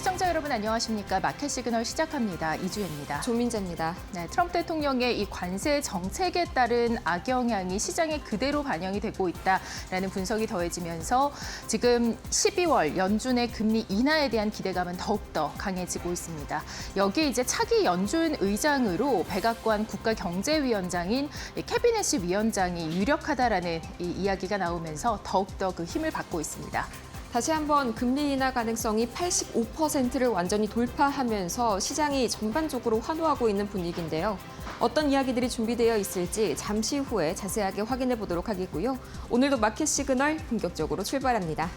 시청자 여러분 안녕하십니까? 마켓 시그널 시작합니다. 이주혜입니다. 조민재입니다. 네, 트럼프 대통령의 이 관세 정책에 따른 악영향이 시장에 그대로 반영이 되고 있다라는 분석이 더해지면서 지금 12월 연준의 금리 인하에 대한 기대감은 더욱더 강해지고 있습니다. 여기에 이제 차기 연준 의장으로 백악관 국가경제위원장인 캐비넷 위원장이 유력하다라는 이야기가 나오면서 더욱더 그 힘을 받고 있습니다. 다시 한번 금리 인하 가능성이 85%를 완전히 돌파하면서 시장이 전반적으로 환호하고 있는 분위기인데요. 어떤 이야기들이 준비되어 있을지 잠시 후에 자세하게 확인해 보도록 하겠고요. 오늘도 마켓 시그널 본격적으로 출발합니다.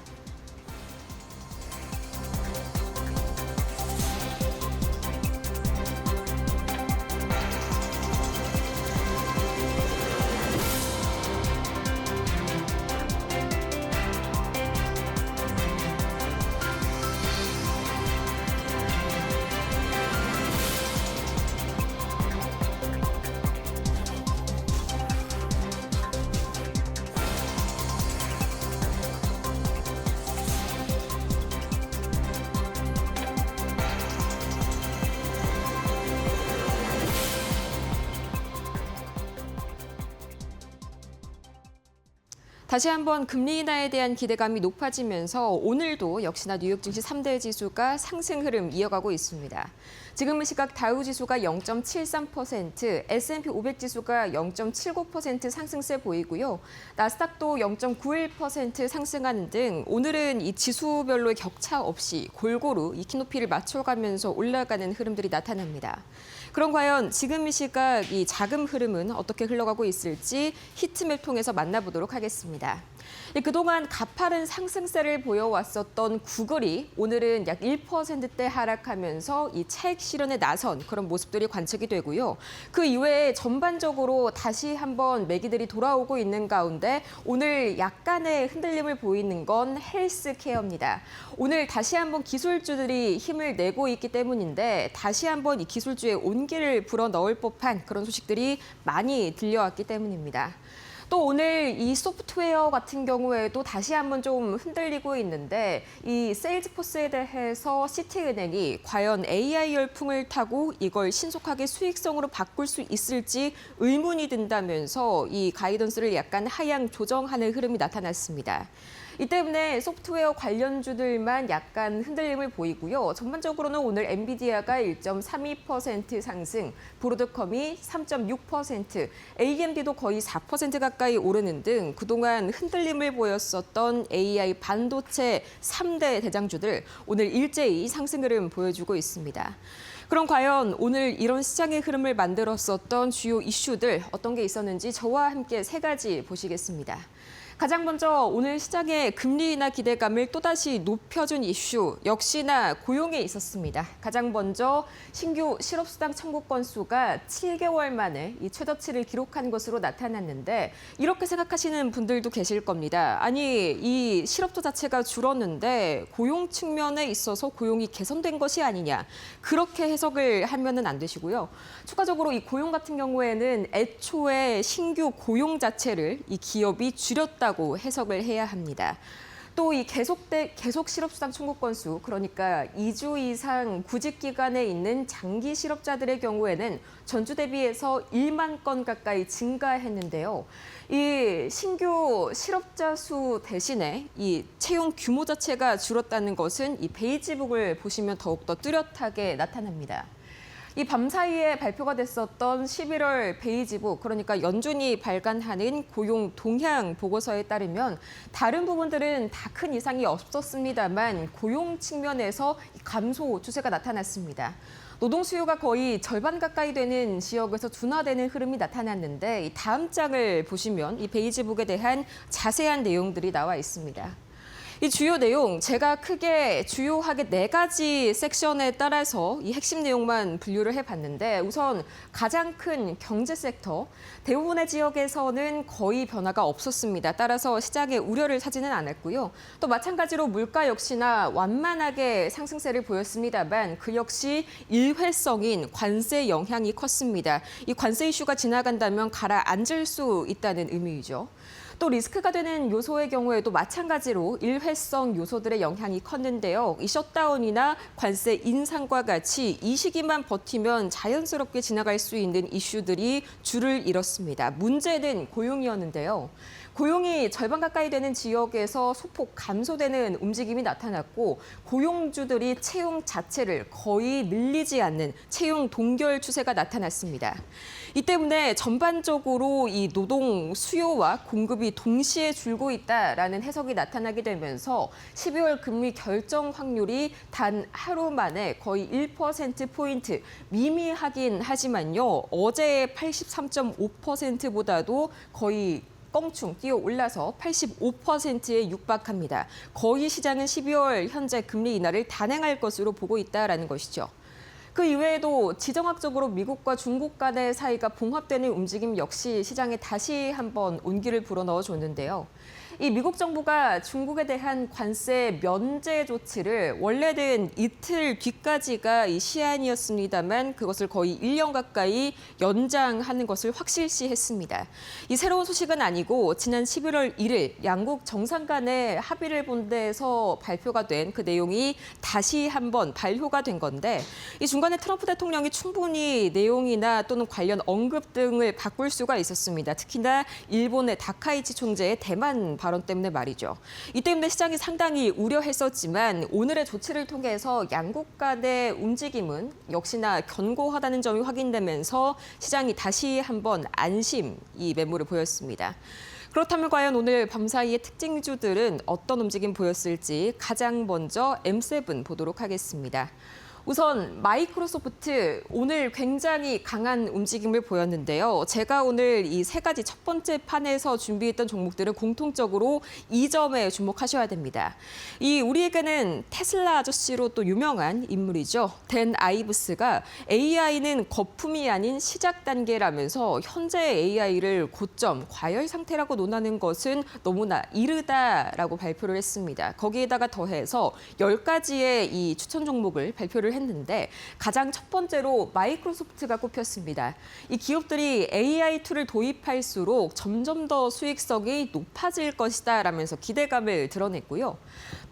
다시 한번 금리 인하에 대한 기대감이 높아지면서 오늘도 역시나 뉴욕 증시 3대 지수가 상승 흐름 이어가고 있습니다. 지금 이 시각 다우 지수가 0.73%, S&P 500 지수가 0.79% 상승세 보이고요. 나스닥도 0.91% 상승하는 등 오늘은 이 지수별로의 격차 없이 골고루 이 키높이를 맞춰가면서 올라가는 흐름들이 나타납니다. 그럼 과연 지금 이 시각 이 자금 흐름은 어떻게 흘러가고 있을지 히트맵 통해서 만나보도록 하겠습니다. 그동안 가파른 상승세를 보여왔었던 구글이 오늘은 약 1%대 하락하면서 이 차익 실현에 나선 그런 모습들이 관측이 되고요. 그 이외에 전반적으로 다시 한번 매기들이 돌아오고 있는 가운데 오늘 약간의 흔들림을 보이는 건 헬스케어입니다. 오늘 다시 한번 기술주들이 힘을 내고 있기 때문인데 다시 한번 이 기술주의 온기를 불어넣을 법한 그런 소식들이 많이 들려왔기 때문입니다. 또 오늘 이 소프트웨어 같은 경우에도 다시 한번 좀 흔들리고 있는데 이 세일즈포스에 대해서 시티은행이 과연 AI 열풍을 타고 이걸 신속하게 수익성으로 바꿀 수 있을지 의문이 든다면서 이 가이던스를 약간 하향 조정하는 흐름이 나타났습니다. 이 때문에 소프트웨어 관련주들만 약간 흔들림을 보이고요. 전반적으로는 오늘 엔비디아가 1.32% 상승, 브로드컴이 3.6%, AMD도 거의 4% 가까이 오르는 등 그동안 흔들림을 보였었던 AI 반도체 3대 대장주들 오늘 일제히 상승 흐름 보여주고 있습니다. 그럼 과연 오늘 이런 시장의 흐름을 만들었었던 주요 이슈들 어떤 게 있었는지 저와 함께 세 가지 보시겠습니다. 가장 먼저 오늘 시장의 금리 인하 기대감을 또다시 높여준 이슈 역시나 고용에 있었습니다. 가장 먼저 신규 실업수당 청구 건수가 7개월 만에 이 최저치를 기록한 것으로 나타났는데 이렇게 생각하시는 분들도 계실 겁니다. 아니 이 실업자 자체가 줄었는데 고용 측면에 있어서 고용이 개선된 것이 아니냐. 그렇게 해석을 하면은 안 되시고요. 추가적으로 이 고용 같은 경우에는 애초에 신규 고용 자체를 이 기업이 줄였다고 해석을 해야 합니다. 또 이 계속 실업수당 청구 건수, 그러니까 2주 이상 구직 기간에 있는 장기 실업자들의 경우에는 전주 대비해서 1만 건 가까이 증가했는데요. 이 신규 실업자 수 대신에 이 채용 규모 자체가 줄었다는 것은 이 베이지북을 보시면 더욱더 뚜렷하게 나타납니다. 이 밤사이에 발표가 됐었던 11월 베이지북, 그러니까 연준이 발간하는 고용 동향 보고서에 따르면 다른 부분들은 다 큰 이상이 없었습니다만 고용 측면에서 감소 추세가 나타났습니다. 노동 수요가 거의 절반 가까이 되는 지역에서 둔화되는 흐름이 나타났는데 이 다음 장을 보시면 이 베이지북에 대한 자세한 내용들이 나와 있습니다. 이 주요 내용 제가 크게 주요하게 4가지 섹션에 따라서 이 핵심 내용만 분류를 해봤는데 우선 가장 큰 경제 섹터, 대부분의 지역에서는 거의 변화가 없었습니다. 따라서 시장의 우려를 사지는 않았고요. 또 마찬가지로 물가 역시나 완만하게 상승세를 보였습니다만 그 역시 일회성인 관세 영향이 컸습니다. 이 관세 이슈가 지나간다면 가라앉을 수 있다는 의미이죠. 또 리스크가 되는 요소의 경우에도 마찬가지로 일회성 요소들의 영향이 컸는데요. 이 셧다운이나 관세 인상과 같이 이 시기만 버티면 자연스럽게 지나갈 수 있는 이슈들이 줄을 잃었습니다. 문제는 고용이었는데요. 고용이 절반 가까이 되는 지역에서 소폭 감소되는 움직임이 나타났고 고용주들이 채용 자체를 거의 늘리지 않는 채용 동결 추세가 나타났습니다. 이 때문에 전반적으로 이 노동 수요와 공급이 동시에 줄고 있다라는 해석이 나타나게 되면서 12월 금리 결정 확률이 단 하루 만에 거의 1%포인트 미미하긴 하지만요. 어제의 83.5%보다도 거의 껑충 뛰어 올라서 85%에 육박합니다. 거의 시장은 12월 현재 금리 인하를 단행할 것으로 보고 있다라는 것이죠. 그 이외에도 지정학적으로 미국과 중국 간의 사이가 봉합되는 움직임 역시 시장에 다시 한번 온기를 불어넣어줬는데요. 이 미국 정부가 중국에 대한 관세 면제 조치를 원래는 이틀 뒤까지가 이 시한이었습니다만 그것을 거의 1년 가까이 연장하는 것을 확실시했습니다. 이 새로운 소식은 아니고 지난 11월 1일 양국 정상 간의 합의를 본 데서 발표가 된 그 내용이 다시 한번 발효가 된 건데 이 중간에 트럼프 대통령이 충분히 내용이나 또는 관련 언급 등을 바꿀 수가 있었습니다. 특히나 일본의 다카이치 총재의 대만 발언 때문에 말이죠. 이 때문에 시장이 상당히 우려했었지만 오늘의 조치를 통해서 양국 간의 움직임은 역시나 견고하다는 점이 확인되면서 시장이 다시 한번 안심 이 매물을 보였습니다. 그렇다면 과연 오늘 밤사이의 특징주들은 어떤 움직임 보였을지 가장 먼저 M7 보도록 하겠습니다. 우선 마이크로소프트 오늘 굉장히 강한 움직임을 보였는데요. 제가 오늘 이 세 가지 첫 번째 판에서 준비했던 종목들은 공통적으로 이 점에 주목하셔야 됩니다. 이 우리에게는 테슬라 아저씨로 또 유명한 인물이죠. 댄 아이브스가 AI는 거품이 아닌 시작 단계라면서 현재 AI를 고점, 과열 상태라고 논하는 것은 너무나 이르다라고 발표를 했습니다. 거기에다가 더해서 10가지의 이 추천 종목을 발표를 했는데 가장 첫 번째로 마이크로소프트가 꼽혔습니다. 이 기업들이 AI 툴을 도입할수록 점점 더 수익성이 높아질 것이다 라면서 기대감을 드러냈고요.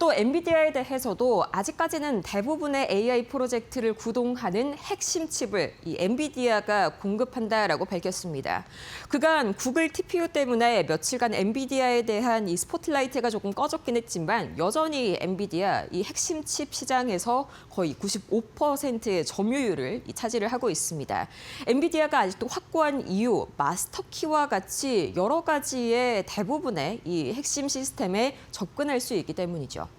또 엔비디아에 대해서도 아직까지는 대부분의 AI 프로젝트를 구동하는 핵심 칩을 이 엔비디아가 공급한다라고 밝혔습니다. 그간 구글 TPU 때문에 며칠간 엔비디아에 대한 이 스포트라이트가 조금 꺼졌긴 했지만 여전히 엔비디아 이 핵심 칩 시장에서 거의 95%의 점유율을 차지를 하고 있습니다. 엔비디아가 아직도 확고한 이유, 마스터키와 같이 여러 가지의 대부분의 이 핵심 시스템에 접근할 수 있기 때문이죠.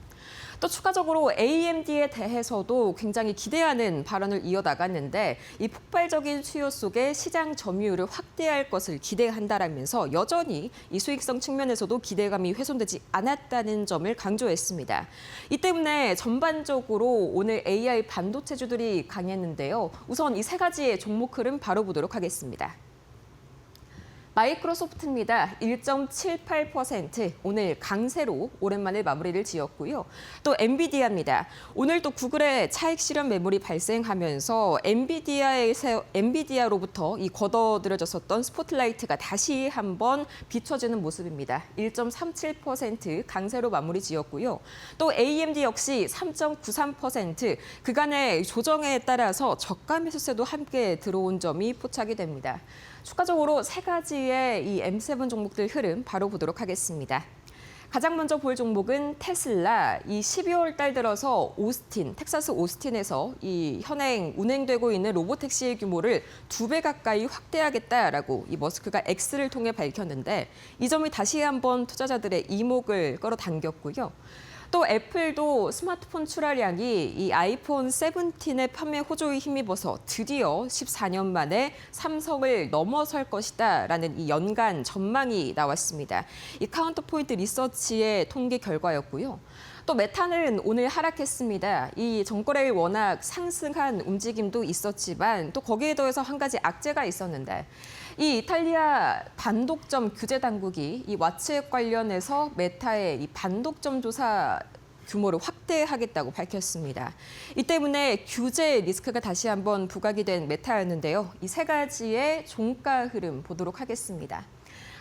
또 추가적으로 AMD에 대해서도 굉장히 기대하는 발언을 이어나갔는데 이 폭발적인 수요 속에 시장 점유율을 확대할 것을 기대한다라면서 여전히 이 수익성 측면에서도 기대감이 훼손되지 않았다는 점을 강조했습니다. 이 때문에 전반적으로 오늘 AI 반도체주들이 강했는데요. 우선 이 세 가지의 종목 흐름 바로 보도록 하겠습니다. 마이크로소프트입니다. 1.78% 오늘 강세로 오랜만에 마무리를 지었고요. 또 엔비디아입니다. 오늘 또 구글의 차익 실현 매물이 발생하면서 엔비디아로부터 이 걷어들여졌었던 스포트라이트가 다시 한번 비춰지는 모습입니다. 1.37% 강세로 마무리 지었고요. 또 AMD 역시 3.93% 그간의 조정에 따라서 저가 매수세도 함께 들어온 점이 포착이 됩니다. 추가적으로 세 가지의 이 M7 종목들 흐름 바로 보도록 하겠습니다. 가장 먼저 볼 종목은 테슬라. 이 12월 달 들어서 텍사스 오스틴에서 이 현행 운행되고 있는 로보택시의 규모를 2배 가까이 확대하겠다라고 이 머스크가 X를 통해 밝혔는데 이 점이 다시 한번 투자자들의 이목을 끌어당겼고요. 또 애플도 스마트폰 출하량이 이 아이폰 17의 판매 호조에 힘입어서 드디어 14년 만에 삼성을 넘어설 것이다라는 이 연간 전망이 나왔습니다. 이 카운터포인트 리서치의 통계 결과였고요. 또 메타는 오늘 하락했습니다. 이 전거래일 워낙 상승한 움직임도 있었지만 또 거기에 더해서 한 가지 악재가 있었는데 이 이탈리아 반독점 규제 당국이 이 왓츠앱 관련해서 메타의 이 반독점 조사 규모를 확대하겠다고 밝혔습니다. 이 때문에 규제 리스크가 다시 한번 부각이 된 메타였는데요. 이 세 가지의 종가 흐름 보도록 하겠습니다.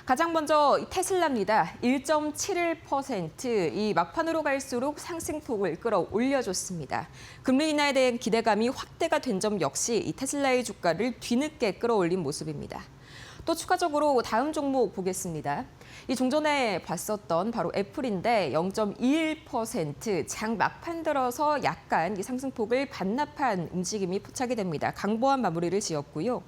가장 먼저 테슬라입니다. 1.71%, 이 막판으로 갈수록 상승폭을 끌어올려줬습니다. 금리 인하에 대한 기대감이 확대가 된 점 역시 이 테슬라의 주가를 뒤늦게 끌어올린 모습입니다. 또 추가적으로 다음 종목 보겠습니다. 이 종전에 봤었던 바로 애플인데 0.21%, 장 막판 들어서 약간 이 상승폭을 반납한 움직임이 포착이 됩니다. 강보한 마무리를 지었고요.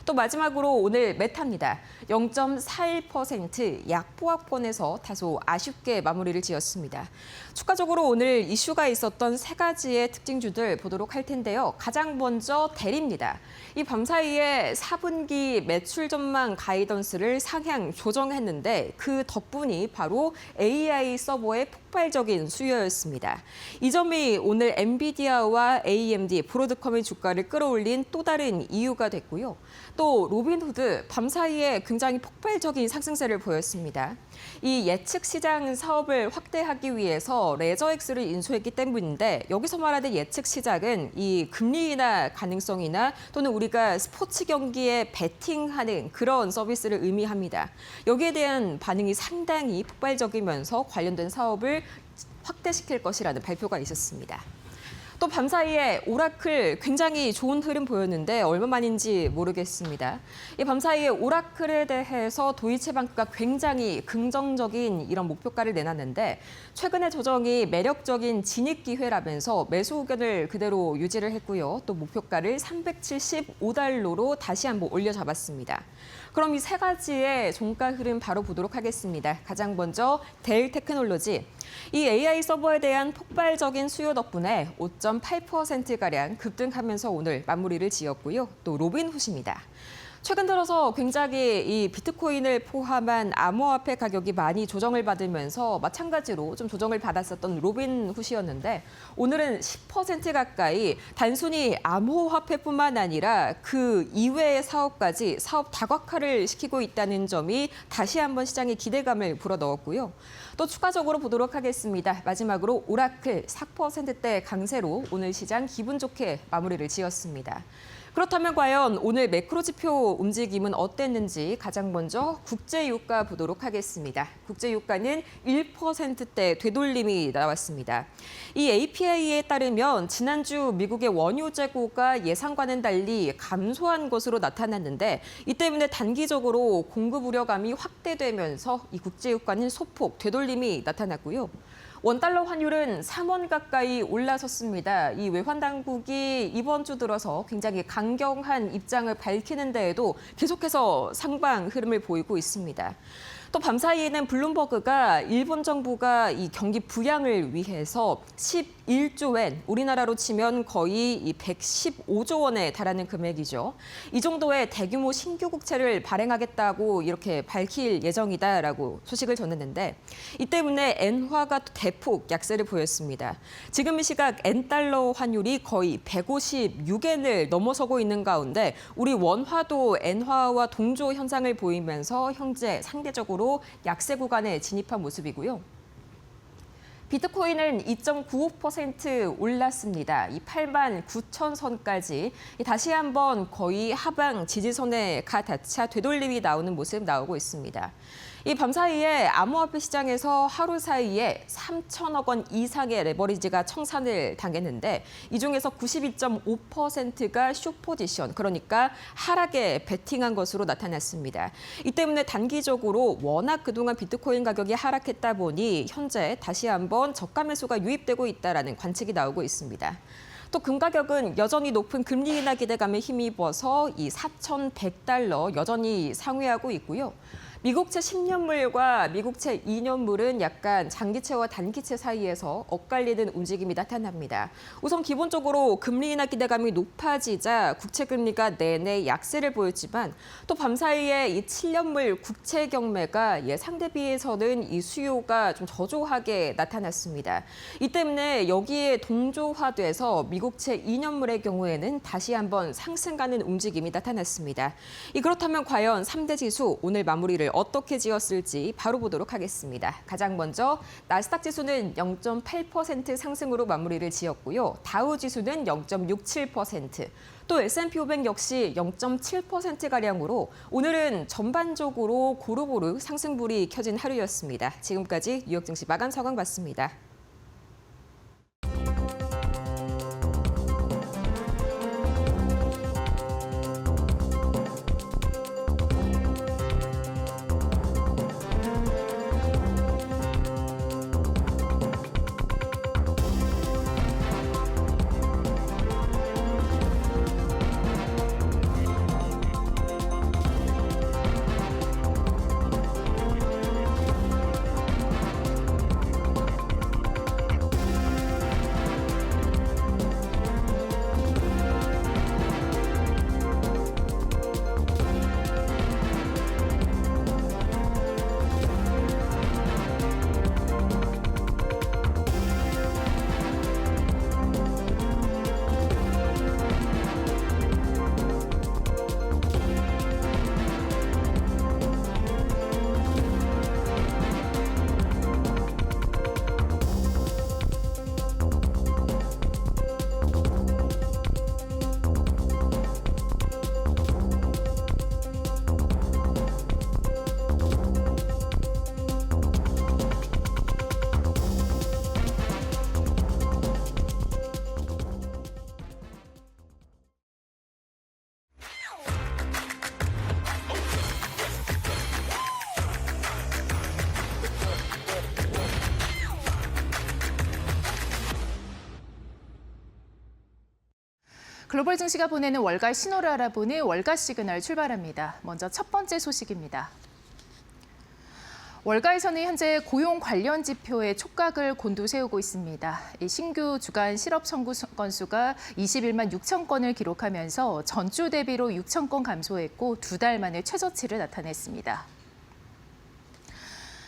또 마지막으로 오늘 메타입니다. 0.41% 약보합권에서 다소 아쉽게 마무리를 지었습니다. 추가적으로 오늘 이슈가 있었던 세 가지의 특징주들 보도록 할 텐데요. 가장 먼저 대리입니다. 이 밤사이에 4분기 매출 전망 가이던스를 상향 조정했는데 그 덕분이 바로 AI 서버의 폭발적인 수요였습니다. 이 점이 오늘 엔비디아와 AMD, 브로드컴의 주가를 끌어올린 또 다른 이유가 됐고요. 또 로빈후드 밤사이에 굉장히 폭발적인 상승세를 보였습니다. 이 예측 시장 사업을 확대하기 위해서 레저엑스를 인수했기 때문인데 여기서 말하는 예측 시장은 이 금리 인하 가능성이나 또는 우리가 스포츠 경기에 베팅하는 그런 서비스를 의미합니다. 여기에 대한 반응이 상당히 폭발적이면서 관련된 사업을 확대시킬 것이라는 발표가 있었습니다. 또 밤사이에 오라클 굉장히 좋은 흐름 보였는데 얼마만인지 모르겠습니다. 이 밤사이에 오라클에 대해서 도이체방크가 굉장히 긍정적인 이런 목표가를 내놨는데 최근의 조정이 매력적인 진입 기회라면서 매수 의견을 그대로 유지를 했고요. 또 목표가를 375달러로 다시 한번 올려잡았습니다. 그럼 이 세 가지의 종가 흐름 바로 보도록 하겠습니다. 가장 먼저 델 테크놀로지. 이 AI 서버에 대한 폭발적인 수요 덕분에 5.8%가량 급등하면서 오늘 마무리를 지었고요. 또 로빈훗입니다. 최근 들어서 굉장히 이 비트코인을 포함한 암호화폐 가격이 많이 조정을 받으면서 마찬가지로 좀 조정을 받았었던 로빈훗이었는데 오늘은 10% 가까이 단순히 암호화폐뿐만 아니라 그 이외의 사업까지 사업 다각화를 시키고 있다는 점이 다시 한번 시장의 기대감을 불어넣었고요. 또 추가적으로 보도록 하겠습니다. 마지막으로 오라클 4%대 강세로 오늘 시장 기분 좋게 마무리를 지었습니다. 그렇다면 과연 오늘 매크로 지표 움직임은 어땠는지 가장 먼저 국제유가 보도록 하겠습니다. 국제유가는 1%대 되돌림이 나왔습니다. 이 API에 따르면 지난주 미국의 원유 재고가 예상과는 달리 감소한 것으로 나타났는데 이 때문에 단기적으로 공급 우려감이 확대되면서 이 국제유가는 소폭 되돌림이 나타났고요. 원달러 환율은 3원 가까이 올라섰습니다. 이 외환 당국이 이번 주 들어서 굉장히 강경한 입장을 밝히는 데에도 계속해서 상방 흐름을 보이고 있습니다. 또 밤사이에는 블룸버그가 일본 정부가 이 경기 부양을 위해서 11조 엔, 우리나라로 치면 거의 이 115조 원에 달하는 금액이죠. 이 정도의 대규모 신규 국채를 발행하겠다고 이렇게 밝힐 예정이다라고 소식을 전했는데 이 때문에 엔화가 대폭 약세를 보였습니다. 지금 이 시각 엔달러 환율이 거의 156엔을 넘어서고 있는 가운데 우리 원화도 엔화와 동조 현상을 보이면서 현재 상대적으로 약세 구간에 진입한 모습이고요. 비트코인은 2.95% 올랐습니다. 이 8만 9천 선까지 다시 한번 거의 하방 지지선에 닿자 되돌림이 나오는 모습 나오고 있습니다. 이 밤사이에 암호화폐 시장에서 하루 사이에 3천억 원 이상의 레버리지가 청산을 당했는데 이 중에서 92.5%가 숏포지션, 그러니까 하락에 베팅한 것으로 나타났습니다. 이 때문에 단기적으로 워낙 그동안 비트코인 가격이 하락했다 보니 현재 다시 한번 저가 매수가 유입되고 있다는 관측이 나오고 있습니다. 또 금 가격은 여전히 높은 금리 인하 기대감에 힘입어서 이 4,100달러 여전히 상회하고 있고요. 미국채 10년물과 미국채 2년물은 약간 장기채와 단기채 사이에서 엇갈리는 움직임이 나타납니다. 우선 기본적으로 금리 인하 기대감이 높아지자 국채 금리가 내내 약세를 보였지만 또 밤사이에 이 7년물 국채 경매가 예상 대비해서는 이 수요가 좀 저조하게 나타났습니다. 이 때문에 여기에 동조화돼서 미국채 2년물의 경우에는 다시 한번 상승 가는 움직임이 나타났습니다. 그렇다면 과연 3대 지수 오늘 마무리를 어떻게 지었을지 바로 보도록 하겠습니다. 가장 먼저 나스닥 지수는 0.8% 상승으로 마무리를 지었고요. 다우 지수는 0.67%, 또 S&P 500 역시 0.7%가량으로 오늘은 전반적으로 고루고루 상승불이 켜진 하루였습니다. 지금까지 뉴욕 증시 마감 상황 봤습니다. 글로벌 증시가 보내는 월가 신호를 알아보는 월가 시그널 출발합니다. 먼저 첫 번째 소식입니다. 월가에서는 현재 고용 관련 지표의 촉각을 곤두세우고 있습니다. 신규 주간 실업 청구 건수가 21만 6천 건을 기록하면서 전주 대비로 6천 건 감소했고 2달 만에 최저치를 나타냈습니다.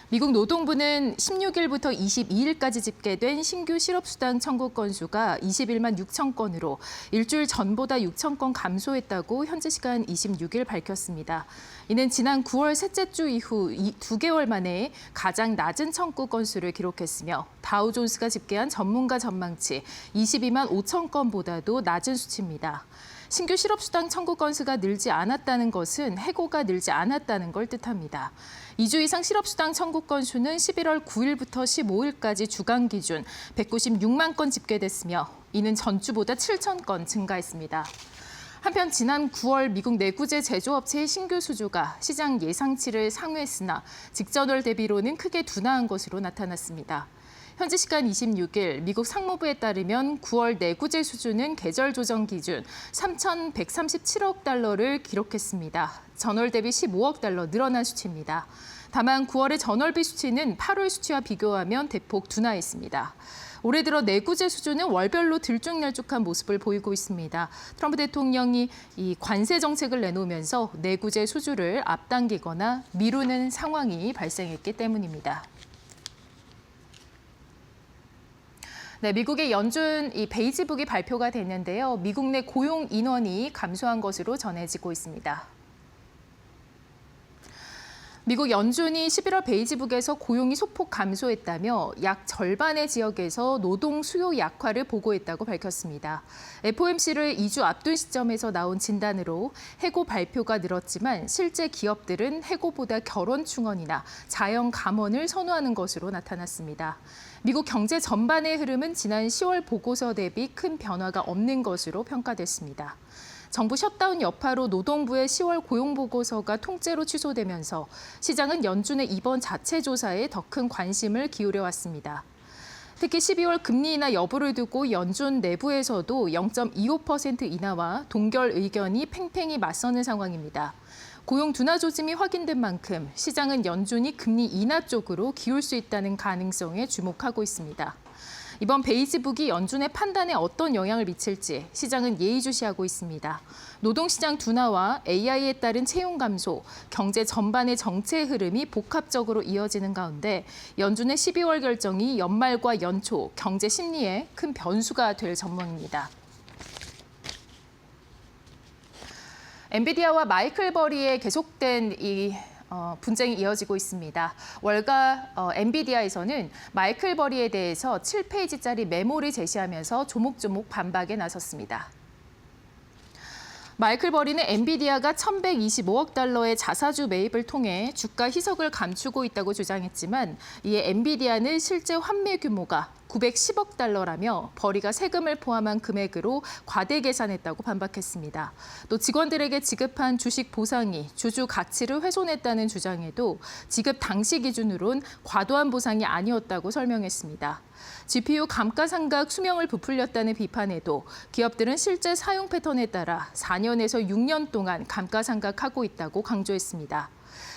미국 노동부는 16일부터 22일까지 집계된 신규 실업수당 청구 건수가 21만 6천 건으로 일주일 전보다 6천 건 감소했다고 현지 시간 26일 밝혔습니다. 이는 지난 9월 셋째 주 이후 2개월 만에 가장 낮은 청구 건수를 기록했으며 다우존스가 집계한 전문가 전망치 22만 5천 건보다도 낮은 수치입니다. 신규 실업수당 청구 건수가 늘지 않았다는 것은 해고가 늘지 않았다는 걸 뜻합니다. 2주 이상 실업수당 청구 건수는 11월 9일부터 15일까지 주간 기준 196만 건 집계됐으며 이는 전주보다 7천 건 증가했습니다. 한편 지난 9월 미국 내구재 제조업체의 신규 수주가 시장 예상치를 상회했으나 직전월 대비로는 크게 둔화한 것으로 나타났습니다. 현지 시간 26일 미국 상무부에 따르면 9월 내구재 수주는 계절 조정 기준 3,137억 달러를 기록했습니다. 전월 대비 15억 달러 늘어난 수치입니다. 다만 9월의 전월비 수치는 8월 수치와 비교하면 대폭 둔화했습니다. 올해 들어 내구재 수주는 월별로 들쭉날쭉한 모습을 보이고 있습니다. 트럼프 대통령이 이 관세 정책을 내놓으면서 내구재 수주를 앞당기거나 미루는 상황이 발생했기 때문입니다. 네, 미국의 연준 베이지북이 발표가 됐는데요. 미국 내 고용 인원이 감소한 것으로 전해지고 있습니다. 미국 연준이 11월 베이지북에서 고용이 소폭 감소했다며 약 절반의 지역에서 노동 수요 약화를 보고했다고 밝혔습니다. FOMC를 2주 앞둔 시점에서 나온 진단으로 해고 발표가 늘었지만 실제 기업들은 해고보다 결원 충원이나 자영 감원을 선호하는 것으로 나타났습니다. 미국 경제 전반의 흐름은 지난 10월 보고서 대비 큰 변화가 없는 것으로 평가됐습니다. 정부 셧다운 여파로 노동부의 10월 고용보고서가 통째로 취소되면서 시장은 연준의 이번 자체 조사에 더 큰 관심을 기울여왔습니다. 특히 12월 금리 인하 여부를 두고 연준 내부에서도 0.25% 인하와 동결 의견이 팽팽히 맞서는 상황입니다. 고용 둔화 조짐이 확인된 만큼 시장은 연준이 금리 인하 쪽으로 기울 수 있다는 가능성에 주목하고 있습니다. 이번 베이지북이 연준의 판단에 어떤 영향을 미칠지 시장은 예의주시하고 있습니다. 노동시장 둔화와 AI에 따른 채용 감소, 경제 전반의 정체 흐름이 복합적으로 이어지는 가운데 연준의 12월 결정이 연말과 연초 경제 심리에 큰 변수가 될 전망입니다. 엔비디아와 마이클 버리의 계속된 분쟁이 이어지고 있습니다. 월가 엔비디아에서는 마이클 버리에 대해서 7페이지짜리 메모를 제시하면서 조목조목 반박에 나섰습니다. 마이클 버리는 엔비디아가 1,125억 달러의 자사주 매입을 통해 주가 희석을 감추고 있다고 주장했지만 이에 엔비디아는 실제 환매 규모가 910억 달러라며 버리가 세금을 포함한 금액으로 과대 계산했다고 반박했습니다. 또 직원들에게 지급한 주식 보상이 주주 가치를 훼손했다는 주장에도 지급 당시 기준으론 과도한 보상이 아니었다고 설명했습니다. GPU 감가상각 수명을 부풀렸다는 비판에도 기업들은 실제 사용 패턴에 따라 4년에서 6년 동안 감가상각하고 있다고 강조했습니다.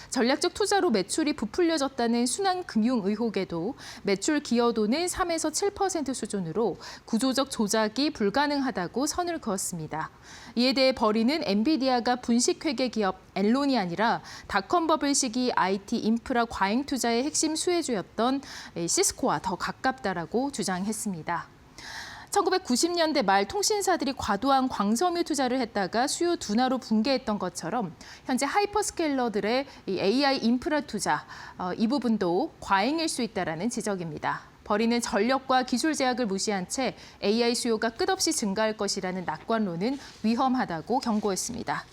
전략적 투자로 매출이 부풀려졌다는 순환 금융 의혹에도 매출 기여도는 3에서 7% 수준으로 구조적 조작이 불가능하다고 선을 그었습니다. 이에 대해 버리는 엔비디아가 분식회계 기업 엔론이 아니라 닷컴 버블 시기 IT 인프라 과잉 투자의 핵심 수혜주였던 시스코와 더 가깝다라고 주장했습니다. 1990년대 말 통신사들이 과도한 광섬유 투자를 했다가 수요 둔화로 붕괴했던 것처럼 현재 하이퍼스케일러들의 이 AI 인프라 투자, 이 부분도 과잉일 수 있다라는 지적입니다. 버리는 전력과 기술 제약을 무시한 채 AI 수요가 끝없이 증가할 것이라는 낙관론은 위험하다고 경고했습니다.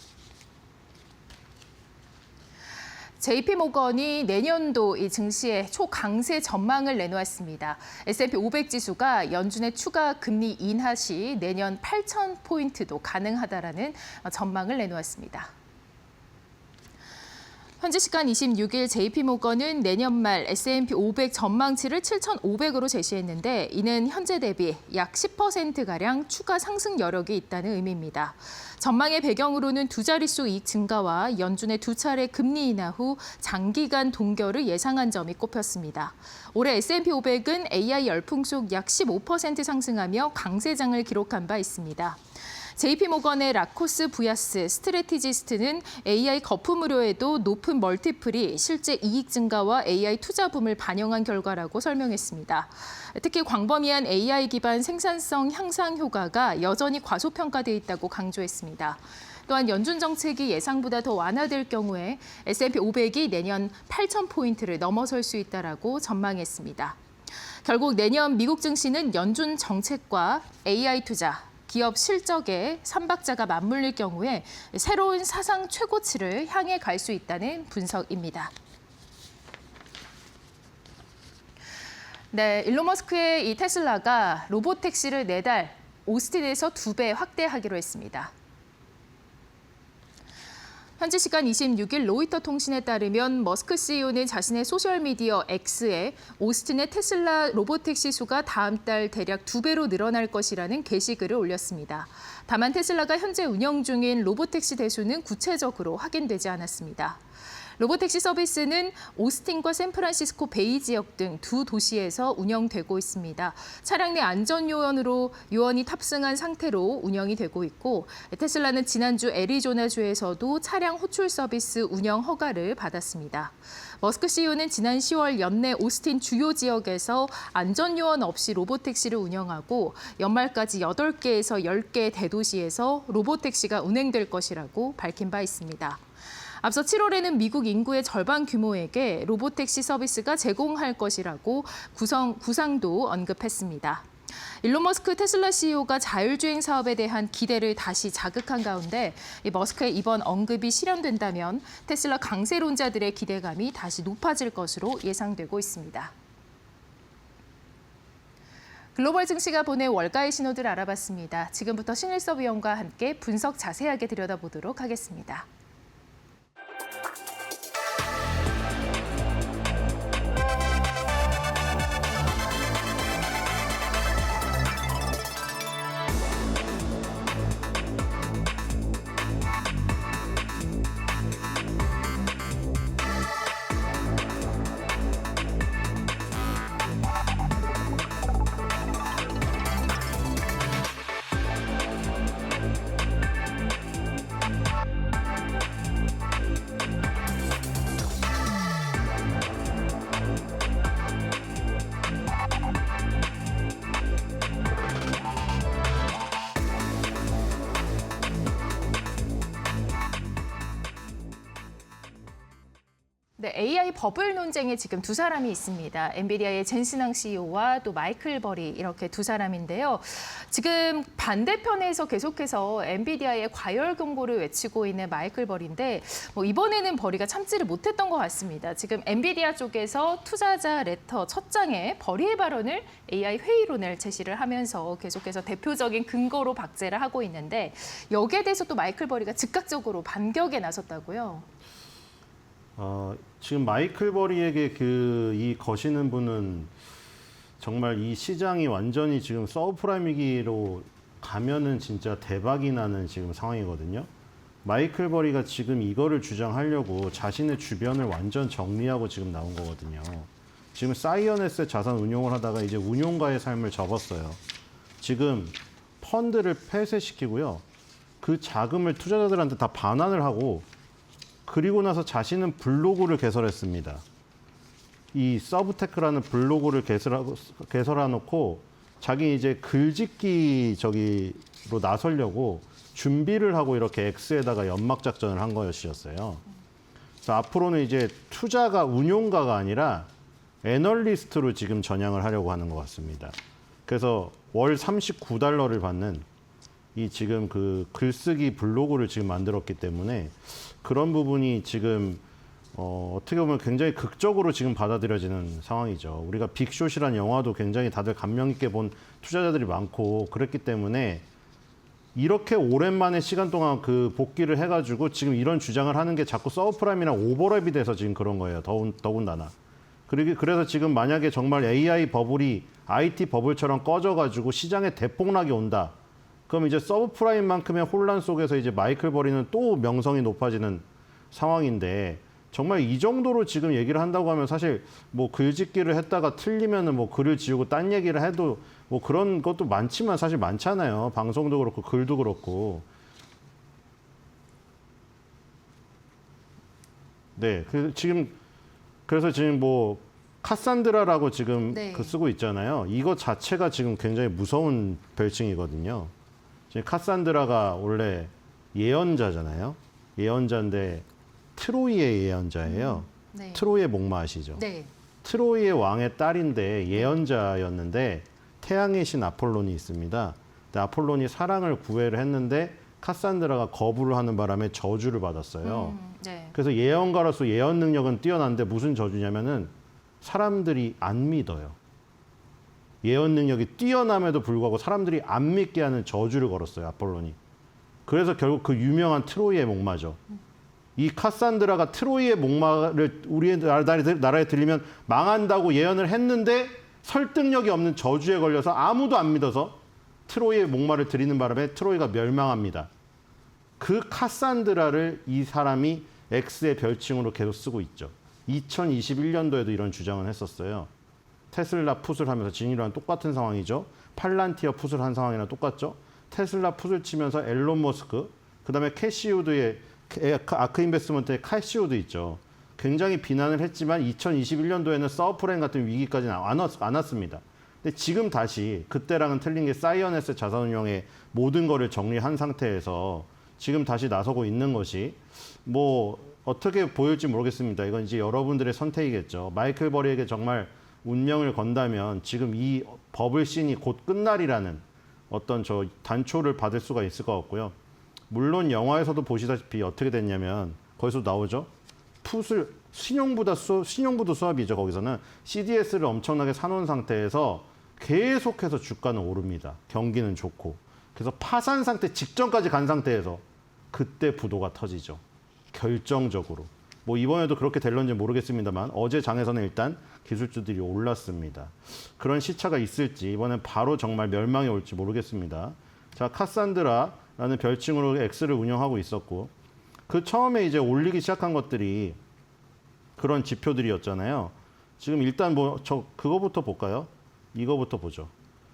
JP모건이 내년도 이 증시의 초강세 전망을 내놓았습니다. S&P 500 지수가 연준의 추가 금리 인하 시 내년 8,000포인트도 가능하다라는 전망을 내놓았습니다. 현지 시간 26일 JP모건은 내년 말 S&P 500 전망치를 7,500으로 제시했는데 이는 현재 대비 약 10%가량 추가 상승 여력이 있다는 의미입니다. 전망의 배경으로는 두 자릿수 이익 증가와 연준의 두 차례 금리 인하 후 장기간 동결을 예상한 점이 꼽혔습니다. 올해 S&P 500은 AI 열풍 속 약 15% 상승하며 강세장을 기록한 바 있습니다. JP모건의 라코스 부야스 스트래티지스트는 AI 거품 우려에도 높은 멀티플이 실제 이익 증가와 AI 투자 붐을 반영한 결과라고 설명했습니다. 특히 광범위한 AI 기반 생산성 향상 효과가 여전히 과소평가돼 있다고 강조했습니다. 또한 연준 정책이 예상보다 더 완화될 경우에 S&P 500이 내년 8,000포인트를 넘어설 수 있다라고 전망했습니다. 결국 내년 미국 증시는 연준 정책과 AI 투자, 기업 실적에 삼박자가 맞물릴 경우에 새로운 사상 최고치를 향해 갈 수 있다는 분석입니다. 네, 일론 머스크의 이 테슬라가 로봇 택시를 내달 오스틴에서 2배 확대하기로 했습니다. 현지 시간 26일 로이터 통신에 따르면 머스크 CEO는 자신의 소셜미디어 X에 오스틴의 테슬라 로봇택시 수가 다음 달 대략 2배로 늘어날 것이라는 게시글을 올렸습니다. 다만 테슬라가 현재 운영 중인 로봇택시 대수는 구체적으로 확인되지 않았습니다. 로봇택시 서비스는 오스틴과 샌프란시스코 베이 지역 등 두 도시에서 운영되고 있습니다. 차량 내 안전 요원이 탑승한 상태로 운영이 되고 있고 테슬라는 지난주 애리조나주에서도 차량 호출 서비스 운영 허가를 받았습니다. 머스크 CEO는 지난 10월 연내 오스틴 주요 지역에서 안전 요원 없이 로봇택시를 운영하고 연말까지 8개에서 10개 대도시에서 로봇택시가 운행될 것이라고 밝힌 바 있습니다. 앞서 7월에는 미국 인구의 절반 규모에게 로봇택시 서비스가 제공할 것이라고 구상도 언급했습니다. 일론 머스크 테슬라 CEO가 자율주행 사업에 대한 기대를 다시 자극한 가운데 머스크의 이번 언급이 실현된다면 테슬라 강세론자들의 기대감이 다시 높아질 것으로 예상되고 있습니다. 글로벌 증시가 보낸 월가의 신호들 알아봤습니다. 지금부터 신일섭 위원과 함께 분석 자세하게 들여다보도록 하겠습니다. AI 버블 논쟁에 지금 두 사람이 있습니다. 엔비디아의 젠슨항 CEO와 또 마이클 버리 이렇게 두 사람인데요. 지금 반대편에서 계속해서 엔비디아의 과열 경고를 외치고 있는 마이클 버리인데 이번에는 버리가 참지를 못했던 것 같습니다. 지금 엔비디아 쪽에서 투자자 레터 첫 장에 버리의 발언을 AI 회의론을 제시를 하면서 계속해서 대표적인 근거로 박제를 하고 있는데 여기에 대해서 또 마이클 버리가 즉각적으로 반격에 나섰다고요. 지금 마이클 버리에게 이 거시는 분은 정말 이 시장이 완전히 지금 서브프라임 위기로 가면은 진짜 대박이 나는 지금 상황이거든요. 마이클 버리가 지금 이거를 주장하려고 자신의 주변을 완전 정리하고 지금 나온 거거든요. 지금 사이언에스 자산 운용을 하다가 이제 운용가의 삶을 접었어요. 지금 펀드를 폐쇄시키고요. 그 자금을 투자자들한테 다 반환을 하고 그리고 나서 자신은 블로그를 개설했습니다. 이 서브테크라는 블로그를 개설해놓고 자기 이제 글짓기 저기로 나서려고 준비를 하고 이렇게 X에다가 연막 작전을 한 것이었어요. 그래서 앞으로는 이제 투자가 운용가가 아니라 애널리스트로 지금 전향을 하려고 하는 것 같습니다. 그래서 월 $39를 받는 이 지금 그 글쓰기 블로그를 지금 만들었기 때문에 그런 부분이 지금 어떻게 보면 굉장히 극적으로 지금 받아들여지는 상황이죠. 우리가 빅숏이라는 영화도 굉장히 다들 감명 있게 본 투자자들이 많고 그랬기 때문에 이렇게 오랜만에 시간 동안 그 복귀를 해가지고 지금 이런 주장을 하는 게 자꾸 서브프라임이랑 오버랩이 돼서 지금 그런 거예요. 더군다나. 그래서 지금 만약에 정말 AI 버블이 IT 버블처럼 꺼져가지고 시장에 대폭락이 온다. 그럼 이제 서브프라임만큼의 혼란 속에서 이제 마이클 버리는 또 명성이 높아지는 상황인데 정말 이 정도로 지금 얘기를 한다고 하면 사실 뭐 글짓기를 했다가 틀리면은 뭐 글을 지우고 딴 얘기를 해도 뭐 그런 것도 많지만 사실 많잖아요. 방송도 그렇고 글도 그렇고. 네, 그래서 지금 뭐 카산드라라고 지금 네. 쓰고 있잖아요. 이거 자체가 지금 굉장히 무서운 별칭이거든요. 지금 카산드라가 원래 예언자잖아요. 예언자인데 트로이의 예언자예요. 네. 트로이의 목마 아시죠? 네. 트로이의 왕의 딸인데 예언자였는데 태양의 신 아폴론이 있습니다. 근데 아폴론이 사랑을 구애를 했는데 카산드라가 거부를 하는 바람에 저주를 받았어요. 네. 그래서 예언가로서 예언 능력은 뛰어난데 무슨 저주냐면은 사람들이 안 믿어요. 예언 능력이 뛰어남에도 불구하고 사람들이 안 믿게 하는 저주를 걸었어요, 아폴론이. 그래서 결국 그 유명한 트로이의 목마죠. 이 카산드라가 트로이의 목마를 우리의 나라에 들리면 망한다고 예언을 했는데 설득력이 없는 저주에 걸려서 아무도 안 믿어서 트로이의 목마를 드리는 바람에 트로이가 멸망합니다. 그 카산드라를 이 사람이 X의 별칭으로 계속 쓰고 있죠. 2021년도에도 이런 주장을 했었어요. 테슬라 풋을 하면서 진이랑 똑같은 상황이죠. 팔란티어 풋을 한 상황이랑 똑같죠. 테슬라 풋을 치면서 앨런 머스크, 그다음에 캐시우드의 아크 인베스트먼트의 캐시우드 있죠. 굉장히 비난을 했지만 2021년도에는 서브프라임 같은 위기까지는 안 왔습니다. 근데 지금 다시 그때랑은 틀린 게 사이언에스 자산운용의 모든 거를 정리한 상태에서 지금 다시 나서고 있는 것이 뭐 어떻게 보일지 모르겠습니다. 이건 이제 여러분들의 선택이겠죠. 마이클 버리에게 정말 운명을 건다면 지금 이 버블씬이 곧 끝날이라는 어떤 저 단초를 받을 수가 있을 것 같고요. 물론 영화에서도 보시다시피 어떻게 됐냐면 거기서 나오죠. 풋을 신용부도 수업이죠. 거기서는 CDS를 엄청나게 사놓은 상태에서 계속해서 주가는 오릅니다. 경기는 좋고. 그래서 파산 상태 직전까지 간 상태에서 그때 부도가 터지죠. 결정적으로. 뭐 이번에도 그렇게 될런지 모르겠습니다만 어제 장에서는 일단 기술주들이 올랐습니다. 그런 시차가 있을지 이번엔 바로 정말 멸망이 올지 모르겠습니다. 자, 카산드라라는 별칭으로 X를 운영하고 있었고 그 처음에 이제 올리기 시작한 것들이 그런 지표들이었잖아요. 지금 일단 뭐 그거부터 볼까요? 이거부터 보죠.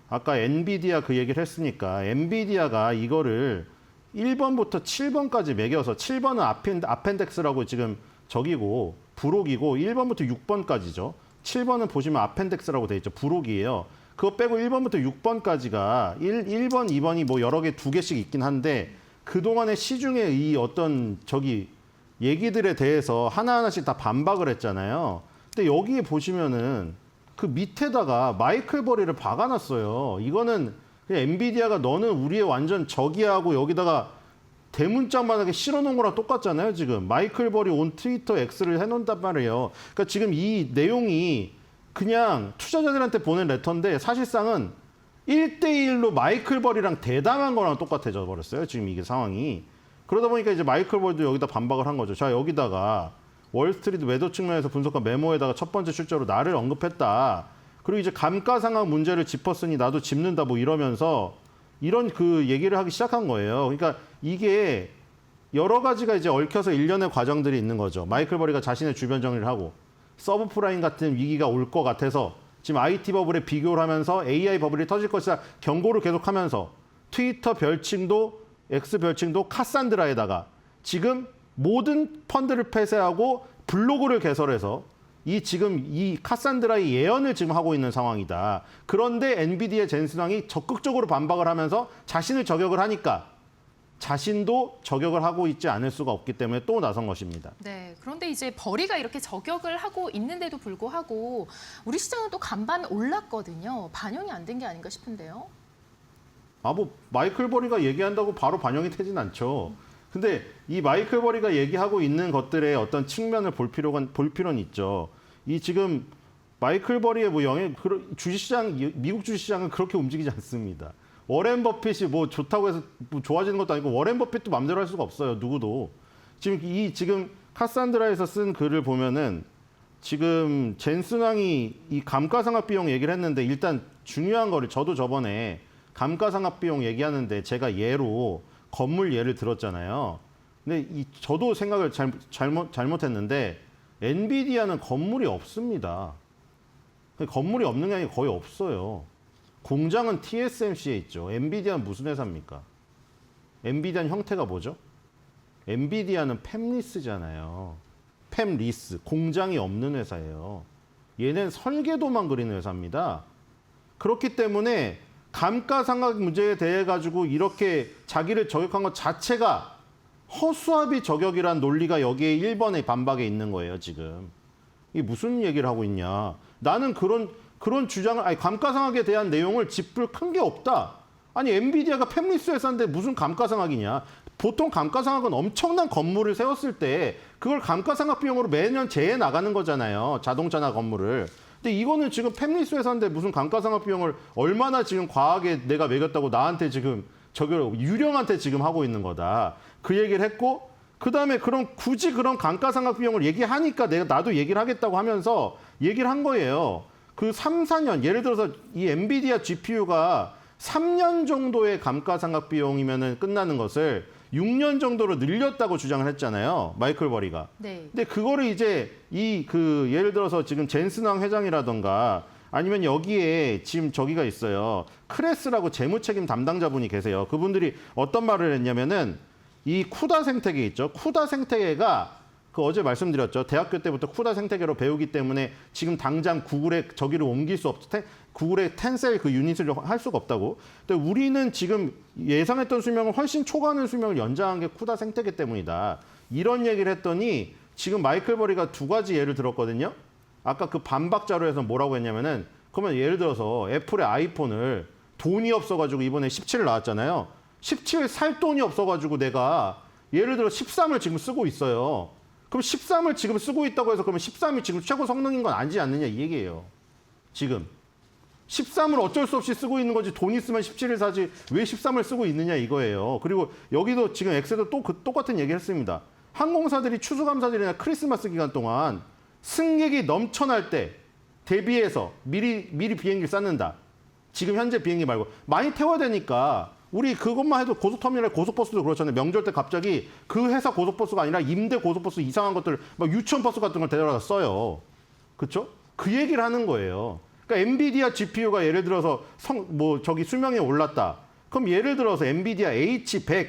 아까 엔비디아 그 얘기를 했으니까 엔비디아가 이거를 1번부터 7번까지 매겨서 7번은 아펜덱스라고 지금 적이고 부록이고 1번부터 6번까지죠. 7번은 보시면 아펜덱스라고 돼 있죠. 부록이에요. 그거 빼고 1번부터 6번까지가 1번, 2번이 뭐 여러 개 2개씩 있긴 한데 그동안의 시중에 이 어떤 얘기들에 대해서 하나하나씩 다 반박을 했잖아요. 근데 여기에 보시면은 그 밑에다가 마이클 버리를 박아놨어요. 이거는 그냥 엔비디아가 너는 우리의 완전 적이야 하고 여기다가 대문짝만하게 실어놓은 거랑 똑같잖아요. 지금 마이클 버리 온 트위터 X를 해놓는단 말이에요. 그러니까 지금 이 내용이 그냥 투자자들한테 보낸 레터인데 사실상은 1대1로 마이클 버리랑 대담한 거랑 똑같아져 버렸어요. 지금 이게 상황이. 그러다 보니까 이제 마이클 버리도 여기다 반박을 한 거죠. 자, 여기다가 월스트리트 매도 측면에서 분석한 메모에다가 첫 번째 출자로 나를 언급했다. 그리고 이제 감가상각 문제를 짚었으니 나도 짚는다 뭐 이러면서 이런 그 얘기를 하기 시작한 거예요. 그러니까 이게 여러 가지가 이제 얽혀서 일련의 과정들이 있는 거죠. 마이클 버리가 자신의 주변 정리를 하고 서브프라임 같은 위기가 올 것 같아서 지금 IT 버블에 비교를 하면서 AI 버블이 터질 것이다 경고를 계속하면서 트위터 별칭도 X 별칭도 카산드라에다가 지금 모든 펀드를 폐쇄하고 블로그를 개설해서 지금 이 카산드라의 예언을 지금 하고 있는 상황이다. 그런데 엔비디아 젠슨왕이 적극적으로 반박을 하면서 자신을 저격을 하니까 자신도 저격을 하고 있지 않을 수가 없기 때문에 또 나선 것입니다. 네, 그런데 이제 버리가 이렇게 저격을 하고 있는데도 불구하고 우리 시장은 또 간밤에 올랐거든요. 반영이 안 된 게 아닌가 싶은데요. 뭐 마이클 버리가 얘기한다고 바로 반영이 되진 않죠. 근데 이 마이클 버리가 얘기하고 있는 것들의 어떤 측면을 볼 필요는 있죠. 이 지금 마이클 버리의 뭐 주식시장, 미국 주식시장은 그렇게 움직이지 않습니다. 워렌 버핏이 뭐 좋다고 해서 뭐 좋아지는 것도 아니고 워렌 버핏도 마음대로 할 수가 없어요. 누구도. 지금 카산드라에서 쓴 글을 보면은 지금 젠슨왕이 이 감가상각 비용 얘기를 했는데 일단 중요한 거를 저도 저번에 감가상각 비용 얘기하는데 제가 예로 건물 예를 들었잖아요. 근데 저도 생각을 잘못했는데 엔비디아는 건물이 없습니다. 건물이 없는 게 아니라 거의 없어요. 공장은 TSMC에 있죠. 엔비디아는 무슨 회사입니까? 엔비디아는 형태가 뭐죠? 엔비디아는 팹리스잖아요. 팹리스. 공장이 없는 회사예요. 얘는 설계도만 그리는 회사입니다. 그렇기 때문에 감가상각 문제에 대해 가지고 이렇게 자기를 저격한 것 자체가 허수아비 저격이란 논리가 여기에 1번의 반박에 있는 거예요, 지금. 이게 무슨 얘기를 하고 있냐. 나는 그런 주장을, 감가상각에 대한 내용을 짚을 큰 게 없다. 아니, 엔비디아가 팹리스 회사인데 무슨 감가상각이냐. 보통 감가상각은 엄청난 건물을 세웠을 때 그걸 감가상각 비용으로 매년 재해 나가는 거잖아요. 자동차나 건물을. 근데 이거는 지금 팹리스 회사인데 무슨 감가상각 비용을 얼마나 지금 과하게 내가 매겼다고 나한테 지금 저걸 유령한테 지금 하고 있는 거다. 그 얘기를 했고 그다음에 굳이 그런 감가상각 비용을 얘기하니까 나도 얘기를 하겠다고 하면서 얘기를 한 거예요. 그 3, 4년 예를 들어서 이 엔비디아 GPU가 3년 정도의 감가상각 비용이면은 끝나는 것을 6년 정도로 늘렸다고 주장을 했잖아요. 마이클 버리가. 네. 근데 그거를 이제 예를 들어서 지금 젠슨왕 회장이라던가 아니면 여기에 지금 저기가 있어요. 크레스라고 재무책임 담당자분이 계세요. 그분들이 어떤 말을 했냐면은 이 쿠다 생태계 있죠. 쿠다 생태계가 어제 말씀드렸죠. 대학교 때부터 쿠다 생태계로 배우기 때문에 지금 당장 구글에 저기를 옮길 수 없을 구글의 텐셀 그 유닛을 할 수가 없다고. 근데 우리는 지금 예상했던 수명을 훨씬 초과하는 수명을 연장한 게 쿠다 생태계 때문이다. 이런 얘기를 했더니 지금 마이클 버리가 두 가지 예를 들었거든요. 아까 그 반박 자료에서 뭐라고 했냐면은 그러면 예를 들어서 애플의 아이폰을 돈이 없어가지고 이번에 17 나왔잖아요. 17 살 돈이 없어가지고 내가 예를 들어 13을 지금 쓰고 있어요. 그럼 13을 지금 쓰고 있다고 해서 그러면 13이 지금 최고 성능인 건 아니지 않느냐 이 얘기예요. 지금 13을 어쩔 수 없이 쓰고 있는 거지 돈 있으면 17을 사지 왜 13을 쓰고 있느냐 이거예요. 그리고 여기도 지금 엑셀도 또 똑같은 얘기를 했습니다. 항공사들이 추수감사절이나 크리스마스 기간 동안 승객이 넘쳐날 때 대비해서 미리 비행기를 쌌는다. 지금 현재 비행기 말고 많이 태워야 되니까 우리 그것만 해도 고속터미널 고속버스도 그렇잖아요. 명절 때 갑자기 그 회사 고속버스가 아니라 임대 고속버스 이상한 것들 막 유치원 버스 같은 걸 데려다 써요. 그렇죠? 그 얘기를 하는 거예요. 그러니까 엔비디아 GPU가 예를 들어서 수명이 올랐다. 그럼 예를 들어서 엔비디아 H100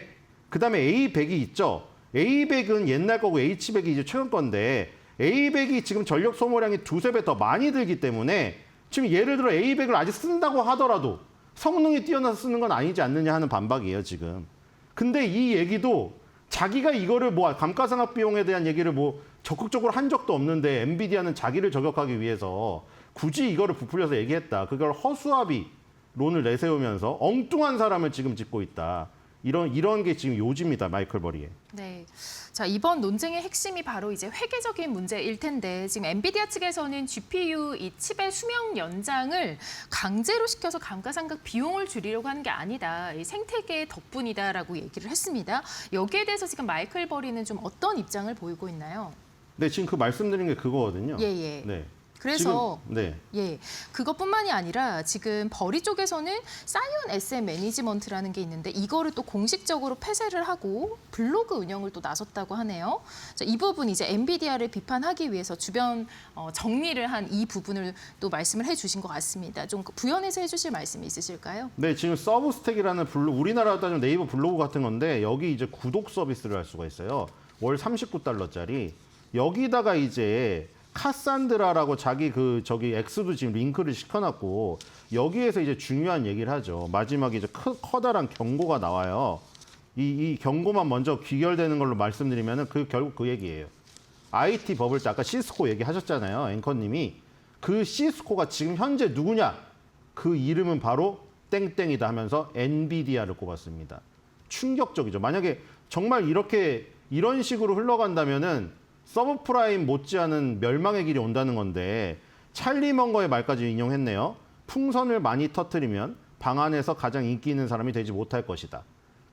그다음에 A100이 있죠. A100은 옛날 거고 H100이 이제 최근 건데 A100이 지금 전력 소모량이 두세 배 더 많이 들기 때문에 지금 예를 들어 A100을 아직 쓴다고 하더라도 성능이 뛰어나서 쓰는 건 아니지 않느냐 하는 반박이에요, 지금. 근데 이 얘기도 자기가 이거를 뭐 감가상각 비용에 대한 얘기를 뭐 적극적으로 한 적도 없는데 엔비디아는 자기를 저격하기 위해서 굳이 이거를 부풀려서 얘기했다. 그걸 허수아비론을 내세우면서 엉뚱한 사람을 지금 짓고 있다. 이런 게 지금 요지입니다. 마이클 버리의. 네. 자, 이번 논쟁의 핵심이 바로 이제 회계적인 문제일 텐데 지금 엔비디아 측에서는 GPU 이 칩의 수명 연장을 강제로 시켜서 감가상각 비용을 줄이려고 하는 게 아니다. 이 생태계의 덕분이다라고 얘기를 했습니다. 여기에 대해서 지금 마이클 버리는 좀 어떤 입장을 보이고 있나요? 네, 지금 그 말씀드린 게 그거거든요. 예, 예. 네. 그래서 지금, 네. 예, 그것뿐만이 아니라 지금 버리 쪽에서는 사이언 SM 매니지먼트라는 게 있는데 이거를 또 공식적으로 폐쇄를 하고 블로그 운영을 또 나섰다고 하네요. 자, 이 부분 이제 엔비디아를 비판하기 위해서 주변 정리를 한 이 부분을 또 말씀을 해주신 것 같습니다. 좀 부연해서 해주실 말씀이 있으실까요? 네, 지금 서브스택이라는 우리나라로 따지면 네이버 블로그 같은 건데 여기 이제 구독 서비스를 할 수가 있어요. 월 39달러짜리. 여기다가 이제 카산드라라고 자기 저기 X도 지금 링크를 시켜놨고 여기에서 이제 중요한 얘기를 하죠. 마지막에 이제 커다란 경고가 나와요. 이 경고만 먼저 귀결되는 걸로 말씀드리면은 결국 그 얘기예요. IT 버블 때 아까 시스코 얘기하셨잖아요. 앵커님이. 그 시스코가 지금 현재 누구냐? 그 이름은 바로 땡땡이다 하면서 엔비디아를 꼽았습니다. 충격적이죠. 만약에 정말 이런 식으로 흘러간다면은 서브프라임 못지않은 멸망의 길이 온다는 건데 찰리 먼거의 말까지 인용했네요. 풍선을 많이 터뜨리면 방 안에서 가장 인기 있는 사람이 되지 못할 것이다.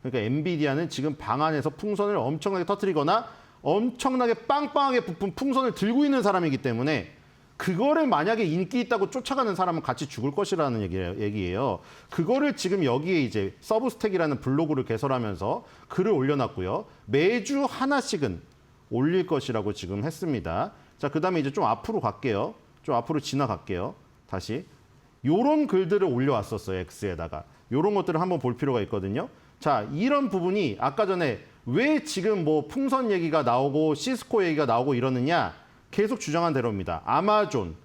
그러니까 엔비디아는 지금 방 안에서 풍선을 엄청나게 터뜨리거나 엄청나게 빵빵하게 부푼 풍선을 들고 있는 사람이기 때문에 그거를 만약에 인기 있다고 쫓아가는 사람은 같이 죽을 것이라는 얘기예요. 그거를 지금 여기에 이제 서브스택이라는 블로그를 개설하면서 글을 올려놨고요. 매주 하나씩은 올릴 것이라고 지금 했습니다. 자, 그다음에 이제 좀 앞으로 갈게요. 좀 앞으로 지나갈게요. 다시. 요런 글들을 올려왔었어요. X에다가. 요런 것들을 한번 볼 필요가 있거든요. 자, 이런 부분이 아까 전에 왜 지금 뭐 풍선 얘기가 나오고 시스코 얘기가 나오고 이러느냐 계속 주장한 대로입니다. 아마존,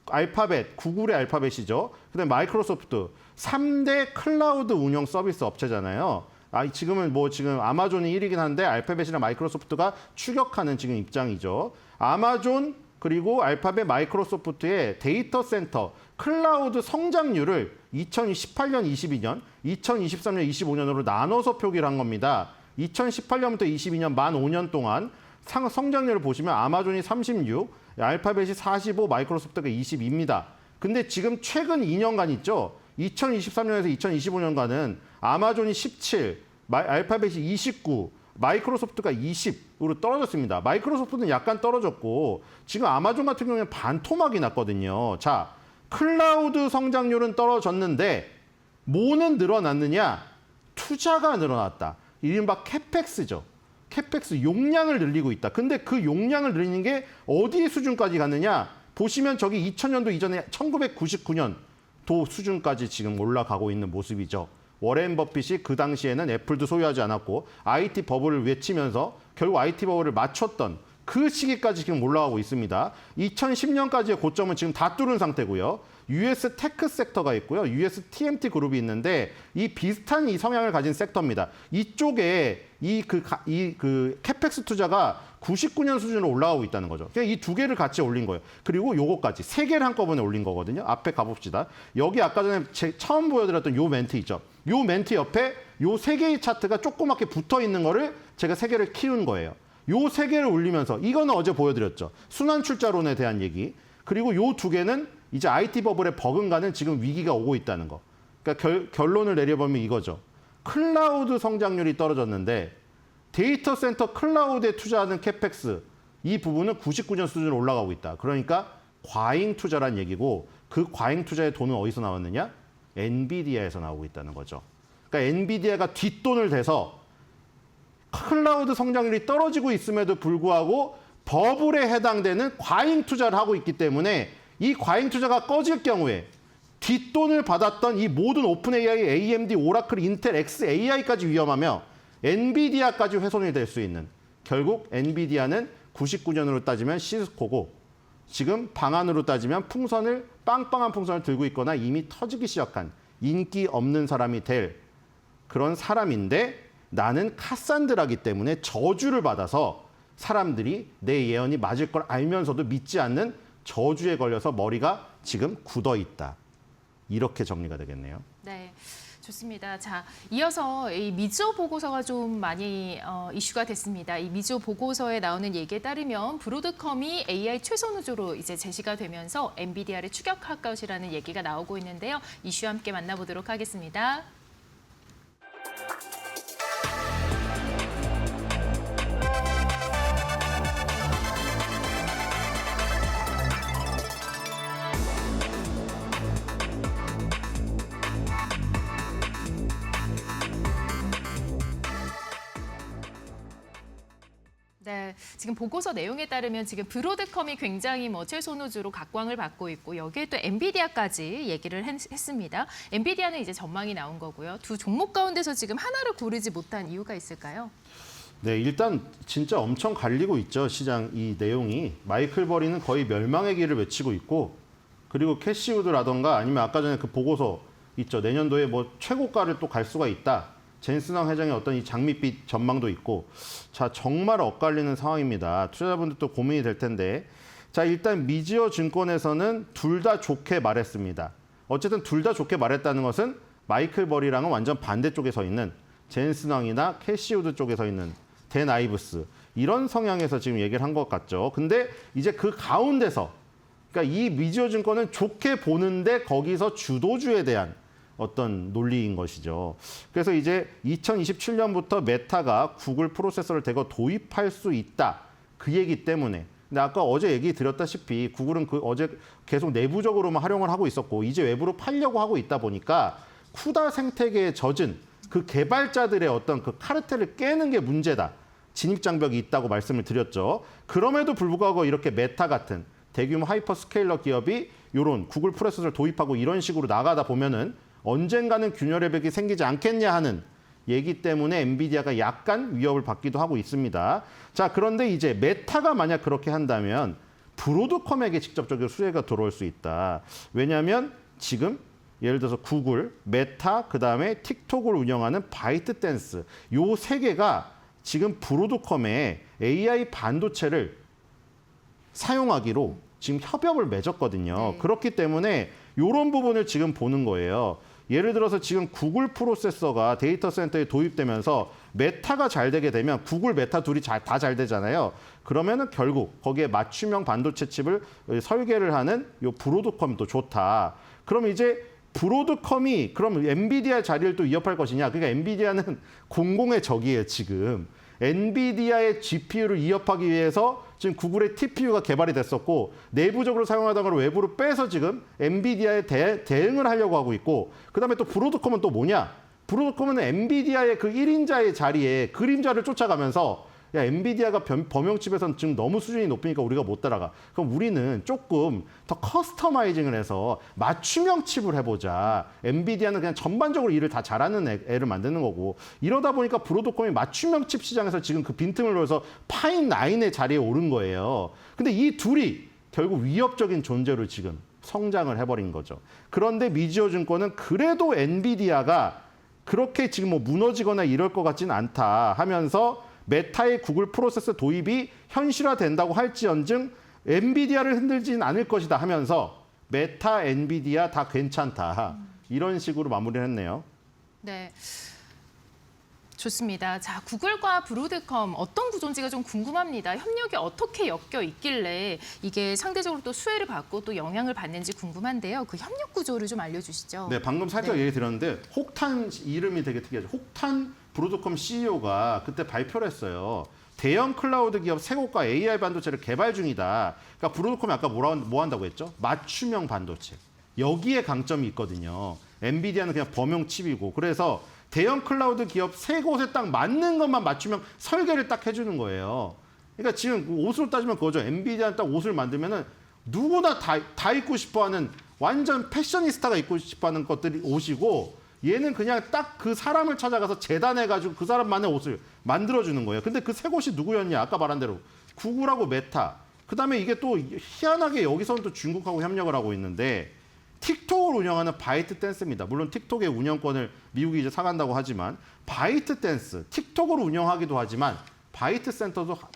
알파벳, 구글의 알파벳이죠. 그다음에 마이크로소프트 3대 클라우드 운영 서비스 업체잖아요. 지금 아마존이 1위긴 한데 알파벳이나 마이크로소프트가 추격하는 지금 입장이죠. 아마존 그리고 알파벳 마이크로소프트의 데이터 센터 클라우드 성장률을 2018년, 22년, 2023년, 25년으로 나눠서 표기를 한 겁니다. 2018년부터 22년 만 5년 동안 성장률을 보시면 아마존이 36, 알파벳이 45, 마이크로소프트가 22입니다. 근데 지금 최근 2년간 있죠. 2023년에서 2025년간은 아마존이 17, 알파벳이 29, 마이크로소프트가 20으로 떨어졌습니다. 마이크로소프트는 약간 떨어졌고 지금 아마존 같은 경우에는 반토막이 났거든요. 자, 클라우드 성장률은 떨어졌는데 뭐는 늘어났느냐? 투자가 늘어났다. 이른바 캐펙스죠. 캐펙스 용량을 늘리고 있다. 근데 그 용량을 늘리는 게 어디 수준까지 갔느냐? 보시면 저기 2000년도 이전에 1999년도 수준까지 지금 올라가고 있는 모습이죠. 워렌 버핏이 그 당시에는 애플도 소유하지 않았고 IT 버블을 외치면서 결국 IT 버블을 맞췄던 그 시기까지 지금 올라가고 있습니다. 2010년까지의 고점은 지금 다 뚫은 상태고요. US 테크 섹터가 있고요. US TMT 그룹이 있는데 이 비슷한 이 성향을 가진 섹터입니다. 이쪽에 그 캐펙스 투자가 99년 수준으로 올라가고 있다는 거죠. 그냥 이 두 개를 같이 올린 거예요. 그리고 요거까지 세 개를 한꺼번에 올린 거거든요. 앞에 가봅시다. 여기 아까 전에 처음 보여드렸던 요 멘트 있죠. 요 멘트 옆에 요 세 개의 차트가 조그맣게 붙어 있는 거를 제가 세 개를 키운 거예요. 요 세 개를 올리면서 이거는 어제 보여드렸죠. 순환 출자론에 대한 얘기. 그리고 요 두 개는 이제 IT 버블에 버금가는 지금 위기가 오고 있다는 거. 그러니까 결론을 내려보면 이거죠. 클라우드 성장률이 떨어졌는데 데이터 센터 클라우드에 투자하는 캐펙스 이 부분은 99년 수준으로 올라가고 있다. 그러니까 과잉 투자란 얘기고 그 과잉 투자의 돈은 어디서 나왔느냐? 엔비디아에서 나오고 있다는 거죠. 그러니까 엔비디아가 뒷돈을 대서 클라우드 성장률이 떨어지고 있음에도 불구하고 버블에 해당되는 과잉 투자를 하고 있기 때문에 이 과잉 투자가 꺼질 경우에 뒷돈을 받았던 이 모든 오픈 AI, AMD, 오라클, 인텔, XAI까지 위험하며 엔비디아까지 훼손이 될 수 있는 결국 엔비디아는 99년으로 따지면 시스코고 지금 방안으로 따지면 빵빵한 풍선을 들고 있거나 이미 터지기 시작한 인기 없는 사람이 될 그런 사람인데 나는 카산드라기 때문에 저주를 받아서 사람들이 내 예언이 맞을 걸 알면서도 믿지 않는 저주에 걸려서 머리가 지금 굳어 있다. 이렇게 정리가 되겠네요. 네. 좋습니다. 자, 이어서 이 미주어 보고서가 좀 많이 이슈가 됐습니다. 이 미주어 보고서에 나오는 얘기에 따르면 브로드컴이 AI 최소 누조로 이제 제시가 되면서 엔비디아를 추격할 것이라는 얘기가 나오고 있는데요. 이슈 함께 만나보도록 하겠습니다. 네, 지금 보고서 내용에 따르면 지금 브로드컴이 굉장히 최소 누조로 각광을 받고 있고 여기에 또 엔비디아까지 얘기를 했습니다. 엔비디아는 이제 전망이 나온 거고요. 두 종목 가운데서 지금 하나를 고르지 못한 이유가 있을까요? 네, 일단 진짜 엄청 갈리고 있죠. 시장 이 내용이. 마이클 버리는 거의 멸망의 길을 외치고 있고 그리고 캐시우드라던가 아니면 아까 전에 그 보고서 있죠. 내년도에 최고가를 또 갈 수가 있다. 젠슨왕 회장의 어떤 이 장밋빛 전망도 있고 자 정말 엇갈리는 상황입니다. 투자자분들도 고민이 될 텐데 자 일단 미지어 증권에서는 둘 다 좋게 말했습니다. 어쨌든 둘 다 좋게 말했다는 것은 마이클 버리랑은 완전 반대쪽에 서 있는 젠슨왕이나 캐시우드 쪽에 서 있는 댄 아이브스 이런 성향에서 지금 얘기를 한 것 같죠. 근데 이제 그 가운데서 그러니까 이 미지어 증권은 좋게 보는데 거기서 주도주에 대한 어떤 논리인 것이죠. 그래서 이제 2027년부터 메타가 구글 프로세서를 대거 도입할 수 있다. 그 얘기 때문에. 근데 아까 어제 얘기 드렸다시피 구글은 어제 계속 내부적으로만 활용을 하고 있었고 이제 외부로 팔려고 하고 있다 보니까 쿠다 생태계에 젖은 그 개발자들의 어떤 그 카르텔을 깨는 게 문제다. 진입 장벽이 있다고 말씀을 드렸죠. 그럼에도 불구하고 이렇게 메타 같은 대규모 하이퍼 스케일러 기업이 이런 구글 프로세서를 도입하고 이런 식으로 나가다 보면은 언젠가는 균열의 벽이 생기지 않겠냐 하는 얘기 때문에 엔비디아가 약간 위협을 받기도 하고 있습니다. 자, 그런데 이제 메타가 만약 그렇게 한다면 브로드컴에게 직접적으로 수혜가 들어올 수 있다. 왜냐하면 지금 예를 들어서 구글, 메타, 그다음에 틱톡을 운영하는 바이트댄스 요 세 개가 지금 브로드컴의 AI 반도체를 사용하기로 지금 협약을 맺었거든요. 네. 그렇기 때문에 이런 부분을 지금 보는 거예요. 예를 들어서 지금 구글 프로세서가 데이터 센터에 도입되면서 메타가 잘 되게 되면 구글 메타 둘이 다 잘 되잖아요. 그러면은 결국 거기에 맞춤형 반도체 칩을 설계를 하는 요 브로드컴도 좋다. 그럼 이제 브로드컴이 그럼 엔비디아 자리를 또 위협할 것이냐? 그러니까 엔비디아는 공공의 적이에요, 지금. 엔비디아의 GPU를 위협하기 위해서 지금 구글의 TPU가 개발이 됐었고 내부적으로 사용하던 걸 외부로 빼서 지금 엔비디아에 대응을 하려고 하고 있고 그다음에 또 브로드컴은 또 뭐냐? 브로드컴은 엔비디아의 그 1인자의 자리에 그림자를 쫓아가면서 야 엔비디아가 범용칩에서는 지금 너무 수준이 높으니까 우리가 못 따라가. 그럼 우리는 조금 더 커스터마이징을 해서 맞춤형 칩을 해보자. 엔비디아는 그냥 전반적으로 일을 다 잘하는 애를 만드는 거고 이러다 보니까 브로드컴이 맞춤형 칩 시장에서 지금 그 빈틈을 놓아서 파인9의 자리에 오른 거예요. 근데 이 둘이 결국 위협적인 존재로 지금 성장을 해버린 거죠. 그런데 미지어 증권은 그래도 엔비디아가 그렇게 지금 무너지거나 이럴 것 같지는 않다 하면서 메타의 구글 프로세서 도입이 현실화된다고 할지언정 엔비디아를 흔들지는 않을 것이다 하면서 메타, 엔비디아 다 괜찮다. 이런 식으로 마무리를 했네요. 네. 좋습니다. 자, 구글과 브로드컴 어떤 구조인지가 좀 궁금합니다. 협력이 어떻게 엮여 있길래 이게 상대적으로 또 수혜를 받고 또 영향을 받는지 궁금한데요. 그 협력 구조를 좀 알려주시죠. 네, 방금 살짝 얘기 드렸는데 혹탄 이름이 되게 특이하죠. 혹탄 브로드컴 CEO가 그때 발표를 했어요. 대형 클라우드 기업 세고가 AI 반도체를 개발 중이다. 그러니까 브로드컴이 아까 뭐 한다고 했죠? 맞춤형 반도체. 여기에 강점이 있거든요. 엔비디아는 그냥 범용 칩이고. 그래서 대형 클라우드 기업 세 곳에 딱 맞는 것만 맞추면 설계를 딱 해주는 거예요. 그러니까 지금 옷으로 따지면 그거죠. 엔비디아는 딱 옷을 만들면은 누구나 다 입고 싶어하는 완전 패셔니스타가 입고 싶어하는 것들이 옷이고 얘는 그냥 딱 그 사람을 찾아가서 재단해가지고 그 사람만의 옷을 만들어주는 거예요. 근데 그 세 곳이 누구였냐? 아까 말한 대로 구글하고 메타. 그다음에 이게 또 희한하게 여기서는 또 중국하고 협력을 하고 있는데 틱톡을 운영하는 바이트댄스입니다. 물론 틱톡의 운영권을 미국이 이제 사간다고 하지만 바이트댄스, 틱톡을 운영하기도 하지만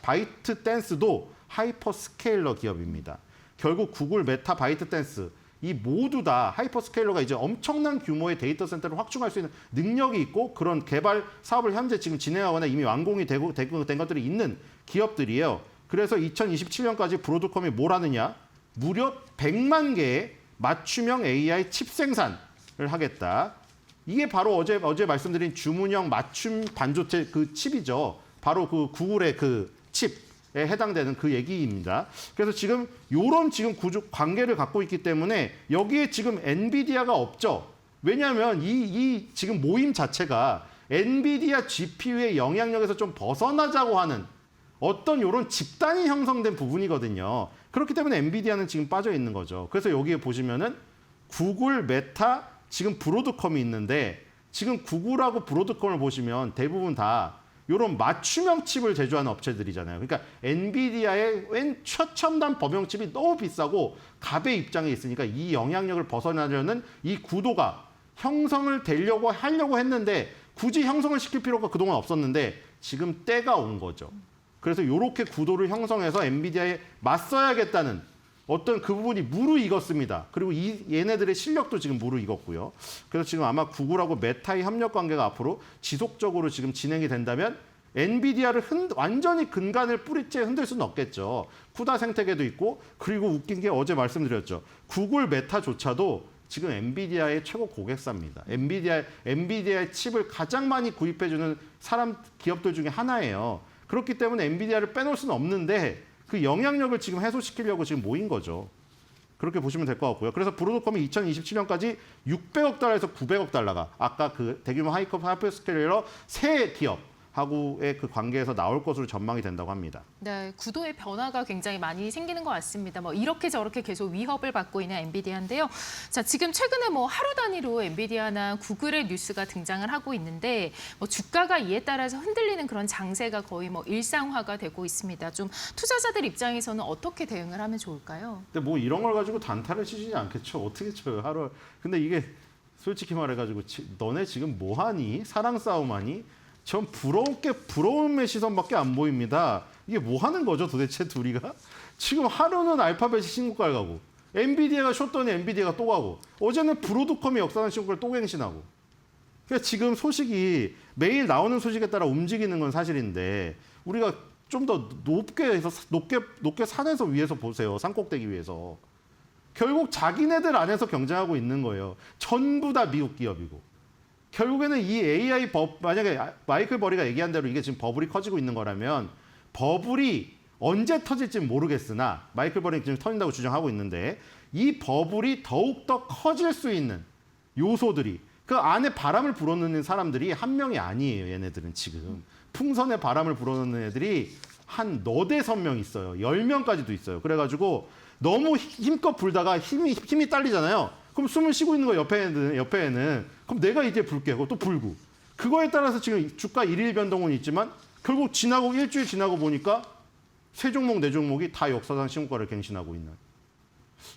바이트댄스도 하이퍼스케일러 기업입니다. 결국 구글, 메타, 바이트댄스 이 모두 다 하이퍼스케일러가 이제 엄청난 규모의 데이터 센터를 확충할 수 있는 능력이 있고 그런 개발 사업을 현재 지금 진행하거나 이미 완공이 된 것들이 있는 기업들이에요. 그래서 2027년까지 브로드컴이 뭘 하느냐? 무려 100만 개의 맞춤형 AI 칩 생산을 하겠다. 이게 바로 어제 말씀드린 주문형 맞춤 반도체 그 칩이죠. 바로 그 구글의 그 칩에 해당되는 그 얘기입니다. 그래서 지금 요런 지금 관계를 갖고 있기 때문에 여기에 지금 엔비디아가 없죠. 왜냐하면 이 지금 모임 자체가 엔비디아 GPU의 영향력에서 좀 벗어나자고 하는 어떤 요런 집단이 형성된 부분이거든요. 그렇기 때문에 엔비디아는 지금 빠져 있는 거죠. 그래서 여기에 보시면은 구글, 메타, 지금 브로드컴이 있는데 지금 구글하고 브로드컴을 보시면 대부분 다 이런 맞춤형 칩을 제조하는 업체들이잖아요. 그러니까 엔비디아의 웬 최첨단 범용 칩이 너무 비싸고 갑의 입장에 있으니까 이 영향력을 벗어나려는 이 구도가 형성을 하려고 했는데 굳이 형성을 시킬 필요가 그동안 없었는데 지금 때가 온 거죠. 그래서 이렇게 구도를 형성해서 엔비디아에 맞서야겠다는 어떤 그 부분이 무르익었습니다. 그리고 얘네들의 실력도 지금 무르익었고요. 그래서 지금 아마 구글하고 메타의 협력 관계가 앞으로 지속적으로 지금 진행이 된다면 엔비디아를 완전히 근간을 뿌리째 흔들 수는 없겠죠. 쿠다 생태계도 있고 그리고 웃긴 게 어제 말씀드렸죠. 구글, 메타조차도 지금 엔비디아의 최고 고객사입니다. 엔비디아의 칩을 가장 많이 구입해주는 기업들 중에 하나예요. 그렇기 때문에 엔비디아를 빼놓을 수는 없는데 그 영향력을 지금 해소시키려고 지금 모인 거죠. 그렇게 보시면 될 것 같고요. 그래서 브로드컴이 2027년까지 600억 달러에서 900억 달러가 아까 그 대규모 하이퍼스케일러 세 기업하고의 그 관계에서 나올 것으로 전망이 된다고 합니다. 네, 구도의 변화가 굉장히 많이 생기는 것 같습니다. 뭐 이렇게 저렇게 계속 위협을 받고 있는 엔비디아인데요. 자, 지금 최근에 뭐 하루 단위로 엔비디아나 구글의 뉴스가 등장을 하고 있는데 뭐 주가가 이에 따라서 흔들리는 그런 장세가 거의 뭐 일상화가 되고 있습니다. 좀 투자자들 입장에서는 어떻게 대응을 하면 좋을까요? 근데 뭐 이런 걸 가지고 단타를 치지 않겠죠. 어떻게 쳐요, 하루. 근데 이게 솔직히 말해가지고 너네 지금 뭐 하니? 사랑 싸움하니? 전 부러움의 시선밖에 안 보입니다. 이게 뭐 하는 거죠 도대체 둘이가? 지금 하루는 알파벳이 신고가를 가고 엔비디아가 쉬었더니 엔비디아가 또 가고 어제는 브로드컴이 역사상 신고가를 또 갱신하고 그러니까 지금 소식이 매일 나오는 소식에 따라 움직이는 건 사실인데 우리가 좀 더 높게 산에서 위에서 보세요. 산꼭대기 위에서. 결국 자기네들 안에서 경쟁하고 있는 거예요. 전부 다 미국 기업이고. 결국에는 이 AI 만약에 마이클 버리가 얘기한 대로 이게 지금 버블이 커지고 있는 거라면 버블이 언제 터질지 모르겠으나 마이클 버리는 지금 터진다고 주장하고 있는데 이 버블이 더욱더 커질 수 있는 요소들이 그 안에 바람을 불어넣는 사람들이 한 명이 아니에요. 얘네들은 지금. 풍선에 바람을 불어넣는 애들이 한 너댓 명 있어요. 10명까지도 있어요. 그래가지고 너무 힘껏 불다가 힘이 딸리잖아요. 그럼 숨을 쉬고 있는 거 옆에는 그럼 내가 이제 불게. 그거 또 불고. 그거에 따라서 지금 주가 일일 변동은 있지만 결국 일주일 지나고 보니까 세 종목, 네 종목이 다 역사상 신고가를 갱신하고 있는.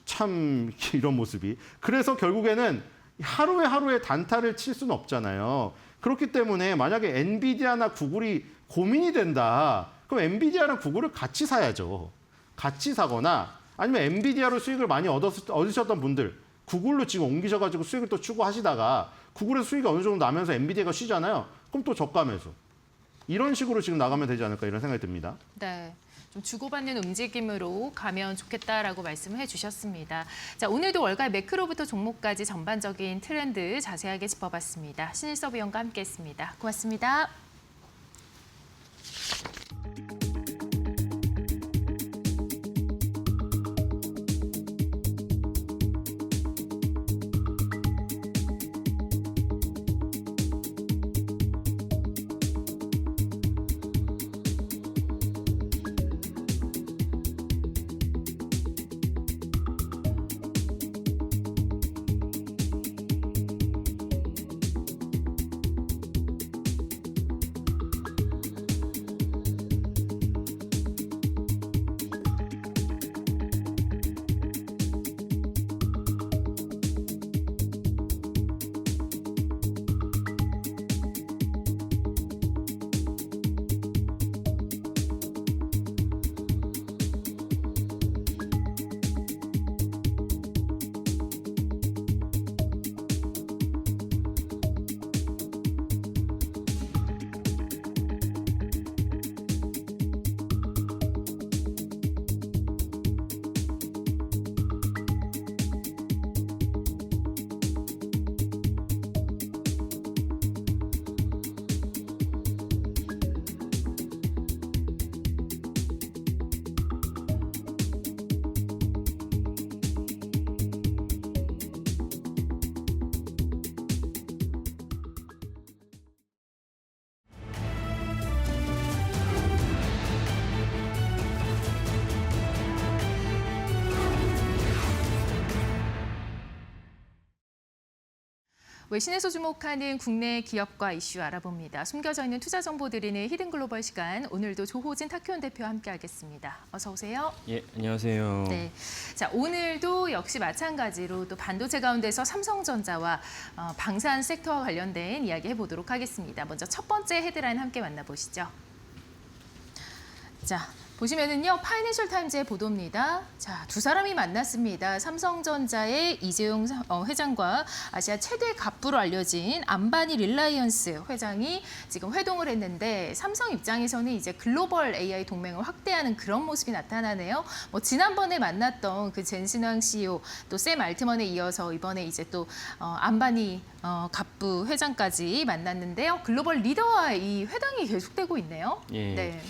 참 이런 모습이. 그래서 결국에는 하루에 단타를 칠 수는 없잖아요. 그렇기 때문에 만약에 엔비디아나 구글이 고민이 된다. 그럼 엔비디아랑 구글을 같이 사야죠. 같이 사거나 아니면 엔비디아로 수익을 많이 얻으셨던 분들 구글로 지금 옮기셔가지고 수익을 또 추구하시다가 구글에서 수익이 어느 정도 나면서 엔비디아가 쉬잖아요. 그럼 또 저가 매수. 이런 식으로 지금 나가면 되지 않을까 이런 생각이 듭니다. 네. 좀 주고받는 움직임으로 가면 좋겠다라고 말씀을 해주셨습니다. 자, 오늘도 월가 매크로부터 종목까지 전반적인 트렌드 자세하게 짚어봤습니다. 신일섭 위원과 함께했습니다. 고맙습니다. 외신에서 주목하는 국내 기업과 이슈 알아봅니다. 숨겨져 있는 투자 정보 드리는 히든글로벌 시간. 오늘도 조호진 타큐온 대표와 함께하겠습니다. 어서 오세요. 예, 안녕하세요. 네, 자 오늘도 역시 마찬가지로 또 반도체 가운데서 삼성전자와 방산 섹터와 관련된 이야기 해보도록 하겠습니다. 먼저 첫 번째 헤드라인 함께 만나보시죠. 자. 보시면은요, 파이낸셜 타임즈의 보도입니다. 자, 두 사람이 만났습니다. 삼성전자의 이재용 회장과 아시아 최대 갑부로 알려진 안바니 릴라이언스 회장이 지금 회동을 했는데 삼성 입장에서는 이제 글로벌 AI 동맹을 확대하는 그런 모습이 나타나네요. 뭐 지난번에 만났던 그 젠신왕 CEO 또 샘 알트먼에 이어서 이번에 이제 또 안바니 갑부 회장까지 만났는데요. 글로벌 리더와 이 회담이 계속되고 있네요. 예. 네.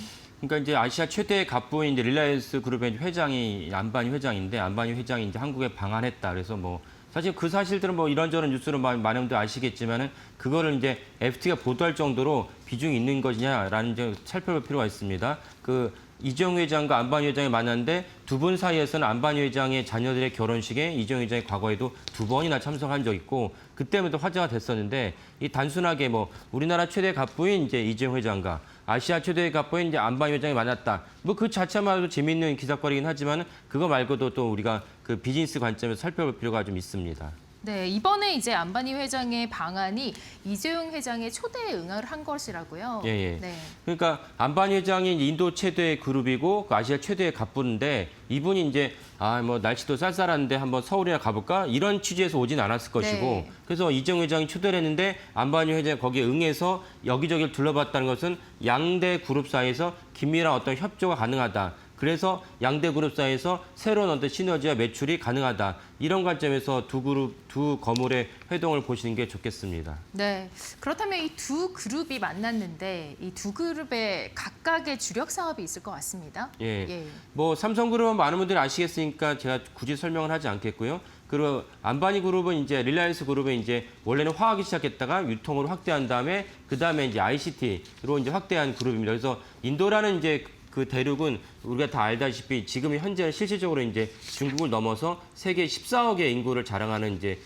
그러니까 이제 아시아 최대 갑부인 이제 릴라이언스 그룹의 회장이 안바니 회장인데 안바니 회장이 이제 한국에 방한했다. 그래서 뭐 사실 그 사실들은 뭐 이런저런 뉴스로 많은 분들 아시겠지만은 그거를 이제 FT가 보도할 정도로 비중이 있는 것이냐라는 점 살펴볼 필요가 있습니다. 그 이재용 회장과 안바니 회장이 만났는데 두 분 사이에서는 안바니 회장의 자녀들의 결혼식에 이재용 회장이 과거에도 2번이나 참석한 적 있고 그때부터 화제가 됐었는데 이 단순하게 뭐 우리나라 최대 갑부인 이제 이재용 회장과 아시아 최대 갑부인 이제 안바니 회장이 만났다. 뭐 그 자체만으로도 재미있는 기사거리긴 하지만 그거 말고도 또 우리가 그 비즈니스 관점에서 살펴볼 필요가 좀 있습니다. 네, 이번에 이제 안바니 회장의 방안이 이재용 회장의 초대에 응하를 한 것이라고요. 예, 예. 네. 그러니까 안바니 회장이 인도 최대의 그룹이고 그 아시아 최대의 갑부인데 이분이 이제 뭐 날씨도 쌀쌀한데 한번 서울이나 가볼까 이런 취지에서 오진 않았을 것이고 네. 그래서 이재용 회장이 초대를 했는데 안바니 회장이 거기에 응해서 여기저기를 둘러봤다는 것은 양대 그룹 사이에서 긴밀한 어떤 협조가 가능하다. 그래서 양대 그룹 사이에서 새로운 어떤 시너지와 매출이 가능하다. 이런 관점에서 두 거물의 회동을 보시는 게 좋겠습니다. 네. 그렇다면 이 두 그룹이 만났는데 이 두 그룹의 각각의 주력 사업이 있을 것 같습니다. 예. 뭐 삼성그룹은 많은 분들이 아시겠으니까 제가 굳이 설명을 하지 않겠고요. 그리고 안바니 그룹은 이제 릴라이언스 그룹은 이제 원래는 화학이 시작했다가 유통으로 확대한 다음에 그 다음에 이제 ICT로 이제 확대한 그룹입니다. 그래서 인도라는 이제 그 대륙은 우리가 다 알다시피 지금 현재 실질적으로 이제 중국을 넘어서 세계 14억의 인구를 자랑하는 이제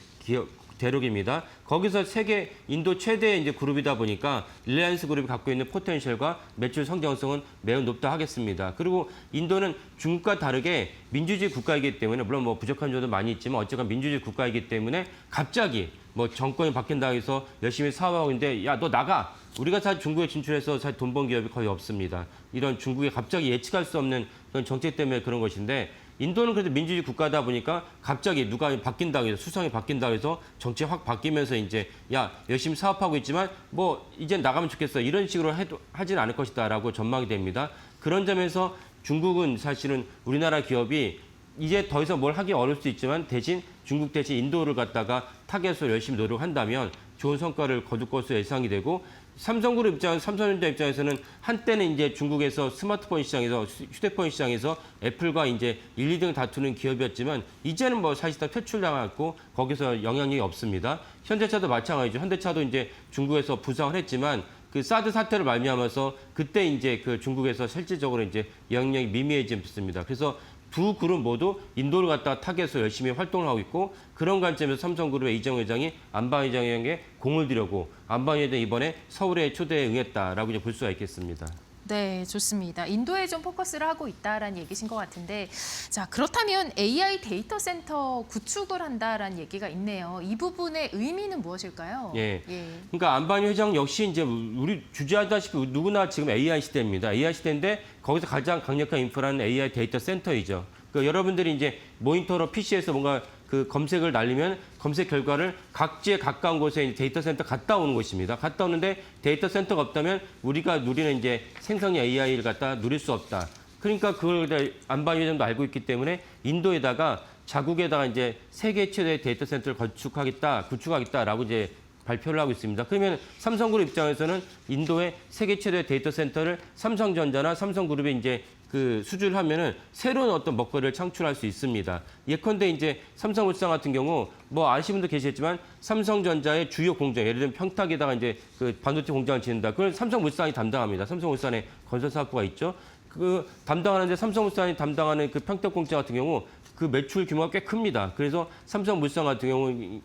대륙입니다. 거기서 세계 인도 최대의 이제 그룹이다 보니까 릴라이언스 그룹이 갖고 있는 포텐셜과 매출 성장성은 매우 높다 하겠습니다. 그리고 인도는 중국과 다르게 민주주의 국가이기 때문에 물론 뭐 부족한 점도 많이 있지만 어쨌건 민주주의 국가이기 때문에 갑자기 뭐 정권이 바뀐다고 해서 열심히 사업하고 있는데 야, 너 나가. 우리가 사실 중국에 진출해서 사실 돈 번 기업이 거의 없습니다. 이런 중국에 갑자기 예측할 수 없는 그런 정책 때문에 그런 것인데 인도는 그래도 민주주의 국가다 보니까 갑자기 누가 바뀐다고 해서 수상이 바뀐다고 해서 정책 확 바뀌면서 이제 야 열심히 사업하고 있지만 뭐 이제 나가면 좋겠어 이런 식으로 하진 않을 것이다라고 전망이 됩니다. 그런 점에서 중국은 사실은 우리나라 기업이 이제 더 이상 뭘 하기 어려울 수 있지만 대신 중국 대신 인도를 갖다가 타겟으로 열심히 노력한다면 좋은 성과를 거둘 것으로 예상이 되고 삼성그룹 삼성전자 입장에서는 한때는 이제 중국에서 스마트폰 시장에서 휴대폰 시장에서 애플과 이제 1, 2등 다투는 기업이었지만 이제는 뭐 사실상 퇴출당했고 거기서 영향력이 없습니다. 현대차도 마찬가지죠. 현대차도 이제 중국에서 부상을 했지만 그 사드 사태를 말미암아서 그때 이제 그 중국에서 실질적으로 이제 영향력이 미미해졌습니다. 그래서 두 그룹 모두 인도를 갖다가 타겟으로 열심히 활동을 하고 있고 그런 관점에서 삼성그룹의 이재용 회장이 안바니 회장에게 공을 들였고 안바니 회장이 이번에 서울에 초대에 응했다라고 이제 볼 수가 있겠습니다. 네, 좋습니다. 인도에 좀 포커스를 하고 있다라는 얘기신 것 같은데, 자 그렇다면 AI 데이터 센터 구축을 한다라는 얘기가 있네요. 이 부분의 의미는 무엇일까요? 예. 그러니까 안바니 회장 역시 이제 우리 주제하다시피 누구나 지금 AI 시대입니다. AI 시대인데 거기서 가장 강력한 인프라는 AI 데이터 센터이죠. 그러니까 여러분들이 이제 모니터로 PC에서 뭔가 그 검색을 날리면 검색 결과를 각지에 가까운 곳에 데이터 센터 갔다 오는 곳입니다. 갔다 오는데 데이터 센터가 없다면 우리가 누리는 이제 생성의 AI를 갖다 누릴 수 없다. 그러니까 그걸 안바니 회장도 알고 있기 때문에 인도에다가 자국에다가 이제 세계 최대의 데이터 센터를 구축하겠다라고 이제 발표를 하고 있습니다. 그러면 삼성그룹 입장에서는 인도의 세계 최대의 데이터 센터를 삼성전자나 삼성그룹에 이제 그 수주를 하면은 새로운 어떤 먹거리를 창출할 수 있습니다. 예컨대 이제 삼성물산 같은 경우 뭐 아시는 분도 계시겠지만 삼성전자의 주요 공장, 예를 들면 평택에다가 이제 그 반도체 공장을 짓는다. 그걸 삼성물산이 담당합니다. 삼성물산에 건설 사업부가 있죠. 그 담당하는데 삼성물산이 담당하는 그 평택 공장 같은 경우 그 매출 규모가 꽤 큽니다. 그래서 삼성물산 같은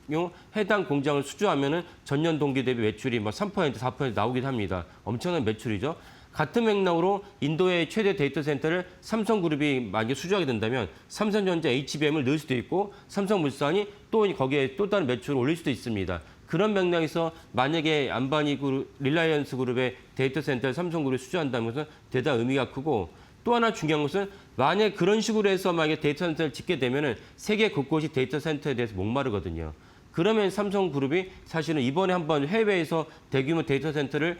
경우 해당 공장을 수주하면은 전년 동기 대비 매출이 뭐 3%, 4% 나오긴 합니다. 엄청난 매출이죠. 같은 맥락으로 인도의 최대 데이터 센터를 삼성그룹이 만약에 수주하게 된다면 삼성전자 HBM을 넣을 수도 있고 삼성물산이 또 거기에 또 다른 매출을 올릴 수도 있습니다. 그런 맥락에서 만약에 안바니 그룹, 릴라이언스 그룹의 데이터 센터를 삼성그룹이 수주한다는 것은 대단히 의미가 크고 또 하나 중요한 것은 만약 그런 식으로 해서 만약에 데이터 센터를 짓게 되면은 세계 곳곳이 데이터 센터에 대해서 목마르거든요. 그러면 삼성그룹이 사실은 이번에 한번 해외에서 대규모 데이터 센터를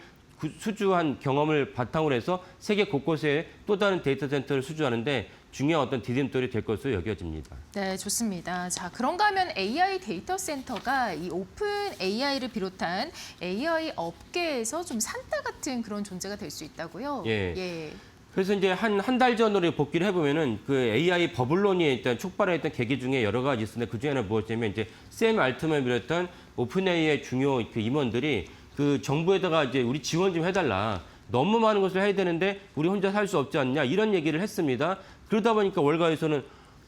수주한 경험을 바탕으로 해서 세계 곳곳에 또 다른 데이터 센터를 수주하는데 중요한 어떤 디딤돌이 될 것으로 여겨집니다. 네, 좋습니다. 자, 그런가 하면 AI 데이터 센터가 이 오픈 AI를 비롯한 AI 업계에서 좀 산타 같은 그런 존재가 될 수 있다고요? 예. 그래서 이제 한 달 전으로 복귀를 해보면은 그 AI 버블론이 일단 촉발했던 계기 중에 여러 가지 있었는데 그 중에 하나 무엇이냐면 이제 샘 알트만을 비롯한 오픈 AI의 중요 그 임원들이 그 정부에다가 이제 우리 지원 좀 해달라. 너무 많은 것을 해야 되는데 우리 혼자 살 수 없지 않냐 이런 얘기를 했습니다. 그러다 보니까 월가에서는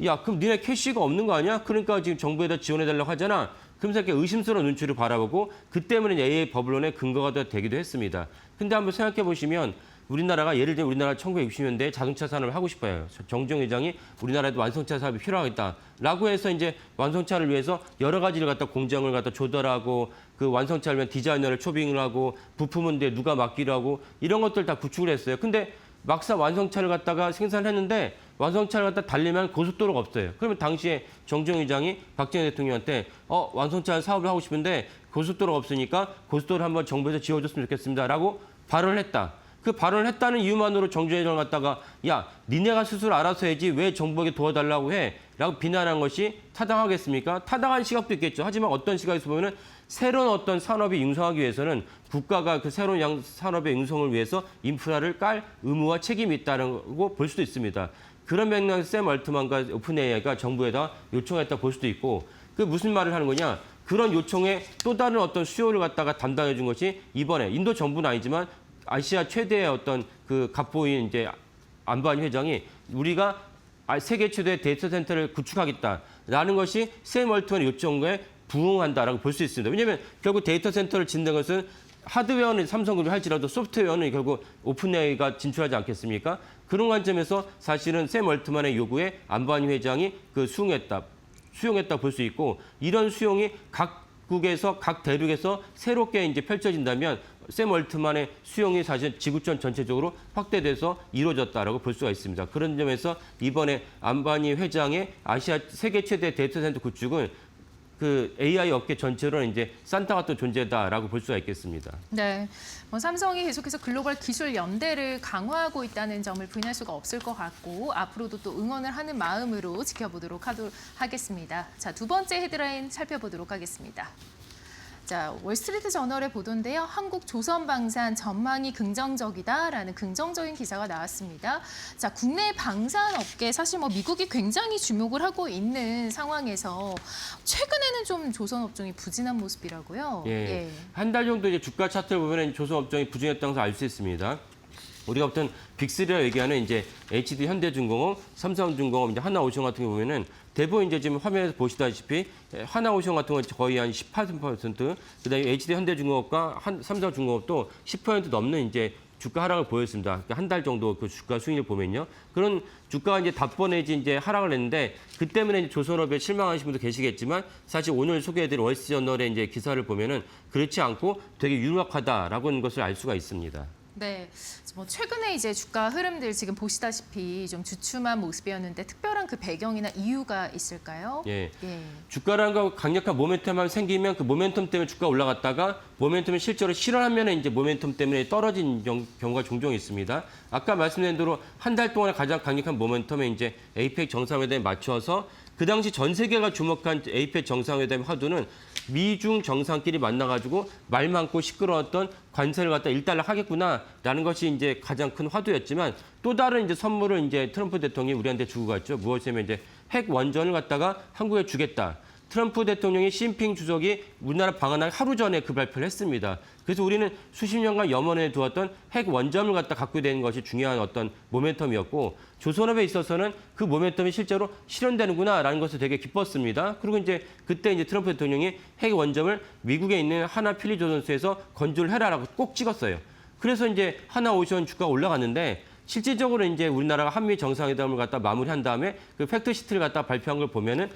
야 그럼 니네 캐시가 없는 거 아니야? 그러니까 지금 정부에다 지원해달라고 하잖아. 그러면서 이렇게 의심스러운 눈치를 바라보고 그 때문에 AI 버블론의 근거가 되기도 했습니다. 근데 한번 생각해 보시면 우리나라가 예를 들면 우리나라 1960년대에 자동차 산업을 하고 싶어요. 정종 회장이 우리나라에도 완성차 사업이 필요하겠다라고 해서 이제 완성차를 위해서 여러 가지를 갖다 공장을 갖다 조달하고 그 완성차를 위한 디자이너를 초빙을 하고 부품은 누가 맡기로 하고 이런 것들 다 구축을 했어요. 근데 막상 완성차를 갖다가 생산했는데 완성차를 갖다 달리면 고속도로가 없어요. 그러면 당시에 정종 회장이 박정희 대통령한테 완성차 사업을 하고 싶은데 고속도로가 없으니까 고속도로 한번 정부에서 지어줬으면 좋겠습니다라고 발언을 했다. 그 발언을 했다는 이유만으로 정종 회장을 갖다가 야 니네가 스스로 알아서 해야지 왜 정부에게 도와달라고 해? 라고 비난한 것이 타당하겠습니까? 타당한 시각도 있겠죠. 하지만 어떤 시각에서 보면은 새로운 어떤 산업이 융성하기 위해서는 국가가 그 새로운 산업의 융성을 위해서 인프라를 깔 의무와 책임이 있다는 거 볼 수도 있습니다. 그런 맥락에서 샘 얼트만과 오픈 AI가 정부에다 요청했다 볼 수도 있고 그 무슨 말을 하는 거냐? 그런 요청에 또 다른 어떤 수요를 갖다가 담당해 준 것이 이번에 인도 정부는 아니지만 아시아 최대의 어떤 그 갑부인 이제 안바니 회장이 우리가 세계 최대 데이터 센터를 구축하겠다라는 것이 샘 얼트만의 요청에 부응한다라고 볼 수 있습니다. 왜냐하면 결국 데이터 센터를 짓는 것은 하드웨어는 삼성그룹이 할지라도 소프트웨어는 결국 오픈 AI가 진출하지 않겠습니까? 그런 관점에서 사실은 샘 얼트만의 요구에 안바니 회장이 그 수용했다 볼 수 있고 이런 수용이 각국에서 각 대륙에서 새롭게 이제 펼쳐진다면 샘 얼트만의 수용이 사실 지구촌 전체적으로 확대돼서 이루어졌다라고 볼 수가 있습니다. 그런 점에서 이번에 안바니 회장의 아시아 세계 최대 데이터 센터 구축은 그 AI 업계 전체로는 이제 산타 같은 존재다라고 볼 수가 있겠습니다. 네, 삼성이 계속해서 글로벌 기술 연대를 강화하고 있다는 점을 부인할 수가 없을 것 같고 앞으로도 또 응원을 하는 마음으로 지켜보도록 하겠습니다. 자, 두 번째 헤드라인 살펴보도록 하겠습니다. 자, 월스트리트 저널의 보도인데요. 한국 조선방산 전망이 긍정적이다라는 긍정적인 기사가 나왔습니다. 자, 국내 방산 업계 사실 미국이 굉장히 주목을 하고 있는 상황에서 최근에는 좀 조선 업종이 부진한 모습이라고요. 예. 한 달 정도 이제 주가 차트를 보면 조선 업종이 부진했다는 것을 알 수 있습니다. 우리가 어떤 빅3라 얘기하는 이제 HD 현대중공업, 삼성중공업, 이제 하나오션 같은 경우 보면은 대부분 이제 지금 화면에서 보시다시피 하나오션 같은 건 거의 한 18%, 그다음에 HD 현대중공업과 삼성중공업도 10% 넘는 이제 주가 하락을 보였습니다. 한 달 정도 그 주가 수익을 보면요. 그런 주가가 이제 다번에 이제 하락을 했는데 그 때문에 이제 조선업에 실망하신 분도 계시겠지만 사실 오늘 소개해드린 월스트리트저널의 이제 기사를 보면은 그렇지 않고 되게 유력하다라고 하는 것을 알 수가 있습니다. 네, 최근에 이제 주가 흐름들 지금 보시다시피 좀 주춤한 모습이었는데 특별한 그 배경이나 이유가 있을까요? 예. 주가라는 거 강력한 모멘텀만 생기면 그 모멘텀 때문에 주가 올라갔다가 모멘텀이 실제로 실현하면 이제 모멘텀 때문에 떨어진 경우가 종종 있습니다. 아까 말씀드린 대로 한 달 동안에 가장 강력한 모멘텀에 이제 에이펙 정상회담에 맞춰서 그 당시 전 세계가 주목한 에이펙 정상회담 화두는 미중 정상끼리 만나가지고 말 많고 시끄러웠던 관세를 갖다 일단락 하겠구나라는 것이 이제 가장 큰 화두였지만 또 다른 이제 선물을 이제 트럼프 대통령이 우리한테 주고 갔죠. 무엇이냐면 이제 핵 원전을 갖다가 한국에 주겠다. 트럼프 대통령이 시진핑 주석이 우리나라 방한하기 하루 전에 그 발표를 했습니다. 그래서 우리는 수십 년간 염원해 두었던 핵 원점을 갖다 갖고 되는 것이 중요한 어떤 모멘텀이었고 조선업에 있어서는 그 모멘텀이 실제로 실현되는구나라는 것을 되게 기뻤습니다. 그리고 이제 그때 이제 트럼프 대통령이 핵 원점을 미국에 있는 하나 필리조선소에서 건조를 해라라고 꼭 찍었어요. 그래서 이제 하나오션 주가가 올라갔는데 실질적으로 이제 우리나라가 한미 정상회담을 갖다 마무리한 다음에 그 팩트시트를 갖다 발표한 걸 보면은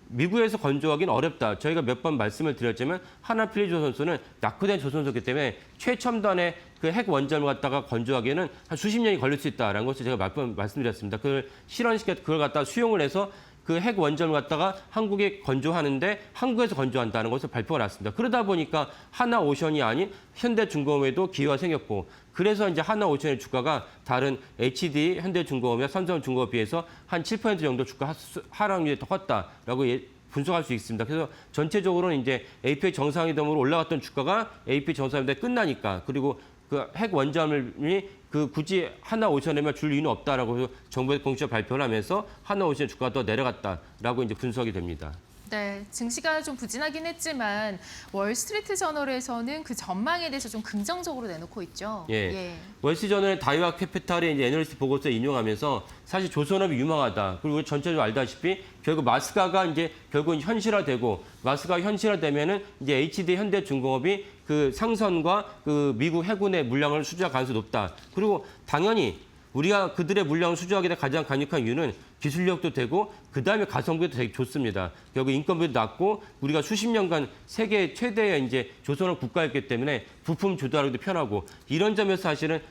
미국에서 건조하기는 어렵다. 저희가 몇 번 말씀을 드렸지만 하나필리 조선소는 낙후된 조선소이기 때문에 최첨단의 그 핵 원점을 갖다가 건조하기에는 한 수십 년이 걸릴 수 있다라는 것을 제가 몇 번 말씀드렸습니다. 그걸 실현시켜 그걸 갖다 수용을 해서 그 핵 원점을 갖다가 한국에 건조하는데 한국에서 건조한다는 것을 발표가 났습니다. 그러다 보니까 하나오션이 아닌 현대중공업에도 기회가 생겼고 그래서 이제 하나오션의 주가가 다른 HD, 현대중공업이나 삼성중공업에 비해서 한 7% 정도 주가 하락률이 더 컸다라고 분석할 수 있습니다. 그래서 전체적으로는 이제 APEC 정상회담으로 올라갔던 주가가 APEC 정상회담이 끝나니까 그리고 그 핵 원점이 그 굳이 하나오션에만 줄 이유는 없다라고 해서 정부에서 공식 발표를 하면서 하나오션 주가가 더 내려갔다라고 이제 분석이 됩니다. 네, 증시가 좀 부진하긴 했지만 월스트리트 저널에서는 그 전망에 대해서 좀 긍정적으로 내놓고 있죠. 예. 월스트리트저널의 다이와 캐피탈의 이제 애널리스트 보고서 인용하면서 사실 조선업이 유망하다. 그리고 우리 전체적으로 알다시피 결국 마스가가 이제 결국은 현실화되고 마스가 현실화되면은 이제 HD 현대중공업이 그 상선과 그 미국 해군의 물량을 수주할 가능성이 높다. 그리고 당연히 우리가 그들의 물량을 수주하게 된 가장 강력한 이유는 기술력도 되고 그다음에 가성비도 되게 좋습니다. 결국 인건비도 낮고 우리가 수십 년간 세계 최대의 이제 조선업 국가였기 때문에 부품 조달하기도 편하고 이런 점에서 사실은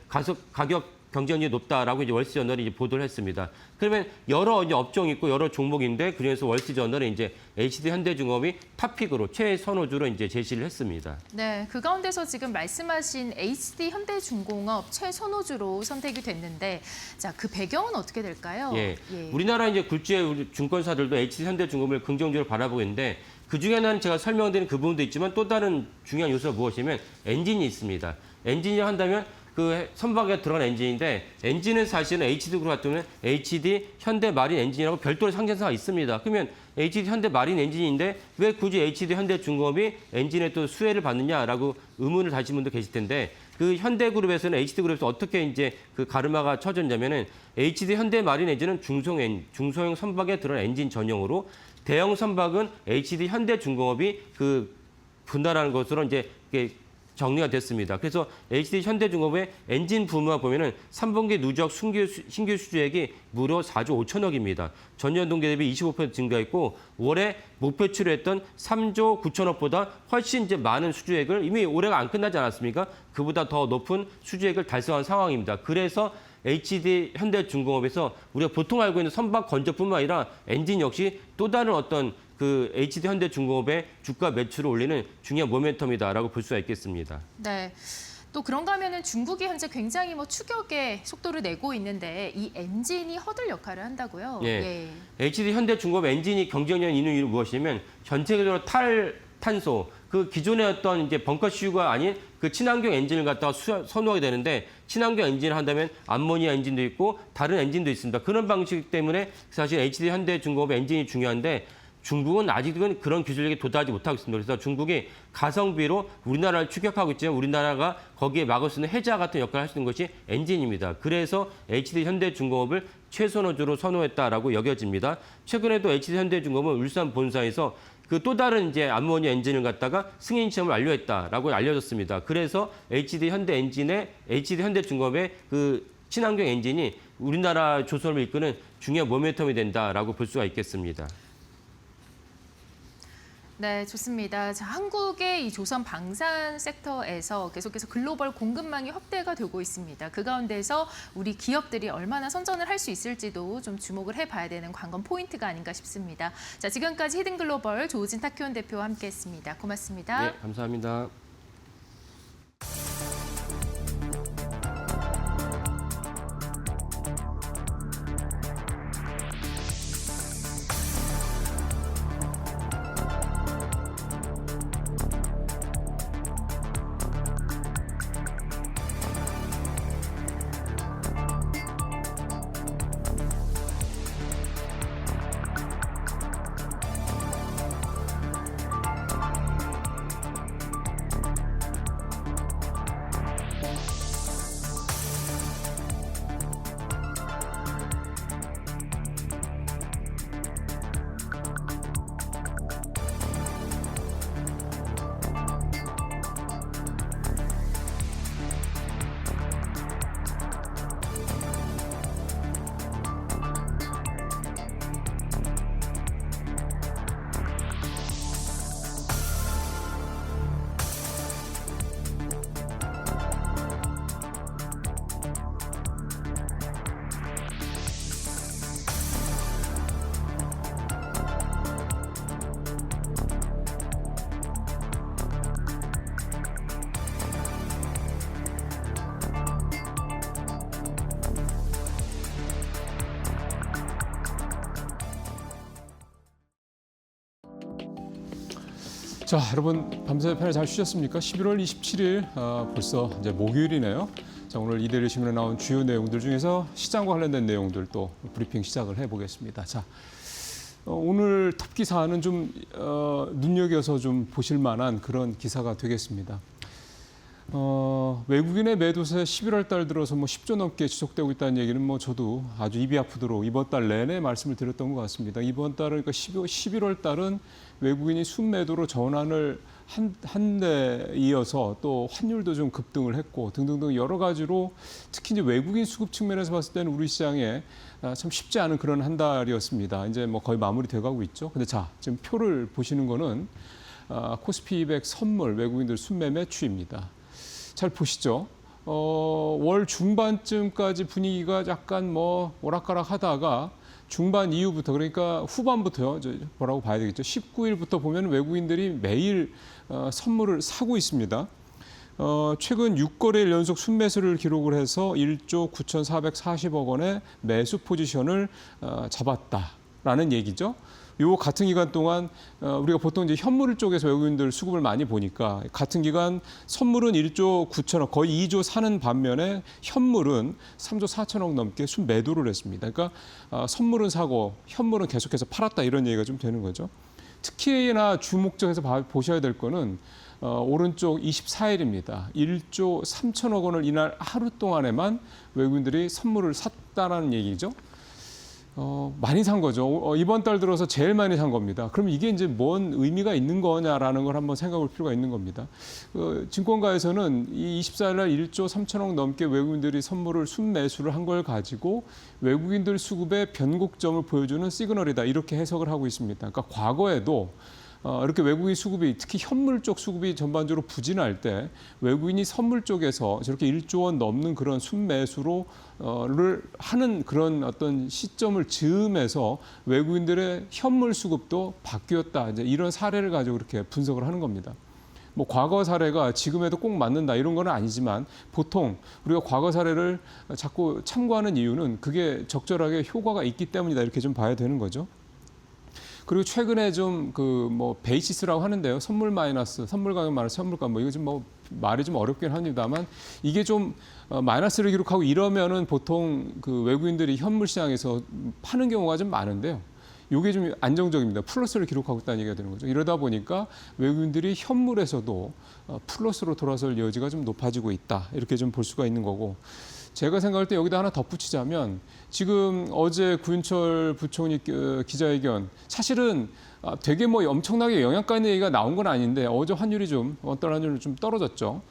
가격 경쟁력이 높다라고 이제 월스트리트저널이 이제 보도를 했습니다. 그러면 여러 이제 업종이 있고 여러 종목인데 그중에서 월스트리트저널이 이제 HD 현대중공업이 탑픽으로 최선호주로 이제 제시를 했습니다. 네, 그 가운데서 지금 말씀하신 HD 현대중공업 최선호주로 선택이 됐는데, 자, 그 배경은 어떻게 될까요? 예. 우리나라 이제 굴지의 우리 증권사들도 HD 현대중공업을 긍정적으로 바라보고 있는데 그 중에는 제가 설명드린 그 부분도 있지만 또 다른 중요한 요소가 무엇이냐면 엔진이 있습니다. 엔진이라 한다면 그 선박에 들어간 엔진인데 엔진은 사실은 HD그룹 같은 경우는 HD 현대마린 엔진이라고 별도의 상징사가 있습니다. 그러면 HD 현대마린 엔진인데 왜 굳이 HD 현대중공업이 엔진에 또 수혜를 받느냐라고 의문을 다신 분도 계실 텐데 그 현대그룹에서는 HD그룹에서 어떻게 이제 그 가르마가 쳐졌냐면은 HD 현대마린 엔진은 중소형 선박에 들어간 엔진 전용으로 대형 선박은 HD 현대중공업이 그 분할하는 것으로 이제 정리가 됐습니다. 그래서 HD 현대중공업의 엔진 부문만 보면은 3분기 누적 신규 수주액이 무려 4조 5천억입니다. 전년 동기 대비 25% 증가했고 올해 목표치로 했던 3조 9천억보다 훨씬 이제 많은 수주액을 이미 올해가 안 끝나지 않았습니까? 그보다 더 높은 수주액을 달성한 상황입니다. 그래서 HD 현대중공업에서 우리가 보통 알고 있는 선박 건조뿐만 아니라 엔진 역시 또 다른 어떤 그 HD 현대중공업의 주가 매출을 올리는 중요한 모멘텀이다라고 볼 수가 있겠습니다. 네. 또 그런가 하면은 중국이 현재 굉장히 추격의 속도를 내고 있는데 이 엔진이 허들 역할을 한다고요? 예. HD 현대중공업 엔진이 경쟁력 있는 이유는 무엇이냐면 전체적으로 탈탄소 그 기존의 어떤 이제 벙커슈가 아닌 그 친환경 엔진을 갖다가 선호하게 되는데 친환경 엔진을 한다면 암모니아 엔진도 있고 다른 엔진도 있습니다. 그런 방식 때문에 사실 HD 현대중공업 엔진이 중요한데 중국은 아직은 그런 기술력에 도달하지 못하고 있습니다. 그래서 중국이 가성비로 우리나라를 추격하고 있지만 우리나라가 거기에 막을 수 있는 해자 같은 역할을 할 수 있는 것이 엔진입니다. 그래서 HD 현대중공업을 최선호주로 선호했다라고 여겨집니다. 최근에도 HD 현대중공업은 울산 본사에서 그 또 다른 이제 암모니아 엔진을 갖다가 승인 시험을 완료했다라고 알려졌습니다. 그래서 HD 현대중공업의 그 친환경 엔진이 우리나라 조선업을 이끄는 중요한 모멘텀이 된다라고 볼 수가 있겠습니다. 네, 좋습니다. 자, 한국의 이 조선 방산 섹터에서 계속해서 글로벌 공급망이 확대가 되고 있습니다. 그 가운데서 우리 기업들이 얼마나 선전을 할 수 있을지도 좀 주목을 해봐야 되는 관건 포인트가 아닌가 싶습니다. 자, 지금까지 히든글로벌 조우진 타큐온 대표와 함께했습니다. 고맙습니다. 네, 감사합니다. 자, 여러분 밤새 편히 잘 쉬셨습니까? 11월 27일 벌써 이제 목요일이네요. 자, 오늘 이데일리 신문에 나온 주요 내용들 중에서 시장과 관련된 내용들 또 브리핑 시작을 해보겠습니다. 자, 오늘 톱 기사는 좀 눈여겨서 좀 보실 만한 그런 기사가 되겠습니다. 외국인의 매도세 11월 달 들어서 뭐 10조 넘게 지속되고 있다는 얘기는 뭐 저도 아주 입이 아프도록 이번 달 내내 말씀을 드렸던 것 같습니다. 이번 달은 그러니까 11월 달은 외국인이 순매도로 전환을 한 데 이어서 또 환율도 좀 급등을 했고 등등등 여러 가지로 특히 이제 외국인 수급 측면에서 봤을 때는 우리 시장에 참 쉽지 않은 그런 한 달이었습니다. 이제 뭐 거의 마무리돼 가고 있죠. 근데 자, 지금 표를 보시는 거는 코스피 200 선물 외국인들 순매매 추입니다. 잘 보시죠. 월 중반쯤까지 분위기가 약간 뭐 오락가락 하다가 중반 이후부터 그러니까 후반부터요. 뭐라고 봐야 되겠죠. 19일부터 보면 외국인들이 매일 선물을 사고 있습니다. 최근 6거래일 연속 순매수를 기록을 해서 1조 9,440억 원의 매수 포지션을 잡았다라는 얘기죠. 요 같은 기간 동안 우리가 보통 이제 현물 쪽에서 외국인들 수급을 많이 보니까 같은 기간 선물은 1조 9천억 거의 2조 사는 반면에 현물은 3조 4천억 넘게 순매도를 했습니다. 그러니까 선물은 사고 현물은 계속해서 팔았다 이런 얘기가 좀 되는 거죠. 특히나 주목적에서 보셔야 될 거는 오른쪽 24일입니다. 1조 3천억 원을 이날 하루 동안에만 외국인들이 선물을 샀다는 얘기죠. 많이 산 거죠. 이번 달 들어서 제일 많이 산 겁니다. 그럼 이게 이제 뭔 의미가 있는 거냐라는 걸 한번 생각해 볼 필요가 있는 겁니다. 증권가에서는 이 24일 날 1조 3천억 넘게 외국인들이 선물을 순매수를 한 걸 가지고 외국인들 수급의 변곡점을 보여주는 시그널이다. 이렇게 해석을 하고 있습니다. 그러니까 과거에도 이렇게 외국인 수급이 특히 현물 쪽 수급이 전반적으로 부진할 때 외국인이 선물 쪽에서 저렇게 1조 원 넘는 그런 순매수를 하는 그런 어떤 시점을 즈음해서 외국인들의 현물 수급도 바뀌었다. 이제 이런 사례를 가지고 이렇게 분석을 하는 겁니다. 뭐 과거 사례가 지금에도 꼭 맞는다 이런 건 아니지만 보통 우리가 과거 사례를 자꾸 참고하는 이유는 그게 적절하게 효과가 있기 때문이다 이렇게 좀 봐야 되는 거죠. 그리고 최근에 좀 그 뭐 베이시스라고 하는데요. 선물 마이너스, 선물 가격 마이너스, 선물가 뭐 이거 좀 뭐 말이 좀 어렵긴 합니다만 이게 좀 마이너스를 기록하고 이러면은 보통 그 외국인들이 현물 시장에서 파는 경우가 좀 많은데요. 이게 좀 안정적입니다. 플러스를 기록하고 있다는 얘기가 되는 거죠. 이러다 보니까 외국인들이 현물에서도 플러스로 돌아설 여지가 좀 높아지고 있다. 이렇게 좀 볼 수가 있는 거고. 제가 생각할 때 여기다 하나 덧붙이자면 지금 어제 구윤철 부총리 기자회견 사실은 되게 뭐 엄청나게 영향가 있는 얘기가 나온 건 아닌데 어제 환율이 좀 원달러 환율이 좀 떨어졌죠.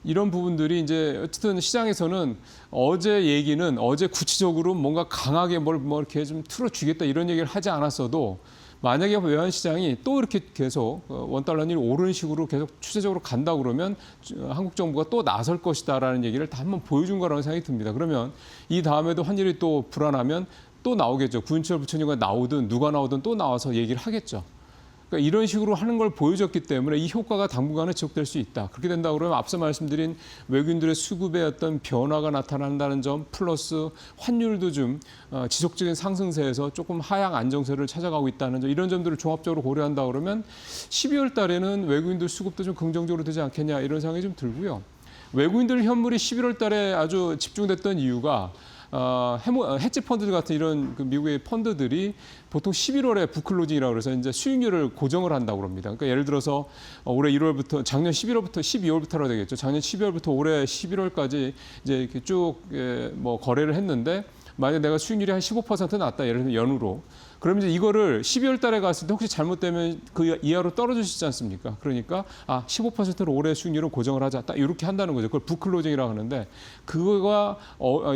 이런 부분들이 이제 어쨌든 시장에서는 어제 얘기는 어제 구체적으로 뭔가 강하게 뭐 이렇게 좀 틀어주겠다 이런 얘기를 하지 않았어도 만약에 외환시장이 또 이렇게 계속 원달러 환율이 오르는 식으로 계속 추세적으로 간다 그러면 한국 정부가 또 나설 것이다라는 얘기를 다 한번 보여준 거라는 생각이 듭니다. 그러면 이 다음에도 환율이 또 불안하면 또 나오겠죠. 구윤철 부총리가 나오든 누가 나오든 또 나와서 얘기를 하겠죠. 그러니까 이런 식으로 하는 걸 보여줬기 때문에 이 효과가 당분간은 지속될 수 있다. 그렇게 된다 그러면 앞서 말씀드린 외국인들의 수급에 어떤 변화가 나타난다는 점 플러스 환율도 좀 지속적인 상승세에서 조금 하향 안정세를 찾아가고 있다는 점 이런 점들을 종합적으로 고려한다 그러면 12월 달에는 외국인들 수급도 좀 긍정적으로 되지 않겠냐 이런 생각이 좀 들고요. 외국인들 현물이 11월 달에 아주 집중됐던 이유가 헤지 펀드 같은 이런 그 미국의 펀드들이 보통 11월에 부클로징이라고 그래서 이제 수익률을 고정을 한다고 합니다. 그러니까 예를 들어서 올해 1월부터 작년 11월부터 12월부터라 되겠죠. 작년 12월부터 올해 11월까지 이제 이렇게 쭉 뭐 거래를 했는데 만약 내가 수익률이 한 15% 났다. 예를 들면 연으로. 그러면 이제 이거를 12월 달에 갔을 때 혹시 잘못되면 그 이하로 떨어지시지 않습니까? 그러니까 15%로 올해 수익률을 고정을 하자. 딱 이렇게 한다는 거죠. 그걸 부클로징이라고 하는데 그거가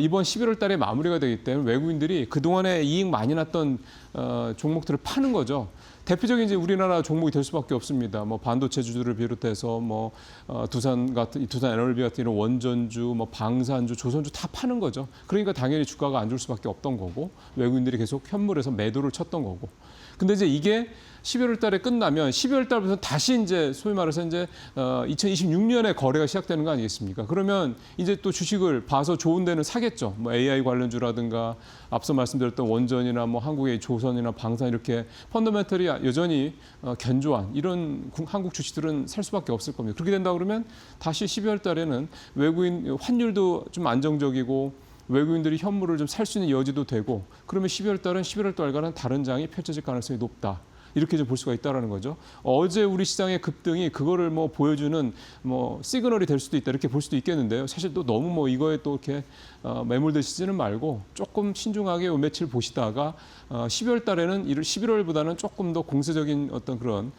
이번 11월 달에 마무리가 되기 때문에 외국인들이 그동안에 이익 많이 났던 종목들을 파는 거죠. 대표적인 이제 우리나라 종목이 될 수밖에 없습니다. 뭐 반도체주들을 비롯해서 뭐 두산 에너지 같은 이런 원전주, 뭐 방산주, 조선주 다 파는 거죠. 그러니까 당연히 주가가 안 줄 수밖에 없던 거고 외국인들이 계속 현물에서 매도를 쳤던 거고. 근데 이제 이게 11월 달에 끝나면 12월 달부터 다시 이제 소위 말해서 이제 2026년에 거래가 시작되는 거 아니겠습니까? 그러면 이제 또 주식을 봐서 좋은 데는 사겠죠. 뭐 AI 관련주라든가 앞서 말씀드렸던 원전이나 뭐 한국의 조선이나 방산 이렇게 펀더멘털이 여전히 견조한 이런 한국 주식들은 살 수밖에 없을 겁니다. 그렇게 된다 그러면 다시 12월 달에는 외국인 환율도 좀 안정적이고 외국인들이 현물을 좀 살 수 있는 여지도 되고 그러면 12월 달은 11월 달과는 다른 장이 펼쳐질 가능성이 높다. 이렇게 좀 볼 수가 있다라는 거죠. 어제 우리 시장의 급등이 그거를 뭐 보여주는 뭐 시그널이 될 수도 있다 이렇게 볼 수도 있겠는데요. 사실 또 너무 뭐 이거에 또 이렇게 매몰되시지는 말고 조금 신중하게 며칠 보시다가 12월 달에는 11월보다는 조금 더 공세적인 어떤 그런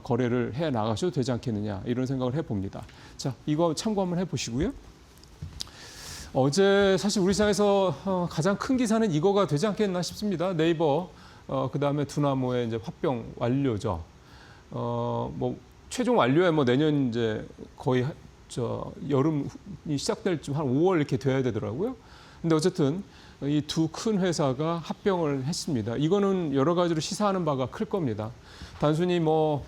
거래를 해 나가셔도 되지 않겠느냐 이런 생각을 해봅니다. 자, 이거 참고 한번 해보시고요. 어제 사실 우리 시장에서 가장 큰 기사는 이거가 되지 않겠나 싶습니다. 네이버 그다음에 두나무의 이제 합병 완료죠. 뭐 최종 완료에 뭐 내년 이제 거의 여름이 시작될 쯤 한 5월 이렇게 돼야 되더라고요. 근데 어쨌든 이 두 큰 회사가 합병을 했습니다. 이거는 여러 가지로 시사하는 바가 클 겁니다. 단순히 뭐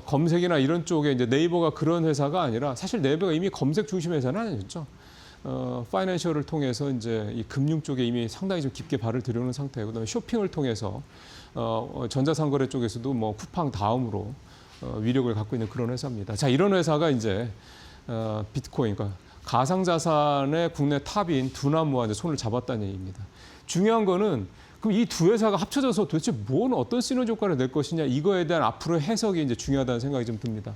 검색이나 이런 쪽에 이제 네이버가 그런 회사가 아니라 사실 네이버가 이미 검색 중심 회사는 아니었죠. 파이낸셜을 통해서 이제 이 금융 쪽에 이미 상당히 좀 깊게 발을 들여놓은 상태고, 그다음에 쇼핑을 통해서 전자상거래 쪽에서도 뭐 쿠팡 다음으로 위력을 갖고 있는 그런 회사입니다. 자, 이런 회사가 이제 비트코인, 그러니까 가상자산의 국내 탑인 두나무와 이제 손을 잡았다는 얘기입니다. 중요한 거는 그럼 이 두 회사가 합쳐져서 도대체 뭔 어떤 시너지 효과를 낼 것이냐, 이거에 대한 앞으로의 해석이 이제 중요하다는 생각이 좀 듭니다.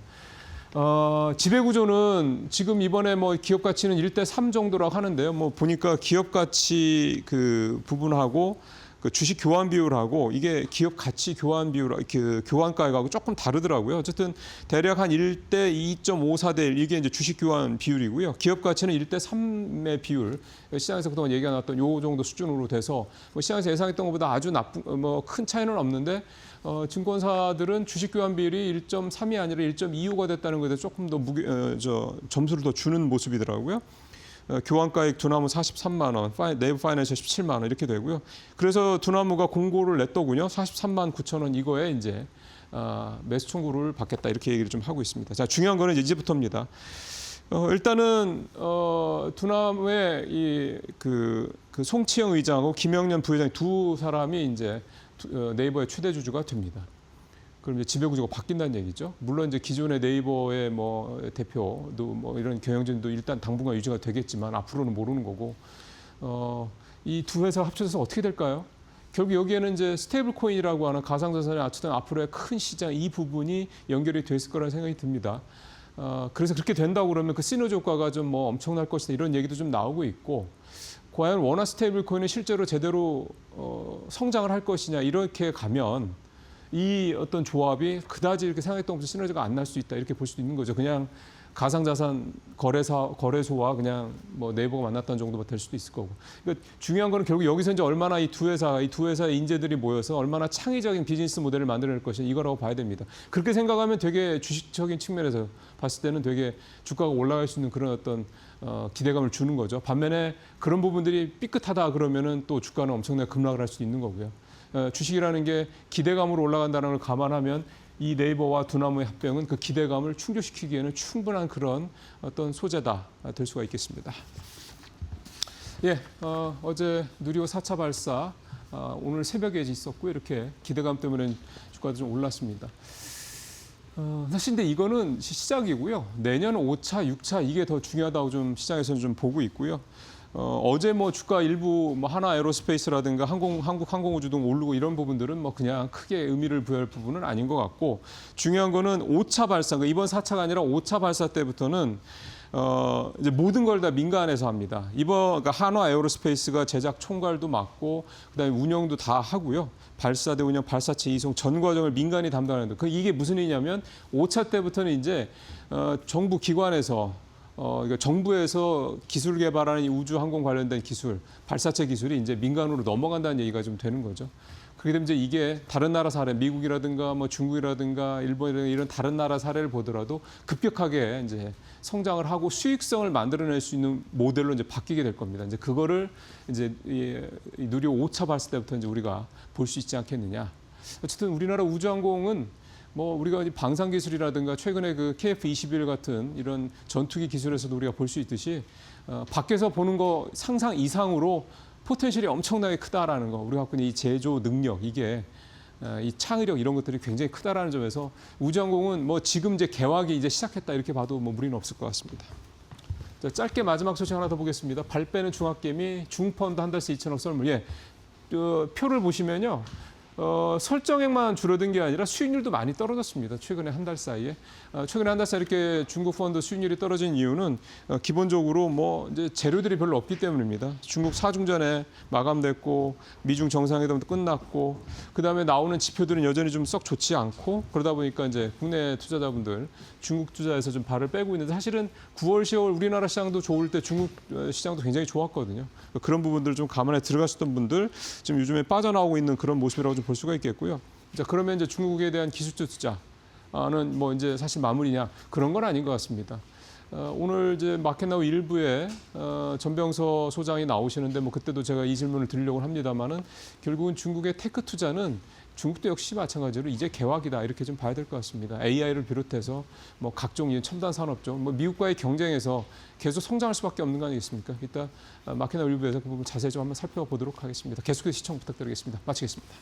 지배구조는 지금 이번에 뭐 기업 가치는 1대3 정도라고 하는데요. 뭐 보니까 기업 가치 그 부분하고 그 주식 교환 비율하고 이게 기업 가치 교환 비율, 그 교환가액하고 조금 다르더라고요. 어쨌든 대략 한 1대 2.54대 1 이게 이제 주식 교환 비율이고요. 기업 가치는 1대 3의 비율. 시장에서 그동안 얘기가 나왔던 요 정도 수준으로 돼서 뭐 시장에서 예상했던 것보다 아주 뭐 큰 차이는 없는데 증권사들은 주식 교환 비율이 1.3이 아니라 1.25가 됐다는 것에 조금 더 점수를 더 주는 모습이더라고요. 교환가액 두나무 43만 원, 네이버 파이낸셜 17만 원 이렇게 되고요. 그래서 두나무가 공고를 냈더군요. 43만 9천 원 이거에 이제 매수 청구를 받겠다 이렇게 얘기를 좀 하고 있습니다. 자, 중요한 거는 이제부터입니다. 일단은 두나무의 그 송치영 의장하고 김영년 부회장 두 사람이 이제 네이버의 최대 주주가 됩니다. 그럼 이제 지배구조가 바뀐다는 얘기죠. 물론 이제 기존의 네이버의 뭐 대표도 뭐 이런 경영진도 일단 당분간 유지가 되겠지만 앞으로는 모르는 거고, 이 두 회사가 합쳐져서 어떻게 될까요? 결국 여기에는 이제 스테이블 코인이라고 하는 가상자산의 어쨌든 앞으로의 큰 시장 이 부분이 연결이 됐을 거라는 생각이 듭니다. 그래서 그렇게 된다고 그러면 그 시너지 효과가 좀 뭐 엄청날 것이다 이런 얘기도 좀 나오고 있고, 과연 원화 스테이블 코인이 실제로 제대로 성장을 할 것이냐 이렇게 가면 이 어떤 조합이 그다지 이렇게 생각했던 것처럼 시너지가 안 날 수 있다 이렇게 볼 수도 있는 거죠. 그냥 가상자산 거래소와 그냥 뭐 네이버가 만났다는 정도가 될 수도 있을 거고. 그러니까 중요한 거는 결국 여기서 이제 얼마나 이 두 회사의 인재들이 모여서 얼마나 창의적인 비즈니스 모델을 만들어낼 것이냐 이거라고 봐야 됩니다. 그렇게 생각하면 되게 주식적인 측면에서 봤을 때는 되게 주가가 올라갈 수 있는 그런 어떤 기대감을 주는 거죠. 반면에 그런 부분들이 삐끗하다 그러면은 또 주가는 엄청나게 급락을 할 수도 있는 거고요. 주식이라는 게 기대감으로 올라간다는 걸 감안하면 이 네이버와 두나무의 합병은 그 기대감을 충족시키기에는 충분한 그런 어떤 소재다 될 수가 있겠습니다. 예, 어제 누리호 4차 발사 오늘 새벽에 있었고요. 이렇게 기대감 때문에 주가도 좀 올랐습니다. 사실 근데 이거는 시작이고요. 내년 5차, 6차 이게 더 중요하다고 좀 시장에서는 좀 보고 있고요. 어제 뭐 주가 일부 뭐 하나 에어로스페이스라든가 한국 항공우주 등 오르고 이런 부분들은 뭐 그냥 크게 의미를 부여할 부분은 아닌 것 같고, 중요한 거는 5차 발사, 그러니까 이번 4차가 아니라 5차 발사 때부터는 이제 모든 걸 다 민간에서 합니다. 그러니까 한화 에어로스페이스가 제작 총괄도 맡고 그다음에 운영도 다 하고요. 발사대 운영, 발사체 이송 전 과정을 민간이 담당하는데 이게 무슨 의미냐면 5차 때부터는 이제 정부 기관에서 그러니까 정부에서 기술 개발하는 이 우주 항공 관련된 기술, 발사체 기술이 이제 민간으로 넘어간다는 얘기가 좀 되는 거죠. 그렇게 되면 이제 이게 다른 나라 사례, 미국이라든가 뭐 중국이라든가 일본이라든가 이런 다른 나라 사례를 보더라도 급격하게 이제 성장을 하고 수익성을 만들어낼 수 있는 모델로 이제 바뀌게 될 겁니다. 이제 그거를 이제 이 누리호 5차 발사 때부터 이제 우리가 볼 수 있지 않겠느냐. 어쨌든 우리나라 우주항공은 뭐 우리가 방산 기술이라든가 최근에 그 KF-21 같은 이런 전투기 기술에서도 우리가 볼 수 있듯이 밖에서 보는 거 상상 이상으로 포텐셜이 엄청나게 크다라는 거, 우리가 갖고 있는 이 제조 능력, 이게 이 창의력 이런 것들이 굉장히 크다라는 점에서 우주항공은 뭐 지금 이제 개화기 이제 시작했다 이렇게 봐도 뭐 무리는 없을 것 같습니다. 자, 짧게 마지막 소식 하나 더 보겠습니다. 발 빼는 중학개미 중펀드 한 달새 2천억 썰물. 예, 표를 보시면요. 설정액만 줄어든 게 아니라 수익률도 많이 떨어졌습니다. 최근에 한 달 사이에. 최근에 한 달 사이에 이렇게 중국 펀드 수익률이 떨어진 이유는 기본적으로 뭐 이제 재료들이 별로 없기 때문입니다. 중국 사중전에 마감됐고 미중 정상회담도 끝났고 그다음에 나오는 지표들은 여전히 좀 썩 좋지 않고 그러다 보니까 이제 국내 투자자분들 중국 투자에서 좀 발을 빼고 있는데 사실은 9월, 10월 우리나라 시장도 좋을 때 중국 시장도 굉장히 좋았거든요. 그런 부분들을 좀 감안해 들어가셨던 분들 지금 요즘에 빠져나오고 있는 그런 모습이라고 좀 볼 수가 있겠고요. 자, 그러면 이제 중국에 대한 기술적 투자는 뭐 이제 사실 마무리냐 그런 건 아닌 것 같습니다. 오늘 이제 마켓나우 일부에 전병서 소장이 나오시는데 뭐 그때도 제가 이 질문을 드리려고 합니다만은 결국은 중국의 테크 투자는 중국도 역시 마찬가지로 이제 개화기다 이렇게 좀 봐야 될 것 같습니다. AI를 비롯해서 뭐 각종 첨단 산업종, 뭐 미국과의 경쟁에서 계속 성장할 수밖에 없는 거 아니겠습니까? 이따 마켓나우 일부에서 그 부분 자세히 좀 한번 살펴보도록 하겠습니다. 계속해서 시청 부탁드리겠습니다. 마치겠습니다.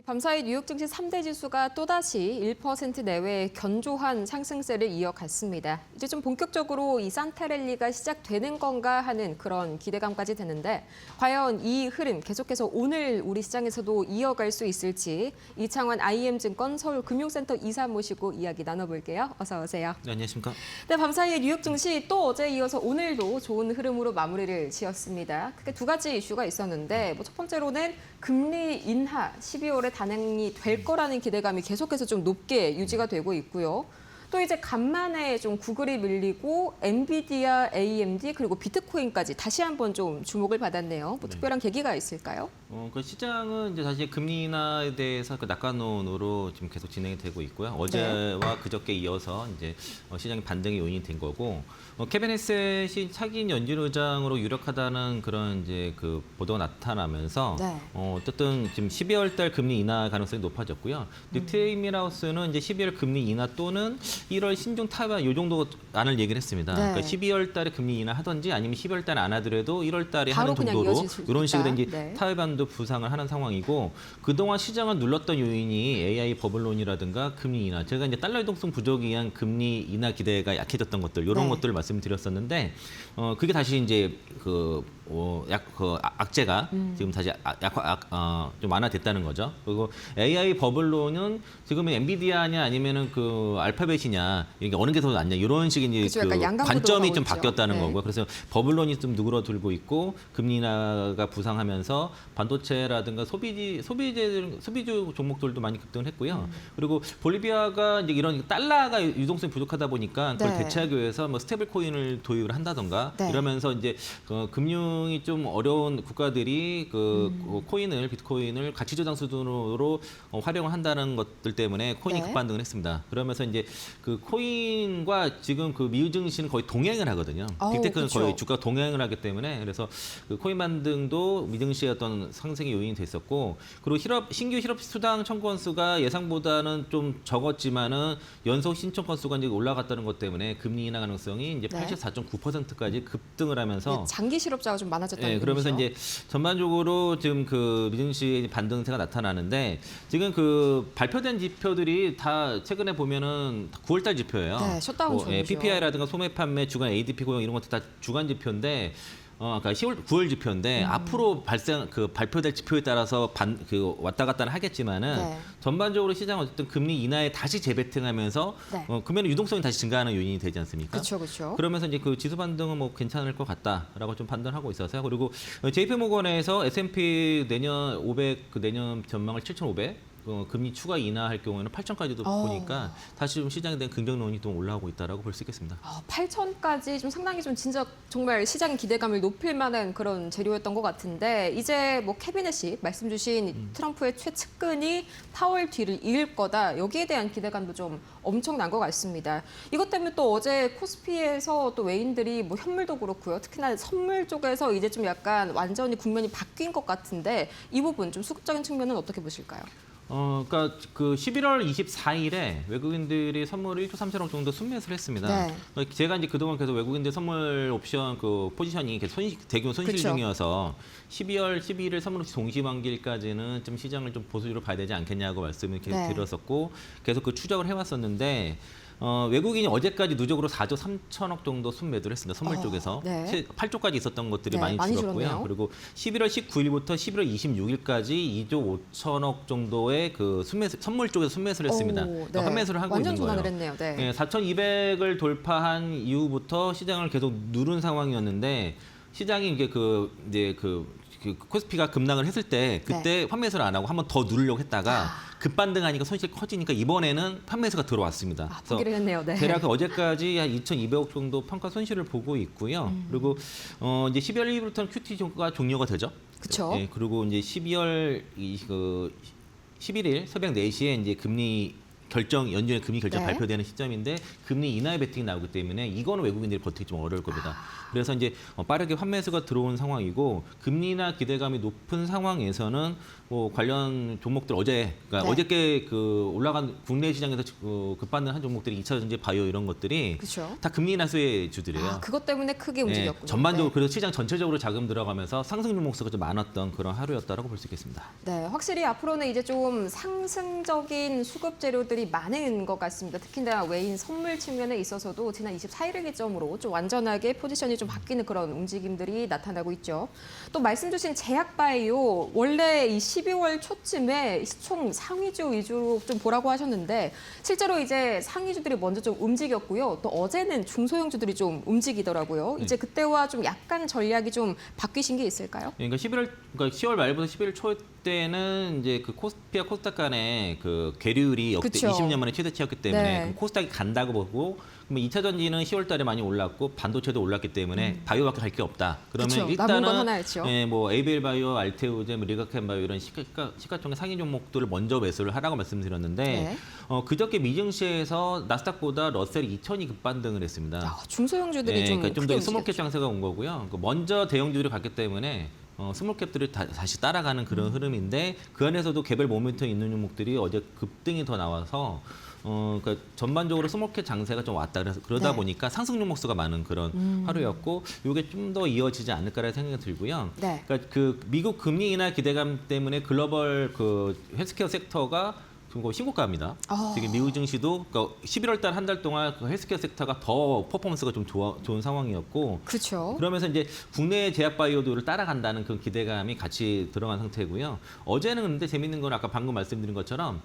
밤사이 뉴욕 증시 3대 지수가 또다시 1% 내외의 견조한 상승세를 이어갔습니다. 이제 좀 본격적으로 이 산타랠리가 시작되는 건가 하는 그런 기대감까지 드는데 과연 이 흐름 계속해서 오늘 우리 시장에서도 이어갈 수 있을지 이창환 IM증권 서울금융센터 이사 모시고 이야기 나눠볼게요. 어서 오세요. 네, 안녕하십니까. 네, 밤사이 뉴욕 증시 또 어제 이어서 오늘도 좋은 흐름으로 마무리를 지었습니다. 크게 두 가지 이슈가 있었는데 첫 번째로는 금리 인하 12월에 단행이 될 거라는 기대감이 계속해서 좀 높게 유지가 되고 있고요. 또 이제 간만에 좀 구글이 밀리고 엔비디아, AMD 그리고 비트코인까지 다시 한번 좀 주목을 받았네요. 뭐 특별한 계기가 있을까요? 그 시장은 이제 사실 금리 인하에 대해서 그 낙관론으로 지금 계속 진행이 되고 있고요. 어제와 그저께 이어서 이제 시장의 반등의 요인이 된 거고, 케빈 헤셋이 차기 연준 의장으로 유력하다는 그런 이제 그 보도가 나타나면서 네. 어쨌든 지금 12월 달 금리 인하 가능성이 높아졌고요. 트레이 밀하우스는 이제 12월 금리 인하 또는 1월 신중 타협 이 정도 안을 얘기를 했습니다. 네. 그러니까 12월 달에 금리 인하 하든지 아니면 12월 달에 안 하더라도 1월 달에 바로 하는 그냥 정도로 이어질 수 이런 식으로 있다. 이제 네. 타협안도 부상을 하는 상황이고 그동안 시장을 눌렀던 요인이 AI 버블론이라든가 금리 인하. 제가 이제 달러 유동성 부족에 의한 금리 인하 기대가 약해졌던 것들 이런 네. 것들을 말씀드렸었는데 그게 다시 이제 악재가 지금 다시 좀 완화됐다는 거죠. 그리고 AI 버블론은 지금 엔비디아냐 아니면은 그 알파벳이 것이냐, 이게 어느 게 더 낫냐 이런 식의 이제 그쵸, 약간 양강 관점이 구도가 좀 있죠. 바뀌었다는 네. 거고요. 그래서 버블론이 좀 누그러들고 있고 금리 인하가 부상하면서 반도체라든가 소비주 종목들도 많이 급등을 했고요. 그리고 볼리비아가 이제 이런 달러가 유동성이 부족하다 보니까 그걸 네. 대체하기 위해서 뭐 스테이블 코인을 도입을 한다던가 네. 이러면서 이제 금융이 좀 어려운 국가들이 코인을 비트코인을 가치 조장 수준으로 활용을 한다는 것들 때문에 코인이 네. 급반등을 했습니다. 그러면서 이제 그 코인과 지금 그 미국 증시는 거의 동행을 하거든요. 빅테크는 그쵸. 거의 주가 동행을 하기 때문에 그래서 그 코인 반등도 미 증시의 어떤 상승의 요인이 됐었고 그리고 신규 실업 수당 청구 건수가 예상보다는 좀 적었지만은 연속 신청 건수가 이제 올라갔다는 것 때문에 금리 인하 가능성이 이제 네. 84.9%까지 급등을 하면서 장기 실업자가 좀 많아졌다는 네, 그러면서 얘기죠. 이제 전반적으로 지금 그 미증시의 반등세가 나타나는데 지금 그 발표된 지표들이 다 최근에 보면은 9월달 지표예요. 네, 셧다운 중이죠. PPI라든가 소매 판매, 주간 ADP 고용 이런 것도 다 주간 지표인데. 그러니까 9월 지표인데 앞으로 발표될 지표에 따라서 왔다 갔다는 하겠지만은 네. 전반적으로 시장은 어쨌든 금리 인하에 다시 재배팅하면서 네. 그러면 유동성이 다시 증가하는 요인이 되지 않습니까? 그렇죠, 그렇죠. 그러면서 이제 그 지수 반등은 뭐 괜찮을 것 같다라고 좀 판단하고 있어서요. 그리고 JP모건에서 S&P 내년 500 그 내년 전망을 7,500 금리 추가 인하할 경우에는 8,000까지도 보니까 다시 좀 시장에 대한 긍정론이 좀 올라오고 있다라고 볼 수 있겠습니다. 8천까지 좀 상당히 좀 진짜 정말 시장 기대감을 높일 만한 그런 재료였던 것 같은데 이제 뭐 캐비넷이 말씀 주신 트럼프의 최측근이 파월 뒤를 이을 거다. 여기에 대한 기대감도 좀 엄청난 것 같습니다. 이것 때문에 또 어제 코스피에서 또 외인들이 뭐 현물도 그렇고요. 특히나 선물 쪽에서 이제 좀 약간 완전히 국면이 바뀐 것 같은데 이 부분 좀 수급적인 측면은 어떻게 보실까요? 그러니까 그 11월 24일에 외국인들이 선물을 1조 3천억 정도 순매수를 했습니다. 네. 제가 이제 그동안 계속 외국인들 선물 옵션 그 포지션이 계속 대규모 손실 그쵸. 중이어서 12월 12일 선물 옵션 동시만기일까지는 좀 시장을 좀 보수적으로 봐야 되지 않겠냐고 말씀을 계속 네. 드렸었고 계속 그 추적을 해왔었는데 외국인이 어제까지 누적으로 4조 3천억 정도 순매도를 했습니다. 선물 쪽에서. 네. 8조까지 있었던 것들이 네, 많이 많이 줄었고요. 줄었네요. 그리고 11월 19일부터 11월 26일까지 2조 5천억 정도의 그 선물 쪽에서 순매수를 했습니다. 네. 환매수를 하고 완전 있는 거예요. 전환을 했네요. 네. 4,200을 돌파한 이후부터 시장을 계속 누른 상황이었는데 시장이 이제 이제 코스피가 급락을 했을 때 그때 환매수를 안 하고 한 번 더 누르려고 했다가 급반등하니까 손실이 커지니까 이번에는 환매수가 들어왔습니다. 포기를 했네요. 네. 대략 어제까지 한 2,200억 정도 평가 손실을 보고 있고요. 그리고 이제 12월 1일부터는 QT가 종료가 되죠. 그쵸. 예, 그리고 이제 12월 11일 새벽 4시에 이제 연준의 금리 결정 네. 발표되는 시점인데 금리 인하의 베팅이 나오기 때문에 이거는 외국인들이 버티기 좀 어려울 겁니다. 그래서 이제 빠르게 환매수가 들어온 상황이고 금리 인하 기대감이 높은 상황에서는 뭐 관련 종목들 그러니까 네. 어저께 올라간 국내 시장에서 급반등한 종목들이 2차 전지, 바이오 이런 것들이 그렇죠. 다 금리 인하 수혜 주들이에요. 그것 때문에 크게 움직였군요. 전반적으로 네. 그래서 시장 전체적으로 자금 들어가면서 상승 종목수가 좀 많았던 그런 하루였다라고 볼 수 있겠습니다. 네, 확실히 앞으로는 이제 좀 상승적인 수급 재료들이 많은 것 같습니다. 특히나 외인 선물 측면에 있어서도 지난 24일을 기점으로 좀 완전하게 포지션이 좀 바뀌는 그런 움직임들이 나타나고 있죠. 또 말씀 주신 제약바이오 원래 이 12월 초쯤에 시총 상위주 위주로 좀 보라고 하셨는데 실제로 이제 상위주들이 먼저 좀 움직였고요. 또 어제는 중소형주들이 좀 움직이더라고요. 이제 그때와 좀 약간 전략이 좀 바뀌신 게 있을까요? 그러니까 10월 말부터 11월 초 때는 이제 그 코스피와 코스닥 간의 그 계류율이 역대 그쵸. 20년 만에 최대치였기 때문에 네. 그럼 코스닥이 간다고 보고 그러면 2차 전지는 10월 달에 많이 올랐고 반도체도 올랐기 때문에 바이오밖에 갈 게 없다. 그러면 그쵸. 남은 일단은 건 하나였죠. 뭐 에이벨 바이오, 알테오제, 리가캠 바이오 이런 시가총액 상위 종목들을 먼저 매수를 하라고 말씀드렸는데 네. 그저께 미증시에서 나스닥보다 러셀 2000이 급반등을 했습니다. 중소형주들이 좀 그러니까 좀 크게 더 스몰캡 움직였죠. 장세가 온 거고요. 먼저 대형주들이 갔기 때문에 스몰캡들이 다시 따라가는 그런 흐름인데 그 안에서도 개별 모멘텀 있는 종목들이 어제 급등이 더 나와서 그러니까 전반적으로 스몰캡 장세가 좀 왔다 그러다 네. 보니까 상승 종목수가 많은 그런 하루였고 이게 좀 더 이어지지 않을까라는 생각이 들고요. 네. 그러니까 미국 금리 인하 기대감 때문에 글로벌 헬스케어 섹터가 그거 신고가입니다. 지금 미국 증시도 그러니까 11월 달 한 달 동안 그 헬스케어 섹터가 더 퍼포먼스가 좀 좋은 상황이었고 그렇죠. 그러면서 이제 국내 제약 바이오도를 따라간다는 그 기대감이 같이 들어간 상태고요. 어제는 근데 재밌는 건 아까 방금 말씀드린 것처럼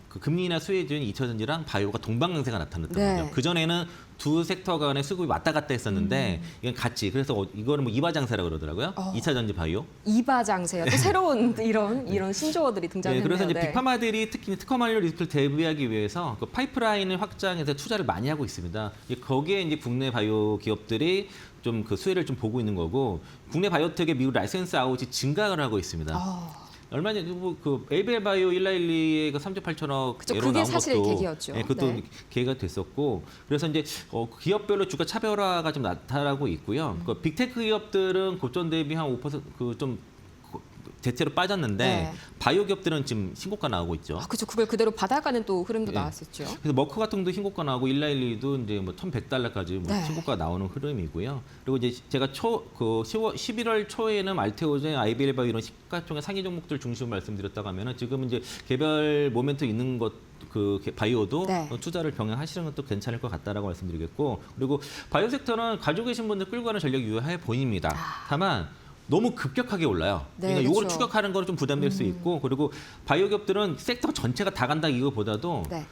그 금리 인하 수혜주인 2차전지랑 바이오가 동방강세가 나타났던 네. 거죠. 그 전에는 두 섹터 간의 수급이 왔다 갔다 했었는데 이건 같이 그래서 이거는 뭐 이바장세라고 그러더라고요. 2차전지 바이오. 이바장세요. 또 새로운 이런 신조어들이 등장했네요. 네, 그래서 이제 네. 빅파마들이 특히 특허 만료 리스크를 대비하기 위해서 그 파이프라인을 확장해서 투자를 많이 하고 있습니다. 거기에 이제 국내 바이오 기업들이 좀 그 수혜를 좀 보고 있는 거고 국내 바이오텍의 미국 라이센스 아웃이 증가를 하고 있습니다. 얼마 전에 그 에이벨 바이오 1112의 그 3조 8천억 그쵸, 예로 그게 나온 사실 것도 계기였죠. 그것도 네. 계기가 됐었고 그래서 이제 기업별로 주가 차별화가 좀 나타나고 있고요. 그 빅테크 기업들은 고점 대비 한 5% 그 좀 대체로 빠졌는데 네. 바이오 기업들은 지금 신고가 나오고 있죠. 그렇죠. 그걸 그대로 받아가는 또 흐름도 네. 나왔었죠. 그래서 머크 같은 것도 신고가 나오고 1112도 이제 뭐 $1,100까지 뭐 네. 신고가 나오는 흐름이고요. 그리고 이제 제가 11월 초에는 알테오제, 아이비엘바 이런 시가총액 상위 종목들 중심으로 말씀드렸다고 하면은 지금 이제 개별 모멘트 있는 것 그 바이오도 네. 투자를 병행하시는 것도 괜찮을 것 같다라고 말씀드리겠고 그리고 바이오 섹터는 가지고 계신 분들 끌고 가는 전략 유효해 보입니다. 다만 너무 급격하게 올라요. 네, 그러니까 이걸 그렇죠. 추격하는 거는 좀 부담될 수 있고 그리고 바이오 기업들은 섹터 전체가 다 간다 이거보다도 네.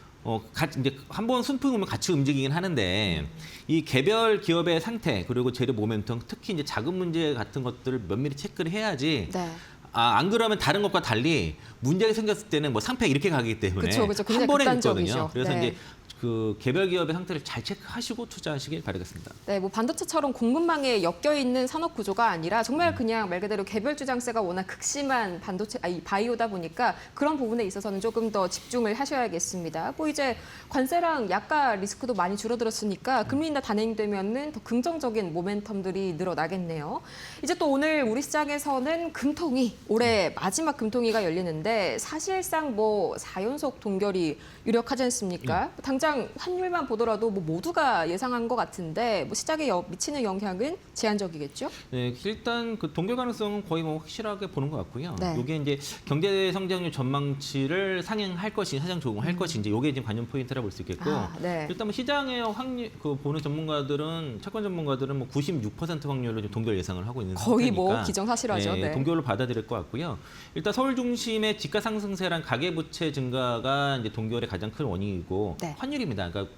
이제 한번 순풍 오면 같이 움직이긴 하는데 이 개별 기업의 상태 그리고 재료 모멘텀 특히 이제 자금 문제 같은 것들을 면밀히 체크를 해야지. 네. 안 그러면 다른 것과 달리 문제가 생겼을 때는 뭐 상패가 이렇게 가기 때문에 그쵸, 그쵸. 굉장히 한 번에 극단적이죠. 있거든요. 그래서 네. 이제 그 개별 기업의 상태를 잘 체크하시고 투자하시길 바라겠습니다. 네, 뭐 반도체처럼 공급망에 엮여 있는 산업 구조가 아니라 정말 그냥 말 그대로 개별 주장세가 워낙 극심한 이 바이오다 보니까 그런 부분에 있어서는 조금 더 집중을 하셔야겠습니다. 뭐 이제 관세랑 약가 리스크도 많이 줄어들었으니까 금리 인하 단행되면은 더 긍정적인 모멘텀들이 늘어나겠네요. 이제 또 오늘 우리 시장에서는 금통위 올해 마지막 금통위가 열리는데 사실상 뭐 4연속 동결이 유력하지 않습니까? 당장 환율만 보더라도 뭐 모두가 예상한 것 같은데 뭐 시장에 미치는 영향은 제한적이겠죠? 네, 일단 그 동결 가능성은 거의 뭐 확실하게 보는 것 같고요. 네. 이게 이제 경제 성장률 전망치를 상향할 것인지 사장 조정할 것인지 이게 지금 관전 포인트라 볼 수 있겠고 네. 일단 뭐 시장의 확률 그 보는 전문가들은 채권 전문가들은 뭐 96% 확률로 좀 동결 예상을 하고 있는 거의 상태니까 뭐 기정사실하죠. 네. 동결로 받아들일 것 같고요. 일단 서울 중심의 집가 상승세랑 가계 부채 증가가 이제 동결의 가장 큰 원인이고 네. 환율입니다. 그러니까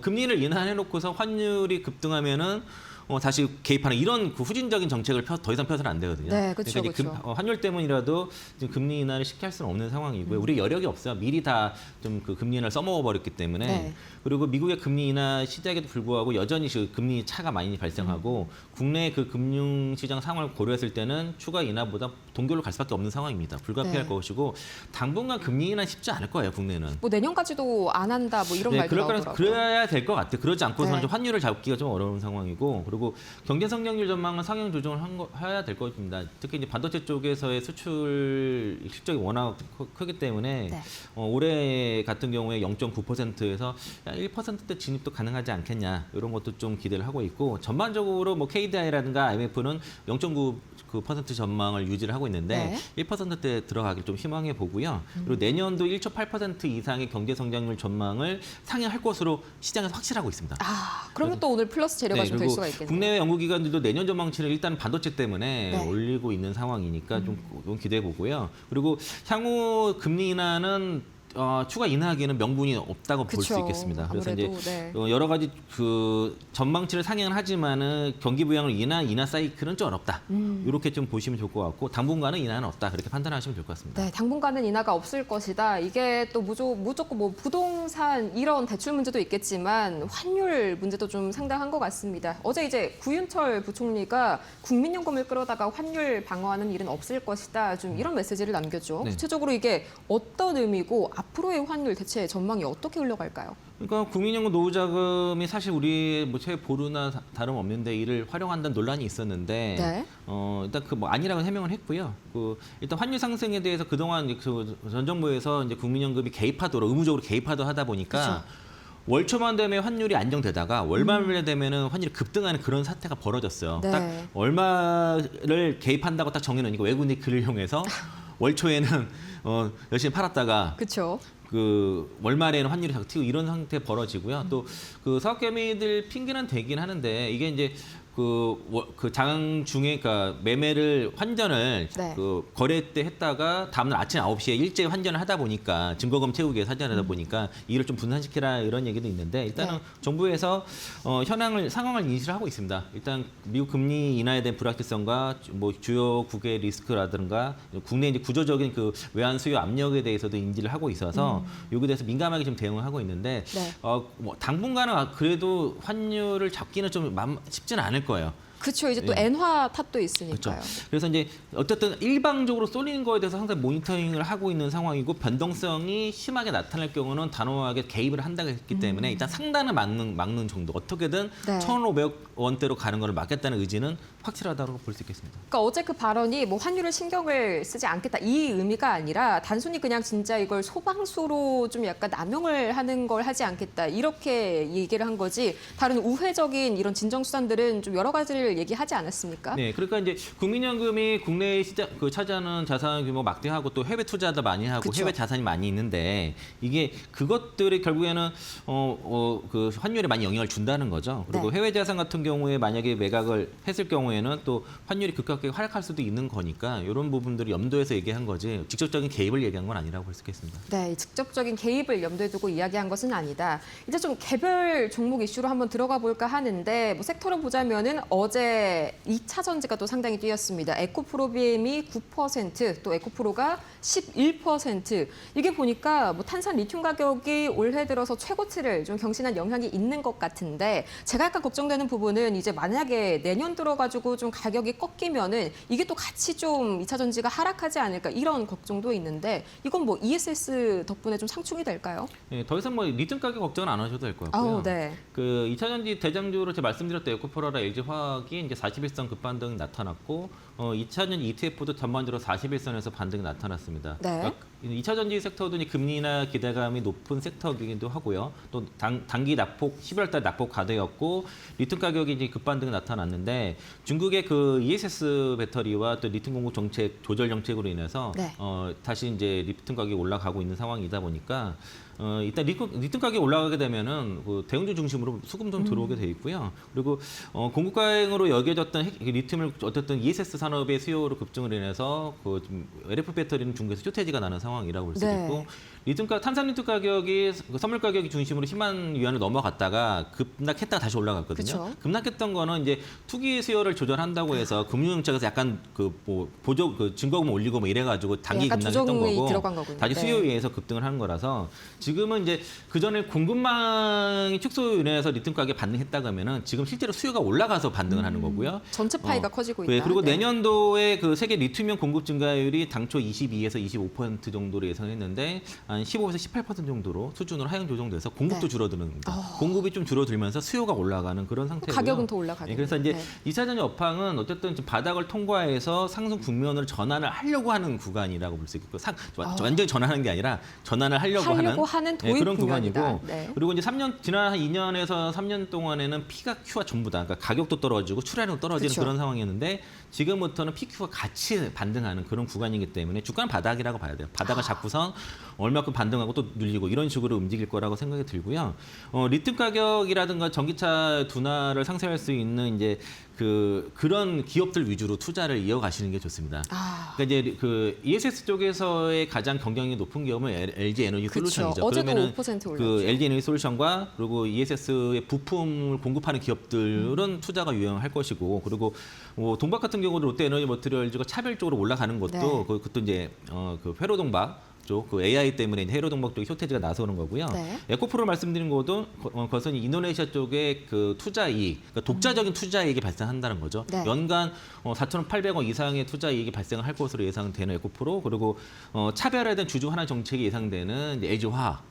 금리를 인하해놓고서 환율이 급등하면은 다시 개입하는 이런 그 후진적인 정책을 더 이상 펴서는 안 되거든요. 네, 그렇죠, 그러니까 이제 그렇죠. 환율 때문이라도 지금 금리 인하를 쉽게 할 수는 없는 상황이고요. 우리 여력이 없어요. 미리 다 좀 그 금리 인하를 써먹어 버렸기 때문에 네. 그리고 미국의 금리 인하 시작에도 불구하고 여전히 그 금리 차가 많이 발생하고 국내 그 금융시장 상황을 고려했을 때는 추가 인하보다 동결로 갈 수밖에 없는 상황입니다. 불가피할 네. 것이고 당분간 금리 인하 쉽지 않을 거예요. 국내는. 뭐 내년까지도 안 한다 뭐 이런 말도 나오더라고요. 그래야 될 것 같아요. 그러지 않고서는 네. 좀 환율을 잡기가 좀 어려운 상황이고 그리고 경제 성장률 전망은 상향 조정을 해야 될 것입니다. 특히 이제 반도체 쪽에서의 수출 실적이 워낙 크기 때문에 네. 올해 같은 경우에 0.9%에서 1%대 진입도 가능하지 않겠냐 이런 것도 좀 기대를 하고 있고 전반적으로 뭐 KDI라든가 IMF는 0.9% 전망을 유지를 하고 있는데 네. 1%대 들어가길 좀 희망해 보고요. 그리고 내년도 1.8% 이상의 경제 성장률 전망을 상향할 것으로 시장에서 확실하고 있습니다. 그러면 또 오늘 플러스 재료가 좀 될 그리고 수가 있겠네요. 국내외 연구기관들도 내년 전망치를 일단 반도체 때문에 네. 올리고 있는 상황이니까 좀 기대해 보고요. 그리고 향후 금리 인하는 추가 인하하기에는 명분이 없다고 볼 수 그쵸. 있겠습니다. 그래서 아무래도, 이제 네. 여러 가지 그 전망치를 상향을 하지만은 경기 부양을 인하 사이클은 좀 어렵다. 이렇게 좀 보시면 좋을 것 같고 당분간은 인하는 없다. 그렇게 판단하시면 좋을 것 같습니다. 네, 당분간은 인하가 없을 것이다. 이게 또 무조건 뭐 부동산 이런 대출 문제도 있겠지만 환율 문제도 좀 상당한 것 같습니다. 어제 이제 구윤철 부총리가 국민연금을 끌어다가 환율 방어하는 일은 없을 것이다. 좀 이런 메시지를 남겼죠. 네. 구체적으로 이게 어떤 의미고 앞으로의 환율 대체 전망이 어떻게 흘러갈까요? 그러니까 국민연금 노후자금이 사실 우리 뭐 최 보루나 다름없는데 이를 활용한다는 논란이 있었는데 네. 일단 그 뭐 아니라고 해명을 했고요. 일단 환율 상승에 대해서 그동안 전 정부에서 이제 국민연금이 개입하도록 의무적으로 개입하도록 하다 보니까 월초만 되면 환율이 안정되다가 월말에 되면은 환율이 급등하는 그런 사태가 벌어졌어요. 네. 딱 얼마를 개입한다고 딱 정해놓으니까 외국인들이 그를 이용해서 월초에는 열심히 팔았다가 그렇죠. 그 월말에는 환율이 자꾸 튀고 이런 상태 벌어지고요. 또 그 사업개미들 핑계는 되긴 하는데 이게 이제 그 장중에 그러니까 매매를 환전을 네. 그 거래 때 했다가 다음날 아침 9시에 일제히 환전을 하다 보니까 증거금 채우기 위해서 환전하다 보니까 이를 좀 분산시키라 이런 얘기도 있는데 일단은 네. 정부에서 상황을 인식을 하고 있습니다. 일단 미국 금리 인하에 대한 불확실성과 뭐 주요국의 리스크라든가 국내 이제 구조적인 그 외환 수요 압력에 대해서도 인지를 하고 있어서 여기에 대해서 민감하게 좀 대응을 하고 있는데 네. 뭐 당분간은 그래도 환율을 잡기는 좀 쉽지는 않을 거예요. 그렇죠. 이제 또 예. 엔화 탓도 그렇죠. 있으니까요. 그래서 이제 어쨌든 일방적으로 쏠리는 거에 대해서 상당히 모니터링을 하고 있는 상황이고 변동성이 심하게 나타날 경우는 단호하게 개입을 한다고 했기 때문에 일단 상단을 막는 정도 어떻게든 네. 1,500원대로 가는 걸 막겠다는 의지는 확실하다고 볼 수 있겠습니다. 그러니까 어제 그 발언이 뭐 환율을 신경을 쓰지 않겠다 이 의미가 아니라 단순히 그냥 진짜 이걸 소방수로 좀 약간 남용을 하는 걸 하지 않겠다 이렇게 얘기를 한 거지 다른 우회적인 이런 진정수단들은 좀 여러 가지를 얘기하지 않았습니까? 네, 그러니까 이제 국민연금이 국내 시장 차지하는 자산 규모 막대하고 또 해외 투자도 많이 하고 그쵸. 해외 자산이 많이 있는데 이게 그것들이 결국에는 그 환율에 많이 영향을 준다는 거죠. 그리고 네. 해외 자산 같은 경우에 만약에 매각을 했을 경우에는 또 환율이 급격하게 하락할 수도 있는 거니까 이런 부분들을 염두에서 얘기한 거지 직접적인 개입을 얘기한 건 아니라고 볼 수 있겠습니다. 네, 직접적인 개입을 염두에 두고 이야기한 것은 아니다. 이제 좀 개별 종목 이슈로 한번 들어가 볼까 하는데 뭐 섹터를 보자면은 어제 2차 전지가 또 상당히 뛰었습니다. 에코프로비엠이 9%, 또 에코프로가 11%. 이게 보니까 뭐 탄산 리튬 가격이 올해 들어서 최고치를 좀 경신한 영향이 있는 것 같은데 제가 약간 걱정되는 부분은 이제 만약에 내년 들어가지고 좀 가격이 꺾이면은 이게 또 같이 좀 2차 전지가 하락하지 않을까 이런 걱정도 있는데 이건 뭐 ESS 덕분에 좀 상충이 될까요? 네, 더 이상 뭐 리튬 가격 걱정은 안 하셔도 될 것 같고요. 아우, 네. 그 2차 전지 대장주로 제가 말씀드렸던 에코프로라 LG화학이 이제 41선 급반등이 나타났고 2차 전지 ETF도 전반적으로 41선에서 반등이 나타났습니다. 네. 그러니까 2차 전지 섹터도 이제 금리나 기대감이 높은 섹터이기도 하고요. 또 단기 낙폭 11월 달 낙폭 가대였고 리튬 가격이 이제 급반등이 나타났는데 중국의 그 ESS 배터리와 또 리튬 공급 정책 조절 정책으로 인해서 네. 다시 이제 리튬 가격이 올라가고 있는 상황이다 보니까 일단 리튬 가격이 올라가게 되면은 그 대형주 중심으로 수급 좀 들어오게 돼 있고요. 그리고 공급 과잉으로 여겨졌던 리튬을 어쨌든 ESS 산업의 수요로 급증을 인해서 그 LF 배터리는 중국에서 쇼테지가 나는 상황이라고 볼 수 네. 있고 탄산 리튬 가격이 선물 가격이 중심으로 10만 위안을 넘어갔다가 급락했다가 다시 올라갔거든요. 그쵸. 급락했던 거는 이제 투기 수요를 조절한다고 해서 금융정책에서 약간 그 보조 그 증거금 올리고 뭐 이래가지고 단기 약간 급락했던 조정이 거고 들어간 거군요. 다시 네. 수요에 의해서 급등을 하는 거라서 지금은 이제 그 전에 공급망이 축소로 인해서 리튬 가격이 반등했다 그러면은 지금 실제로 수요가 올라가서 반등을 하는 거고요. 전체 파이가 커지고 있다. 네, 그리고 네. 내년도에 그 세계 리튬이온 공급 증가율이 당초 22에서 25% 정도로 예상했는데 한 15에서 18% 정도로 수준으로 하향 조정돼서 공급도 네. 줄어드는다. 공급이 좀 줄어들면서 수요가 올라가는 그런 상태고요. 가격은 더 올라가겠네요. 그래서 이제 네. 2차 전지 업황은 어쨌든 지금 바닥을 통과해서 상승 국면으로 전환을 하려고 하는 구간이라고 볼 수 있고 완전히 전환하는 게 아니라 전환을 하려고 하는 도입 그런 국면이다. 구간이고 네. 그리고 이제 지난 한 2년에서 3년 동안에는 P가 Q가 전부다. 그러니까 가격도 떨어지고 출하량도 떨어지는 그쵸. 그런 상황이었는데 지금부터는 PQ가 같이 반등하는 그런 구간이기 때문에 주가는 바닥이라고 봐야 돼요. 바닥을 잡고선 얼마큼 반등하고 또 눌리고 이런 식으로 움직일 거라고 생각이 들고요. 리튬 가격이라든가 전기차 둔화를 상쇄할 수 있는 이제 그런 기업들 위주로 투자를 이어가시는 게 좋습니다. 그러니까 이제 그 ESS 쪽에서의 가장 경쟁력이 높은 기업은 LG 에너지 그쵸. 솔루션이죠. 어제도 그러면은 5% 올랐죠. 그 LG 에너지 솔루션과 그리고 ESS의 부품을 공급하는 기업들은 투자가 유용할 것이고 그리고 뭐 동박 같은 경우도 롯데 에너지 머티리얼즈가 차별적으로 올라가는 것도 네. 그것도 이제 그 회로동박 그 AI 때문에 회로동박 쪽에 쇼테지가 나서는 거고요. 네. 에코프로 말씀드린 것도 그것은 인도네시아 쪽의 그 투자 이익, 그러니까 독자적인 투자 이익이 발생한다는 거죠. 네. 연간 4,800억 이상의 투자 이익이 발생할 것으로 예상되는 에코프로 그리고 차별화된 주주 하나 정책이 예상되는 이제 LG화학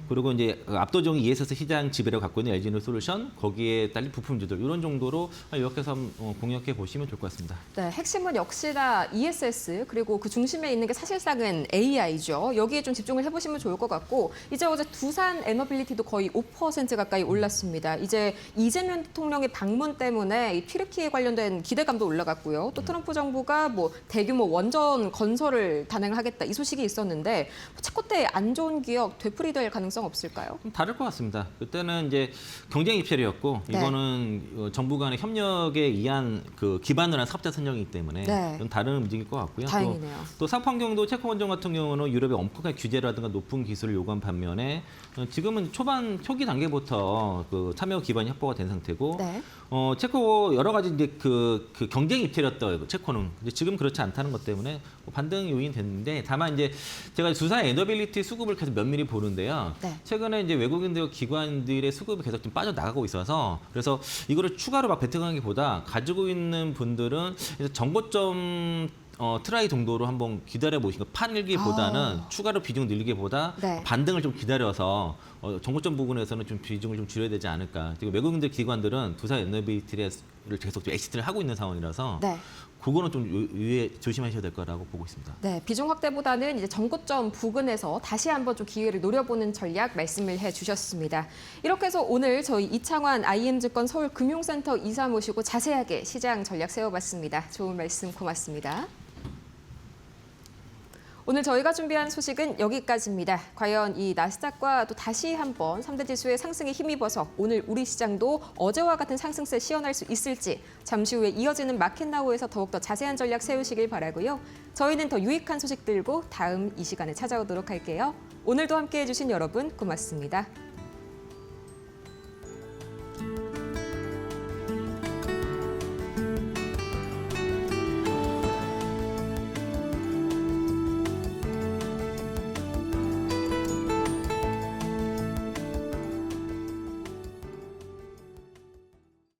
그리고 이제 압도적인 ESS 시장 지배를 갖고 있는 LG에너지솔루션 거기에 딸린 부품주들 이런 정도로 이렇게 해서 공략해 보시면 좋을 것 같습니다. 네, 핵심은 역시나 ESS 그리고 그 중심에 있는 게 사실상은 AI죠. 있어서 여기에 좀 집중을 해보시면 좋을 것 같고 이제 어제 두산 에너빌리티도 거의 5% 가까이 올랐습니다. 이제 이재명 대통령의 방문 때문에 이 튀르키예 관련된 기대감도 올라갔고요. 또 트럼프 정부가 뭐 대규모 원전 건설을 단행하겠다 이 소식이 있었는데 채권대 안 좋은 기억 되풀이될 가능성 없을까요? 좀 다를 것 같습니다. 그때는 이제 경쟁 입찰이었고 네. 이거는 정부 간의 협력에 의한 그 기반을 한 사업자 선정이기 때문에 네. 좀 다른 움직일 것 같고요. 다행이네요. 또 사업 환경도 체코원전 같은 경우는 유럽의 엄격한 규제라든가 높은 기술을 요구한 반면에 지금은 초기 단계부터 그 참여 기반이 확보가 된 상태고 네. 체코 여러 가지 이제 그 경쟁 입찰이었던 체코는 근데 지금 그렇지 않다는 것 때문에 반등 요인이 됐는데 다만 이제 제가 두산 에너빌리티 수급을 계속 면밀히 보는데요. 네. 최근에 이제 외국인들 기관들의 수급이 계속 좀 빠져나가고 있어서 그래서 이거를 추가로 막 배팅하기보다 가지고 있는 분들은 정고점 트라이 정도로 한번 기다려 보시고 팔기보다는 추가로 비중 늘리기보다 네. 반등을 좀 기다려서 정고점 부분에서는 좀 비중을 좀 줄여야 되지 않을까. 지금 외국인들 기관들은 두산 에너빌리티를 계속 좀 엑시트를 하고 있는 상황이라서 네. 그거는 좀 유의해 조심하셔야 될 거라고 보고 있습니다. 네, 비중 확대보다는 이제 정고점 부근에서 다시 한번 좀 기회를 노려보는 전략 말씀을 해주셨습니다. 이렇게 해서 오늘 저희 이창환 IM증권 서울금융센터 이사 모시고 자세하게 시장 전략 세워봤습니다. 좋은 말씀 고맙습니다. 오늘 저희가 준비한 소식은 여기까지입니다. 과연 이 나스닥과 또 다시 한번 3대 지수의 상승에 힘입어서 오늘 우리 시장도 어제와 같은 상승세 시현할 수 있을지 잠시 후에 이어지는 마켓나우에서 더욱더 자세한 전략 세우시길 바라고요. 저희는 더 유익한 소식 들고 다음 이 시간에 찾아오도록 할게요. 오늘도 함께해 주신 여러분 고맙습니다.